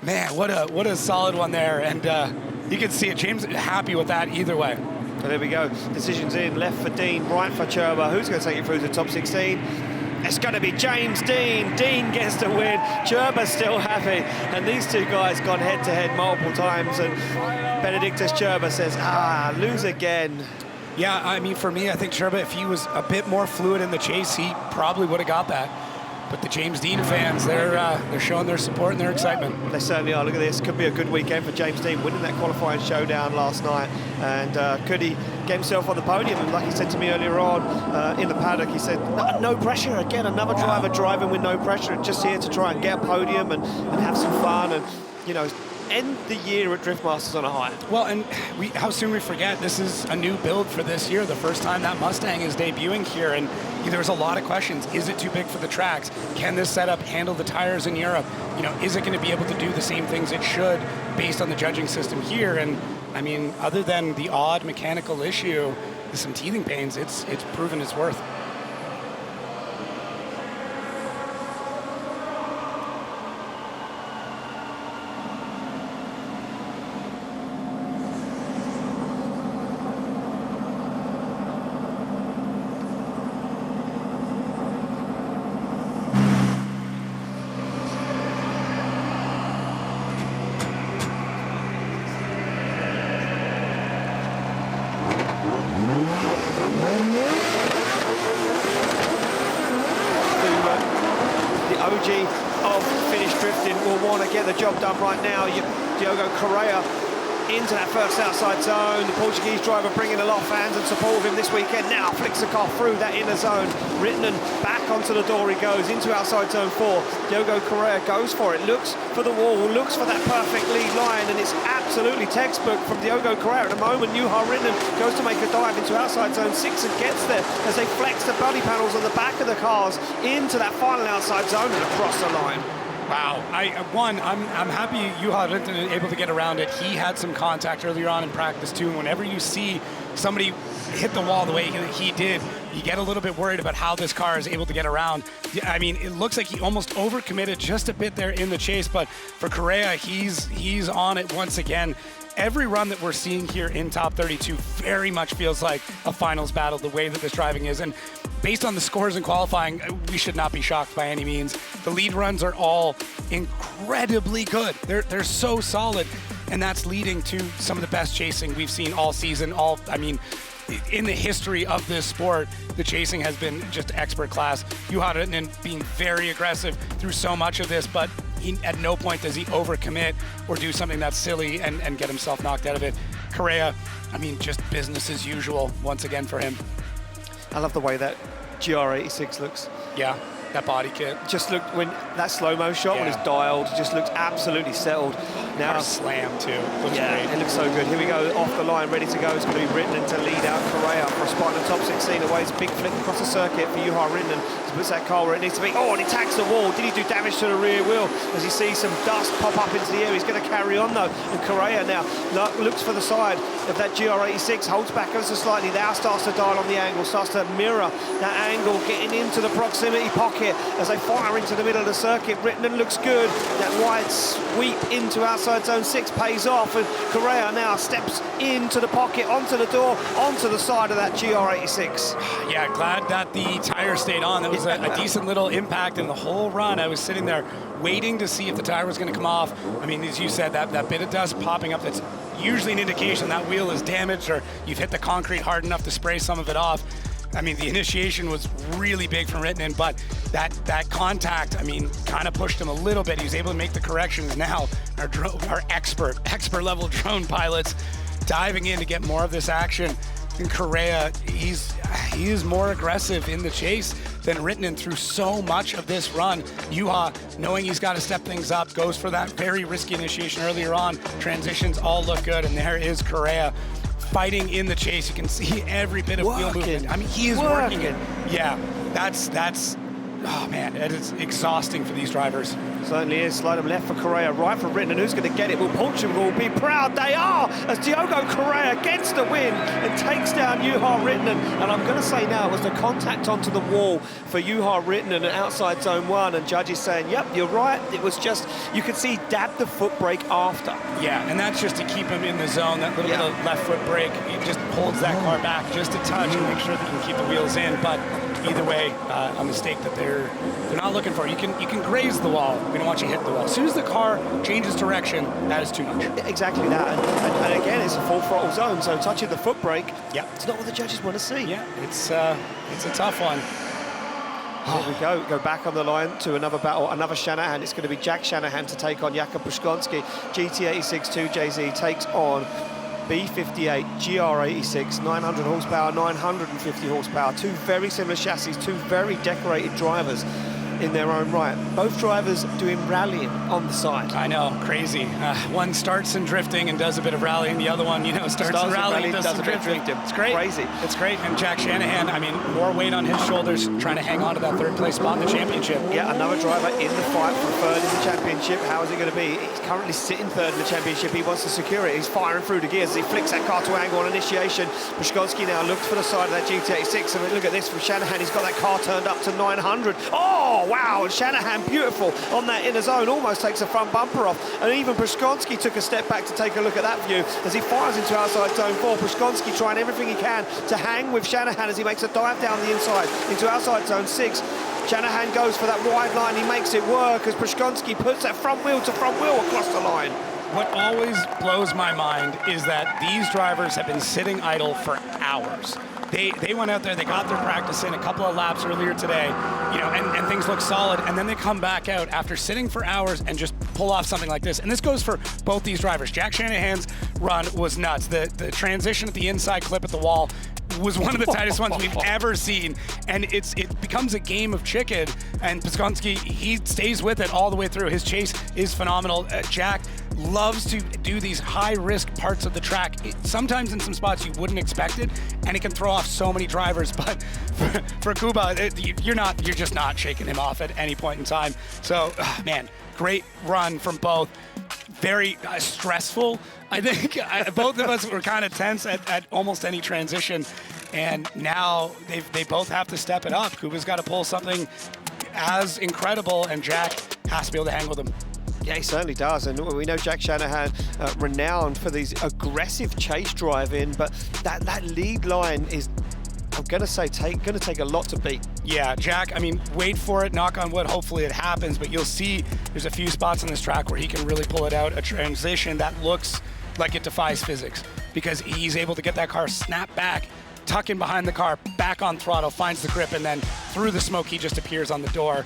Man, what a solid one there. And you can see it. James happy with that either way. So there we go. Decisions in. Left for Dean, right for Cherba. Who's going to take it through the top 16? It's going to be James Dean. Dean gets the win. Cherba's still happy. And these two guys gone head-to-head multiple times. And Benedictus Cherba says, lose again. Yeah, I mean, for me, I think Cherba, if he was a bit more fluid in the chase, he probably would have got that. But the James Dean fans, they're showing their support and their excitement. They certainly are. Look at this. Could be a good weekend for James Dean, winning that qualifying showdown last night. And could he get himself on the podium? And like he said to me earlier on in the paddock, he said, no pressure. Again, another driver driving with no pressure. Just here to try and get a podium and have some fun and, you know, end the year at Drift Masters on a high. Well, and how soon we forget, this is a new build for this year, the first time that Mustang is debuting here, and there's a lot of questions. Is it too big for the tracks? Can this setup handle the tires in Europe? You know, is it going to be able to do the same things it should based on the judging system here? And I mean, other than the odd mechanical issue, some teething pains, it's proven its worth. Of Finnish drifting will want to get the job done right now. Diogo Correa into that first outside zone. The Portuguese driver bringing a lot of fans and support of him this weekend. Now flicks the car through that inner zone. Rittinen back onto the door he goes, into outside zone 4. Diogo Correa goes for it, looks for the wall, looks for that perfect lead line, and it's absolutely textbook from Diogo Correa. At the moment, Juha Rittinen goes to make a dive into outside zone 6 and gets there as they flex the body panels on the back of the cars into that final outside zone and across the line. Wow, I'm happy Juha Rittinen able to get around it. He had some contact earlier on in practice too, and whenever you see somebody hit the wall the way he did, you get a little bit worried about how this car is able to get around. I mean, it looks like he almost overcommitted just a bit there in the chase, but for Correa, he's on it once again. Every run that we're seeing here in top 32 very much feels like a finals battle, the way that this driving is. And based on the scores in qualifying, we should not be shocked by any means. The lead runs are all incredibly good. They're so solid, and that's leading to some of the best chasing we've seen all season. In the history of this sport, the chasing has been just expert class. Juha Rittinen being very aggressive through so much of this, but at no point does he overcommit or do something that's silly and get himself knocked out of it. Correa, I mean, just business as usual once again for him. I love the way that GR86 looks. Yeah, that body kit. Just looked, when that slow-mo shot, when Yeah. it's dialed, just looks absolutely settled. Now, Our slam too. Looks yeah, great. it looks so good. Here we go, off the line, ready to go. It's going to be Rinnan to lead out Correa for a spot in the top 16 away. It's a big flick across the circuit for Juha Rinnan. He puts that car where it needs to be. Oh, and he tacks the wall. Did he do damage to the rear wheel? As you see some dust pop up into the air, he's going to carry on though. And Correa now looks for the side of that GR86, holds back ever so slightly, now starts to dial on the angle, starts to mirror that angle, getting into the proximity pocket as they fire into the middle of the circuit. Rinnan looks good. That wide sweep into outside zone 6 pays off, and Correa now steps into the pocket, onto the door, onto the side of that GR86. Yeah, glad that the tire stayed on. That was a decent little impact in the whole run. I was sitting there waiting to see if the tire was going to come off. I mean, as you said, that bit of dust popping up, that's usually an indication that wheel is damaged or you've hit the concrete hard enough to spray some of it off. I mean, the initiation was really big from Rinnan, but that contact, I mean, kind of pushed him a little bit. He was able to make the corrections. Now, our expert level drone pilots diving in to get more of this action. And Correa, he is more aggressive in the chase than Rinnan through so much of this run. Juha, knowing he's got to step things up, goes for that very risky initiation earlier on. Transitions all look good, and there is Correa fighting in the chase. You can see every bit of wheel movement. I mean, he is working it. Yeah, that's oh man, it is exhausting for these drivers. Certainly is. Slide them left for Correa, right for Rinnan. Who's going to get it? Will Portugal be proud? They are, as Diogo Correa gets the win and takes down Juha Rinnan. And I'm going to say now, it was the contact onto the wall for Juha Rinnan at outside zone 1, and judges saying, yep, you're right. It was just, you could see he dabbed the foot brake after. Yeah, and that's just to keep him in the zone. That little bit of left foot brake, it just holds that car back just a touch and make sure that you can keep the wheels in. But either way, a mistake that they're not looking for. You can graze the wall. We don't want you hitting the wall. As soon as the car changes direction, that is too much. Exactly that. And again, it's a full throttle zone, so touching the foot brake, it's not what the judges want to see. Yeah, it's a tough one. Here we go back on the line to another battle, another Shanahan. It's going to be Jack Shanahan to take on Jakub Peskurski. GT86 2JZ takes on B58 GR86, 900 horsepower, 950 horsepower. Two very similar chassis, two very decorated drivers in their own right. Both drivers doing rallying on the side. I know, crazy. One starts in drifting and does a bit of rallying. The other one, starts in rallying and does some drifting. It's great. Crazy. It's great. And Jack Shanahan, I mean, more weight on his shoulders, trying to hang on to that third place spot in the championship. Yeah, another driver in the fight for third in the championship. How is it going to be? He's currently sitting third in the championship. He wants to secure it. He's firing through the gears as he flicks that car to angle on initiation. Peskurski now looks for the side of that GT86. I mean, look at this from Shanahan. He's got that car turned up to 900. Oh, wow. And Shanahan, beautiful on that inner zone, almost takes a front bumper off. And even Peskurski took a step back to take a look at that view as he fires into outside zone 4. Peskurski trying everything he can to hang with Shanahan as he makes a dive down the inside into outside zone 6. Shanahan goes for that wide line. He makes it work as Peskurski puts that front wheel to front wheel across the line. What always blows my mind is that these drivers have been sitting idle for hours. They went out there, they got their practice in a couple of laps earlier today, and things look solid, and then they come back out after sitting for hours and just pull off something like this. And this goes for both these drivers. Jack Shanahan's run was nuts. The transition at the inside clip at the wall was one of the tightest ones we've ever seen, and it becomes a game of chicken, and Peskurski, he stays with it all the way through. His chase is phenomenal. Jack loves to do these high-risk parts of the track, sometimes in some spots you wouldn't expect it, and it can throw off so many drivers, but for Kuba, you're just not shaking him off at any point in time. So, man, great run from both. Very stressful. I think both of us were kind of tense at almost any transition, and now they both have to step it up. Kuba's got to pull something as incredible, and Jack has to be able to hang with him. Yeah, he certainly does, and we know Jack Shanahan renowned for these aggressive chase driving, but that lead line is, I'm going to say, going to take a lot to beat. Yeah, Jack, I mean, wait for it, knock on wood, hopefully it happens, but you'll see there's a few spots on this track where he can really pull it out, a transition that looks like it defies physics, because he's able to get that car snap back, tuck in behind the car, back on throttle, finds the grip, and then through the smoke, he just appears on the door.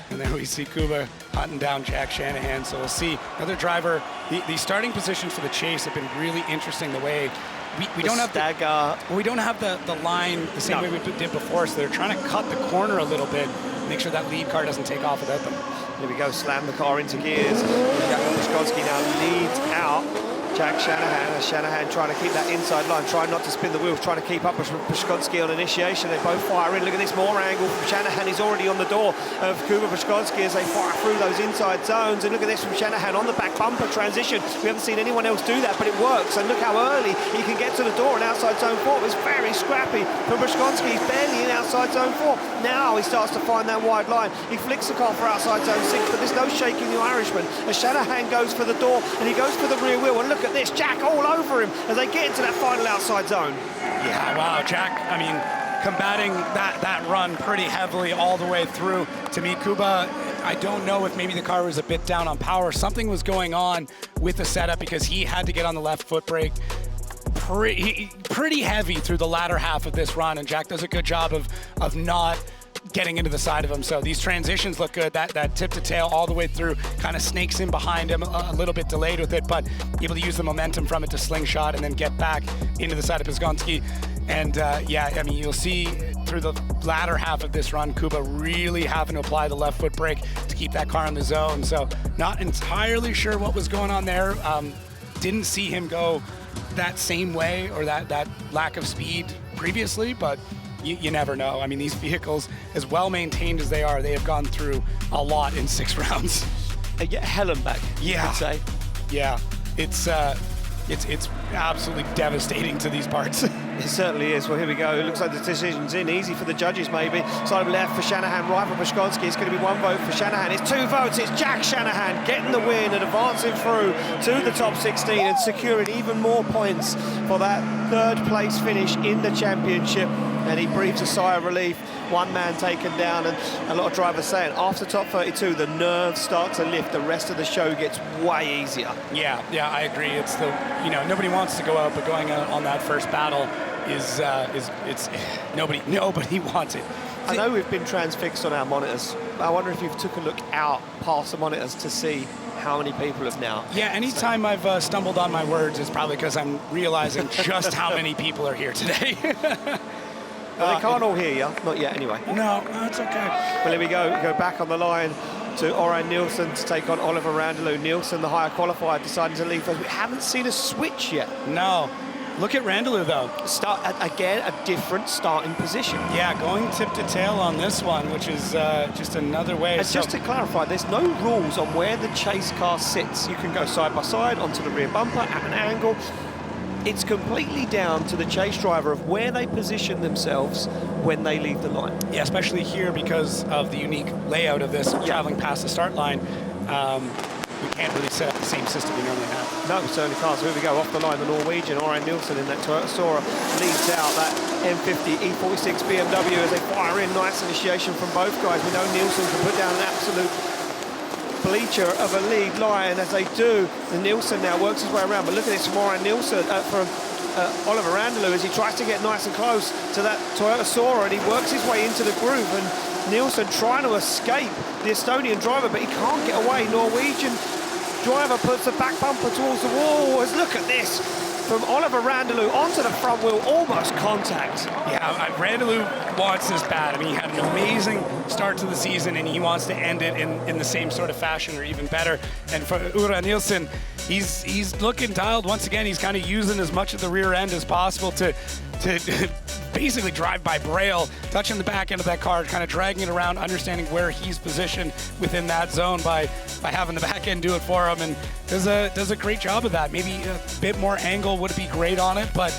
And then we see Kuba hunting down Jack Shanahan. So we'll see another driver. The starting positions for the chase have been really interesting, the way we don't have stagger. we don't have the line the same way we did before, so they're trying to cut the corner a little bit, make sure that lead car doesn't take off without them. Here we go, slam the car into gears. Pescur now leads out Jack Shanahan, as Shanahan trying to keep that inside line, trying not to spin the wheels, trying to keep up with Pescur on initiation. They both fire in. Look at this, more angle from Shanahan. He's already on the door of Pescur as they fire through those inside zones. And look at this from Shanahan on the back bumper transition. We haven't seen anyone else do that, but it works. And look how early he can get to the door and outside zone 4. It's very scrappy from Pescur. He's barely in outside zone 4. Now he starts to find that wide line. He flicks the car for outside zone 6, but there's no shaking the Irishman. As Shanahan goes for the door and he goes for the rear wheel. And look at this, Jack all over him as they get into that final outside zone. Yeah, wow, Jack, I mean, combating that run pretty heavily all the way through. To me, Kuba, I don't know if maybe the car was a bit down on power. Something was going on with the setup because he had to get on the left foot brake pretty heavy through the latter half of this run, and Jack does a good job of not getting into the side of him. So these transitions look good. That tip to tail all the way through kind of snakes in behind him, a little bit delayed with it, but able to use the momentum from it to slingshot and then get back into the side of Jazenski. And yeah, I mean, you'll see through the latter half of this run, Kuba really having to apply the left foot brake to keep that car in the zone. So not entirely sure what was going on there. Didn't see him go that same way or that lack of speed previously, but you never know. I mean, these vehicles, as well maintained as they are, they have gone through a lot in 6 rounds. Yeah, hell and back, yeah. I would say. Yeah, it's absolutely devastating to these parts. It certainly is. Well, here we go. It looks like the decision's in. Easy for the judges, maybe. Side left for Shanahan, right for Pescur. It's going to be 1 vote for Shanahan. It's 2 votes. It's Jack Shanahan getting the win and advancing through to the top 16 and securing even more points for that 3rd place finish in the championship. And he breathes a sigh of relief. 1 man taken down, and a lot of drivers saying after top 32 the nerves start to lift. The rest of the show gets way easier. Yeah, I agree. It's nobody wants to go out, but going out on that first battle is nobody wants it. I know we've been transfixed on our monitors. I wonder if you've took a look out past the monitors to see how many people have now. Yeah, anytime I've stumbled on my words, it's probably because I'm realizing just how many people are here today. Well, they can't all hear you, not yet anyway. No, it's okay. Well, here we go. We go back on the line to Oort Nielson to take on Oliver Randaloo. Nielson, the higher qualifier, deciding to leave first. We haven't seen a switch yet. No. Look at Randaloo, though. Again, a different starting position. Yeah, going tip to tail on this one, which is just another way. And just to clarify, there's no rules on where the chase car sits. You can go side by side onto the rear bumper at an angle. It's completely down to the chase driver of where they position themselves when they leave the line. Yeah, especially here because of the unique layout of this, traveling past the start line. We can't really set up the same system we normally have. No, certainly can't. So here we go, off the line, the Norwegian, Oort Nielson in that Toyota Sora leads out that M50 E46 BMW as they fire in. Nice initiation from both guys. We know Nielson can put down an absolute bleacher of a lead line as they do. And Nielson now works his way around, but look at this from Oort Nielson, from Oliver Randaloo as he tries to get nice and close to that Toyota Sora, and he works his way into the groove, and Nielson trying to escape the Estonian driver, but he can't get away. Norwegian driver puts the back bumper towards the wall. Look at this from Oliver Randaloo onto the front wheel, almost contact. Yeah, Randaloo wants this bad. I mean, he had an amazing start to the season, and he wants to end it in the same sort of fashion or even better. And for Oort Nielson, he's looking dialed once again. He's kind of using as much of the rear end as possible to basically drive by Braille, touching the back end of that car, kind of dragging it around, understanding where he's positioned within that zone by having the back end do it for him, and does a great job of that. Maybe a bit more angle would be great on it, but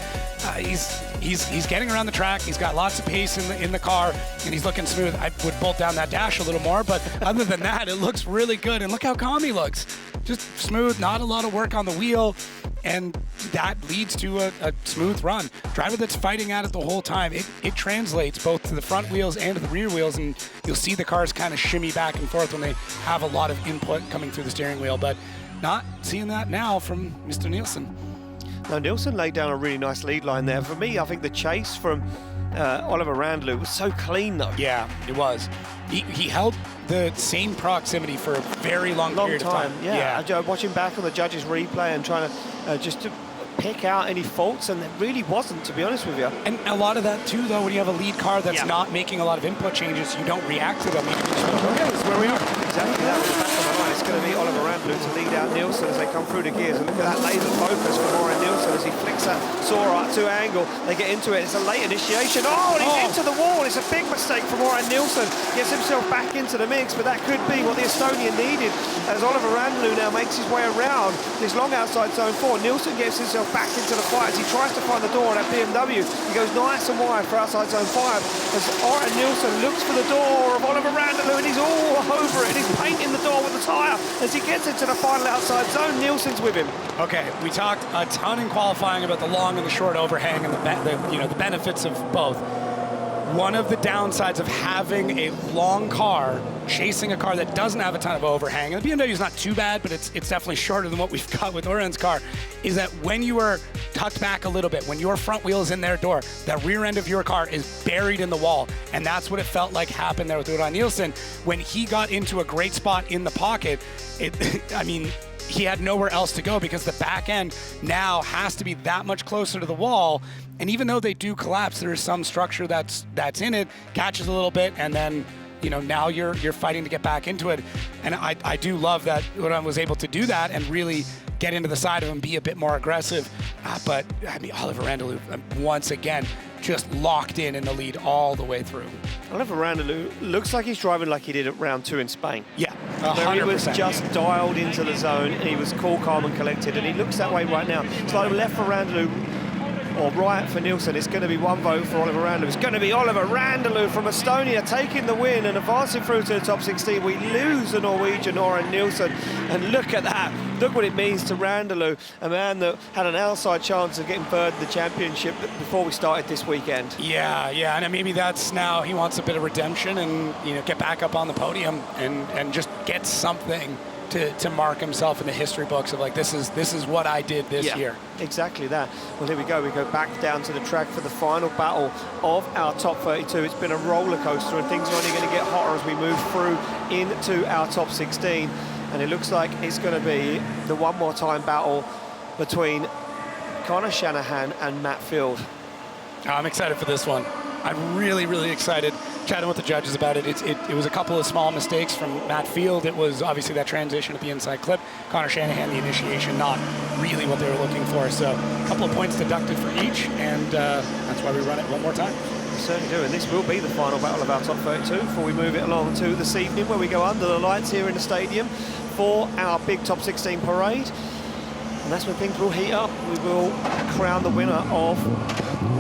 he's getting around the track. He's got lots of pace in the car, and he's looking smooth. I would bolt down that dash a little more, but other than that, it looks really good. And look how calm he looks. Just smooth, not a lot of work on the wheel, and that leads to a smooth run. Driver that's fighting at it the whole time, it translates both to the front wheels and to the rear wheels, and you'll see the cars kind of shimmy back and forth when they have a lot of input coming through the steering wheel, but not seeing that now from Mr. Nielson. Now, Nielson laid down a really nice lead line there. For me, I think the chase from Oliver Randaloo was so clean, though. Yeah, it was. He held the same proximity for a very long period of time. Yeah. Watching back on the judges' replay and trying to just to pick out any faults, and there really wasn't, to be honest with you. And a lot of that too, though, when you have a lead car that's not making a lot of input changes, you don't react to them. You just go, okay, this is where we are. Exactly that. With the back on the line, it's going to be Oliver Randaloo to lead out Nielson as they come through the gears. And look at that laser focus from Warren Nielson as he flicks that Sora to angle. They get into it. It's a late initiation. Oh, and he's into the wall. It's a big mistake from Warren Nielson. Gets himself back into the mix, but that could be what the Estonian needed as Oliver Randaloo now makes his way around this long outside zone 4. Nielson gets himself back into the fight as he tries to find the door on that BMW. He goes nice and wide for outside zone 5 as Oort Nielson looks for the door of Oliver Randaloo, and he's all over it. He's painting the door with the tyre as he gets into the final outside zone. Nielsen's with him. Okay, we talked a ton in qualifying about the long and the short overhang and the benefits of both. One of the downsides of having a long car chasing a car that doesn't have a ton of overhang, and the BMW is not too bad, but it's definitely shorter than what we've got with Oren's car, is that when you are tucked back a little bit, when your front wheel is in their door, the rear end of your car is buried in the wall. And that's what it felt like happened there with Oort Nielsen. When he got into a great spot in the pocket, I mean, he had nowhere else to go because the back end now has to be that much closer to the wall. And even though they do collapse, there is some structure that's in it, catches a little bit, and then now you're fighting to get back into it. And I do love that Oren was able to do that and really get into the side of him, be a bit more aggressive. But I mean, Oliver Randaloo once again just locked in the lead all the way through. Oliver Randaloo looks like he's driving like he did at round 2 in Spain. Yeah, where he was just dialed into the zone and he was cool, calm and collected, and he looks that way right now. It's like left for Randaloo or right for Nielsen. It's going to be one vote for Oliver Randaloo. It's going to be Oliver Randaloo from Estonia taking the win and advancing through to the top 16. We lose the Norwegian Oren Nielsen, and look at that. Look what it means to Randaloo, a man that had an outside chance of getting third in the championship before we started this weekend. Yeah, and maybe that's now he wants a bit of redemption and get back up on the podium and just get something to mark himself in the history books of like, this is what I did this year. Exactly that. Well, here we go. We go back down to the track for the final battle of our top 32. It's been a roller coaster, and things are only going to get hotter as we move through into our top 16. And it looks like it's going to be the one more time battle between Connor Shanahan and Matt Field. I'm excited for this one. I'm really, really excited. Chatting with the judges about it. It was a couple of small mistakes from Matt Field. It was obviously that transition at the inside clip. Connor Shanahan, the initiation, not really what they were looking for. So a couple of points deducted for each, and that's why we run it one more time. We certainly do, and this will be the final battle of our top 32 before we move it along to this evening, where we go under the lights here in the stadium for our big top 16 parade. And that's when things will heat up. We will crown the winner of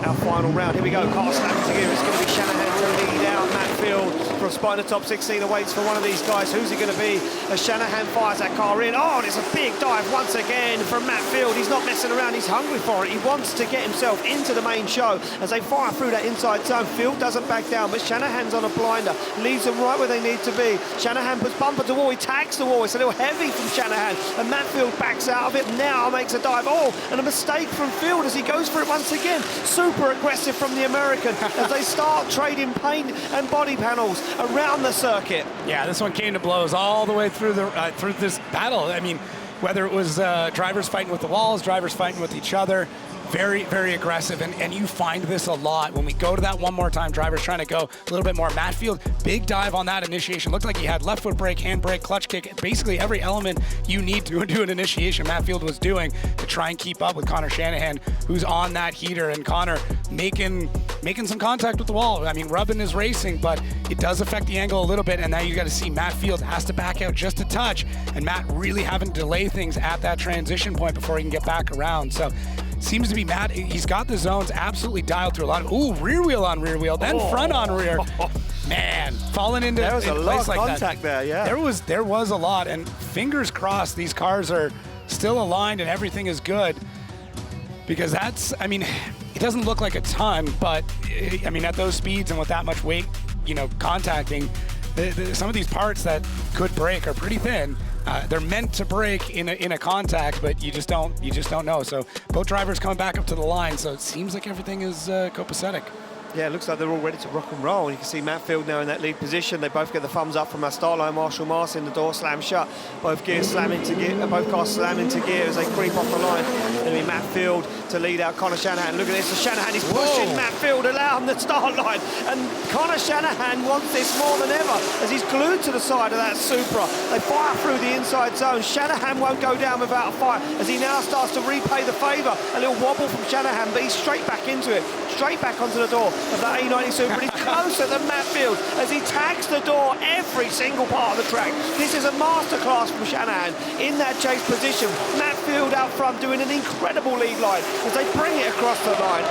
our final round. Here we go, car snapping together. It's going to be Shanahan to lead out. Matt Field from spot in the top 16 awaits for one of these guys. Who's it going to be? As Shanahan fires that car in. Oh, and it's a big dive once again from Matt Field. He's not messing around. He's hungry for it. He wants to get himself into the main show. As they fire through that inside zone, Field doesn't back down, but Shanahan's on a blinder. Leaves them right where they need to be. Shanahan puts bumper to the wall. He tags the wall. It's a little heavy from Shanahan. And Matt Field backs out of it. Now makes a dive. Oh, and a mistake from Field as he goes for it once again. Super aggressive from the American as they start trading paint and body panels around the circuit. Yeah, this one came to blows all the way through through this battle. I mean, whether it was drivers fighting with the walls, drivers fighting with each other, very, very aggressive, and you find this a lot when we go to that one more time. Drivers trying to go a little bit more. Matt Field, big dive on that initiation. Looked like he had left foot brake, hand brake, clutch kick. Basically every element you need to do an initiation, Matt Field was doing to try and keep up with Connor Shanahan, who's on that heater, and Connor making some contact with the wall. I mean, rubbing is racing, but it does affect the angle a little bit, and now you got to see Matt Field has to back out just a touch, and Matt really having to delay things at that transition point before he can get back around. So seems to be Matt, he's got the zones absolutely dialed through a lot of, rear wheel on rear wheel, then front on rear. Man, falling into there was a lot of like contact there, yeah. There was a lot, and fingers crossed these cars are still aligned and everything is good, because that's, I mean, it doesn't look like a ton, but I mean, at those speeds and with that much weight, contacting, some of these parts that could break are pretty thin. They're meant to break in a contact, but you just don't know. So both drivers coming back up to the line, so it seems like everything is copacetic. Yeah, it looks like they're all ready to rock and roll. And you can see Matt Field now in that lead position. They both get the thumbs up from our start line. Marshall Martin, the door slammed shut. Both gears slamming to gear, both cars slamming to gear as they creep off the line. It'll be Matt Field to lead out Connor Shanahan. Look at this, so Shanahan is pushing Matt Field around the start line. And Connor Shanahan wants this more than ever as he's glued to the side of that Supra. They fire through the inside zone. Shanahan won't go down without a fight as he now starts to repay the favour. A little wobble from Shanahan, but he's straight back into it. Straight back onto the door of that A90 Supra. He's closer than Matt Field as he tags the door every single part of the track. This is a masterclass from Shanahan in that chase position. Matt Field out front doing an incredible lead line as they bring it across the line.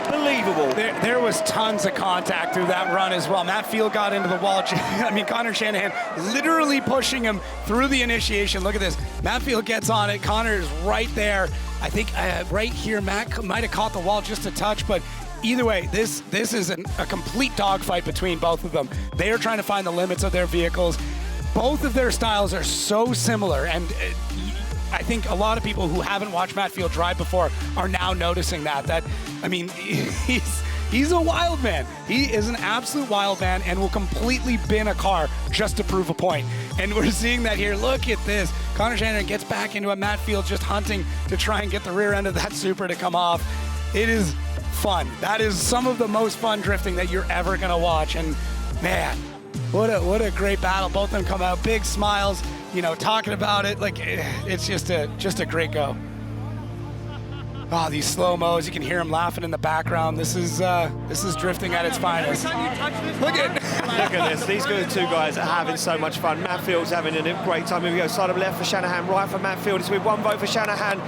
Unbelievable. There was tons of contact through that run as well. Matt Field got into the wall. I mean, Connor Shanahan literally pushing him through the initiation. Look at this. Matt Field gets on it. Connor is right there. I think right here, Matt might have caught the wall just a touch, but either way, this is a complete dogfight between both of them. They are trying to find the limits of their vehicles. Both of their styles are so similar, and I think a lot of people who haven't watched Matt Field drive before are now noticing that. I mean, he's a wild man. He is an absolute wild man and will completely bin a car just to prove a point. And we're seeing that here. Look at this. Connor Shanahan gets back into a Matt Field just hunting to try and get the rear end of that Supra to come off. It is fun. That is some of the most fun drifting that you're ever going to watch. And man, what a great battle. Both of them come out, big smiles, you know, talking about it. Like, it's just a great go. Oh, these slow-mos, you can hear him laughing in the background. This is drifting at its finest. Look at this. These two guys are having so much fun. Matt Field's having a great time. Here we go. Side of left for Shanahan, right for Matt Field. It's with one vote for Shanahan.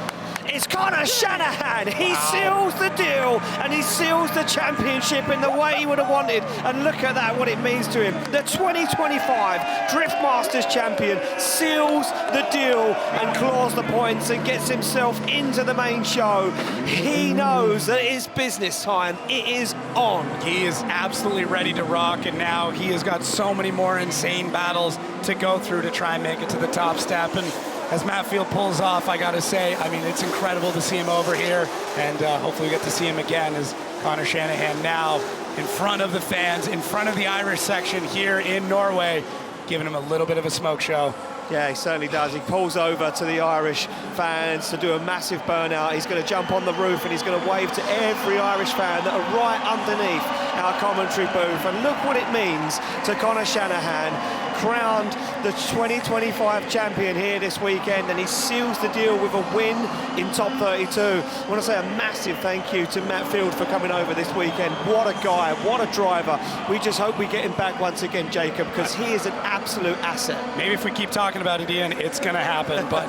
It's Connor Shanahan. He seals the deal and he seals the championship in the way he would have wanted. And look at that, what it means to him. The 2025 Drift Masters champion seals the deal and claws the points and gets himself into the main show. He knows that it's business time. It is on. He is absolutely ready to rock, and now he has got so many more insane battles to go through to try and make it to the top step. And as Matt Field pulls off, I gotta say, I mean, it's incredible to see him over here, and hopefully we get to see him again as Connor Shanahan now in front of the fans, in front of the Irish section here in Norway, giving him a little bit of a smoke show. Yeah, he certainly does. He pulls over to the Irish fans to do a massive burnout. He's going to jump on the roof and he's going to wave to every Irish fan that are right underneath our commentary booth. And look what it means to Connor Shanahan, crowned the 2025 champion here this weekend, and he seals the deal with a win in top 32. I want to say a massive thank you to Matt Field for coming over this weekend. What a guy, what a driver. We just hope we get him back once again, Jacob, because he is an absolute asset. Maybe if we keep talking about it, Ian, it's going to happen. But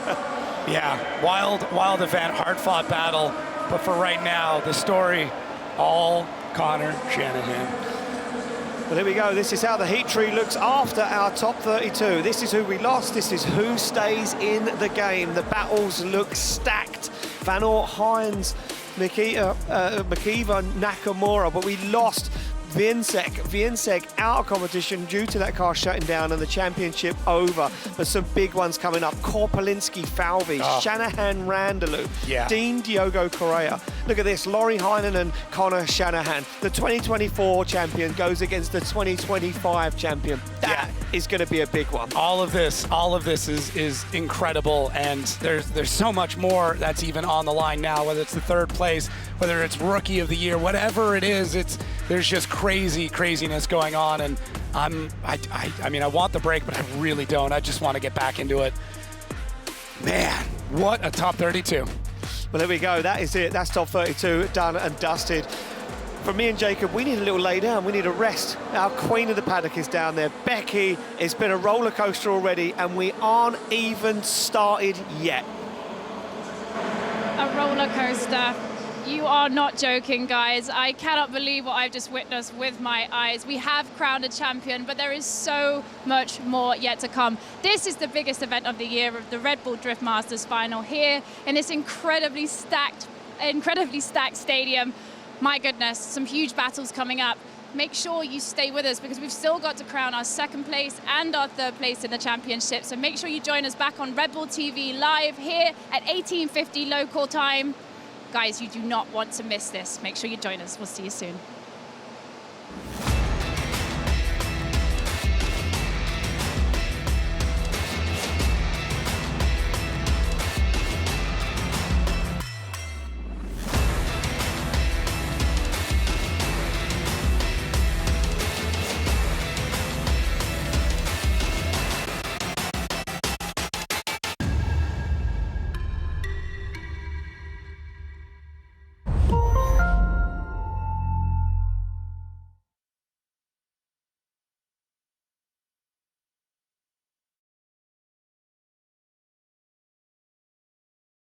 yeah, wild event, hard-fought battle. But for right now, the story, all Connor Shanahan. Well, here we go. This is how the heat tree looks after our top 32. This is who we lost. This is who stays in the game. The battles look stacked. Van Oort, Hynes, McKeever, Nakamura, but we lost Jazenski out of competition due to that car shutting down and the championship over. There's some big ones coming up. Korpolinski, Falvi, Shanahan, Randaloo, Dean Diogo Correa. Look at this, Laurie Heinan and Connor Shanahan. The 2024 champion goes against the 2025 champion. That is going to be a big one. All of this is incredible, and there's so much more that's even on the line now, whether it's the third place, whether it's rookie of the year, whatever it is, there's just craziness going on, and I mean, I want the break, but I really don't. I just want to get back into it. Man, what a top 32. Well, there we go. That is it. That's top 32 done and dusted. For me and Jacob, we need a little lay down. We need a rest. Our queen of the paddock is down there. Becky, it's been a roller coaster already, and we aren't even started yet. A roller coaster. You are not joking, guys. I cannot believe what I've just witnessed with my eyes. We have crowned a champion, but there is so much more yet to come. This is the biggest event of the year, of the Red Bull Drift Masters final here in this incredibly stacked stadium. My goodness, some huge battles coming up. Make sure you stay with us because we've still got to crown our second place and our third place in the championship. So make sure you join us back on Red Bull TV live here at 18:50 local time. Guys, you do not want to miss this. Make sure you join us. We'll see you soon.